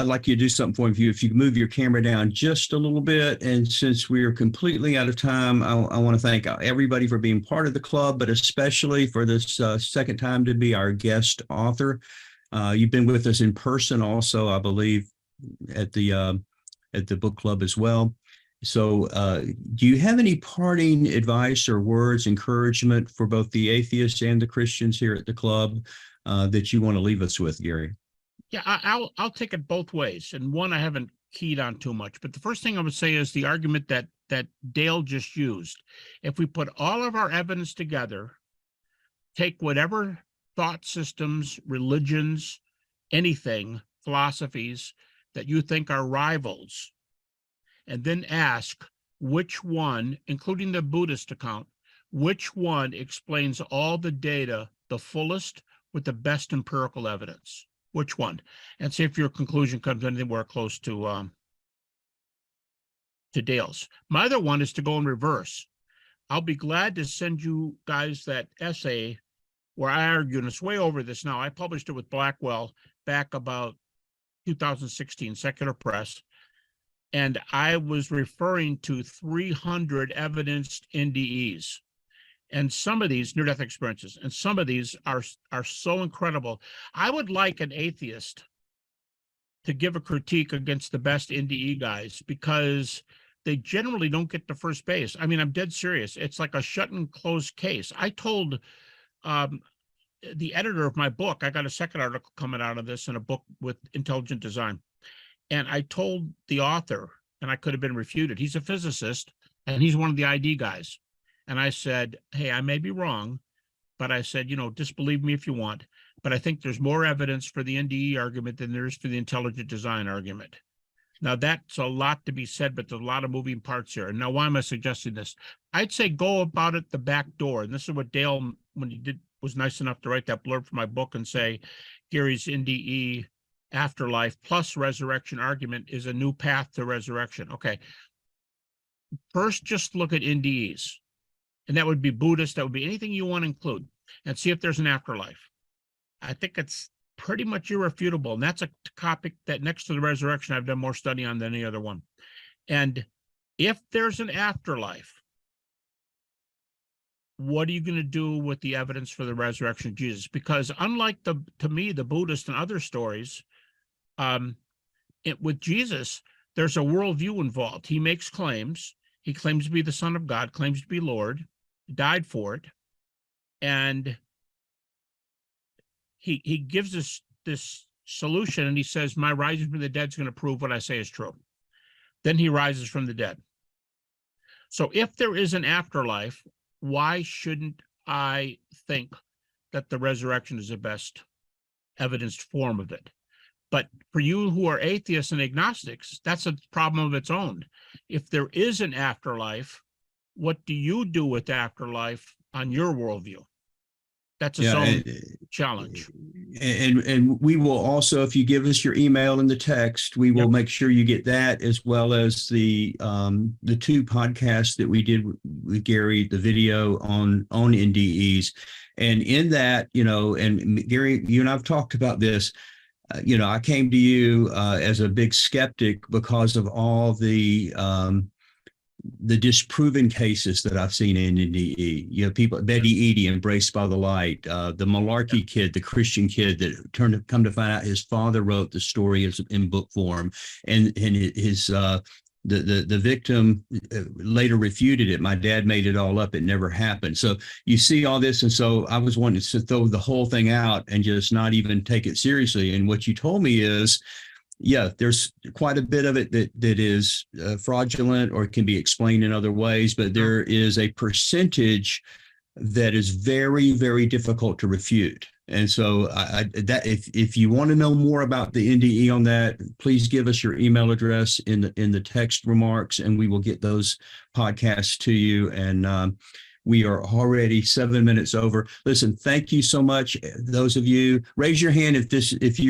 like you to do something for you. If you move your camera down just a little bit, and since we are completely out of time, I want to thank everybody for being part of the club, but especially for this second time to be our guest author. You've been with us in person also, I believe, at the book club as well. So do you have any parting advice or words, encouragement for both the atheists and the Christians here at the club that you want to leave us with, Gary? Yeah, I'll take it both ways. And one I haven't keyed on too much. But the first thing I would say is the argument that Dale just used. If we put all of our evidence together, take whatever thought systems, religions, anything, philosophies that you think are rivals, and then ask which one, including the Buddhist account, which one explains all the data the fullest with the best empirical evidence? Which one? And see if your conclusion comes anywhere close to Dale's. My other one is to go in reverse. I'll be glad to send you guys that essay where I argue, and it's way over this now. I published it with Blackwell back about 2016, Secular Press. And I was referring to 300 evidenced NDEs. And some of these near-death experiences, and some of these are so incredible. I would like an atheist to give a critique against the best NDE guys because they generally don't get to first base. I mean, I'm dead serious. It's like a shut and closed case. I told the editor of my book, I got a second article coming out of this in a book with Intelligent Design. And I told the author, and I could have been refuted, he's a physicist, and he's one of the ID guys. And I said, hey, I may be wrong, but I said, disbelieve me if you want, but I think there's more evidence for the NDE argument than there is for the intelligent design argument. Now, that's a lot to be said, but there's a lot of moving parts here. And now, why am I suggesting this? I'd say go about it the back door. And this is what Dale, when he was nice enough to write that blurb for my book and say, Gary's NDE afterlife plus resurrection argument is a new path to resurrection. Okay. First, just look at NDEs. And that would be Buddhist, that would be anything you want to include, and see if there's an afterlife. I think it's pretty much irrefutable. And that's a topic that next to the resurrection, I've done more study on than any other one. And if there's an afterlife, what are you going to do with the evidence for the resurrection of Jesus? Because unlike to me, the Buddhist and other stories, with Jesus, there's a worldview involved. He makes claims. He claims to be the Son of God, claims to be Lord, died for it. And he gives us this solution, and he says, my rising from the dead is going to prove what I say is true. Then he rises from the dead. So if there is an afterlife, why shouldn't I think that the resurrection is the best evidenced form of it? But for you who are atheists and agnostics, that's a problem of its own. If there is an afterlife, what do you do with the afterlife on your worldview? That's its own challenge. And we will also, if you give us your email in the text, we will make sure you get that, as well as the 2 podcasts that we did with Gary, the video on NDEs. And in that, and Gary, you and I've talked about this. I came to you as a big skeptic because of all the disproven cases that I've seen in NDE. People, Betty Eady, Embraced by the Light, the Malarkey kid, the Christian kid that come to find out his father wrote the story in book form, and his the victim later refuted it. My dad made it all up. It never happened. So you see all this. And so I was wanting to throw the whole thing out and just not even take it seriously. And what you told me is, there's quite a bit of it that is fraudulent or can be explained in other ways, but there is a percentage that is very, very difficult to refute. And so if you want to know more about the NDE on that, please give us your email address in the text remarks, and we will get those podcasts to you. And we are already 7 minutes over. Listen, thank you so much. Those of you, raise your hand if this is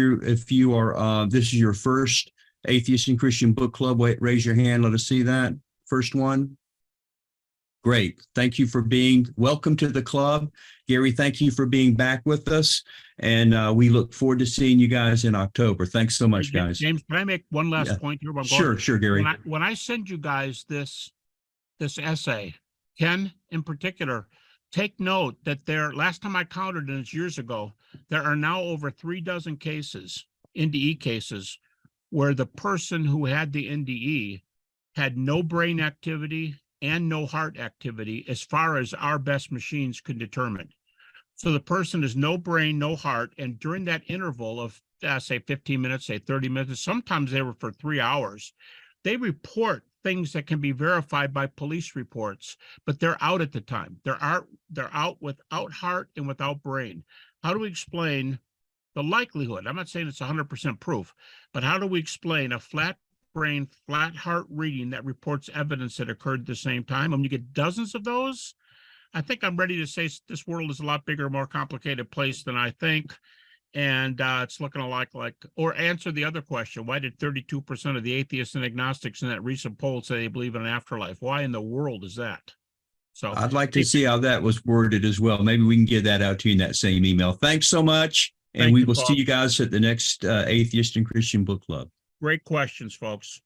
your first Atheist and Christian Book Club. Raise your hand. Let us see that first one. Great. Thank you for welcome to the club. Gary, thank you for being back with us. And we look forward to seeing you guys in October. Thanks so much, guys. James, can I make one last point here? Sure, Gary. When I send you guys this essay, Ken in particular, take note that last time I counted, and it's years ago, there are now over 36 cases, NDE cases, where the person who had the NDE had no brain activity and no heart activity as far as our best machines could determine. So the person is no brain, no heart, and during that interval of, say, 15 minutes, say 30 minutes, sometimes they were for 3 hours, they report things that can be verified by police reports, but they're out at the time. They're out without heart and without brain. How do we explain the likelihood? I'm not saying it's 100% proof, but how do we explain a flat brain, flat heart reading that reports evidence that occurred at the same time? And when you get dozens of those, I think I'm ready to say this world is a lot bigger, more complicated place than I think. And it's looking or answer the other question. Why did 32% of the atheists and agnostics in that recent poll say they believe in an afterlife? Why in the world is that? So I'd like to see how that was worded as well. Maybe we can get that out to you in that same email. Thanks so much. And we will see you guys at the next Atheist and Christian Book Club. Great questions, folks.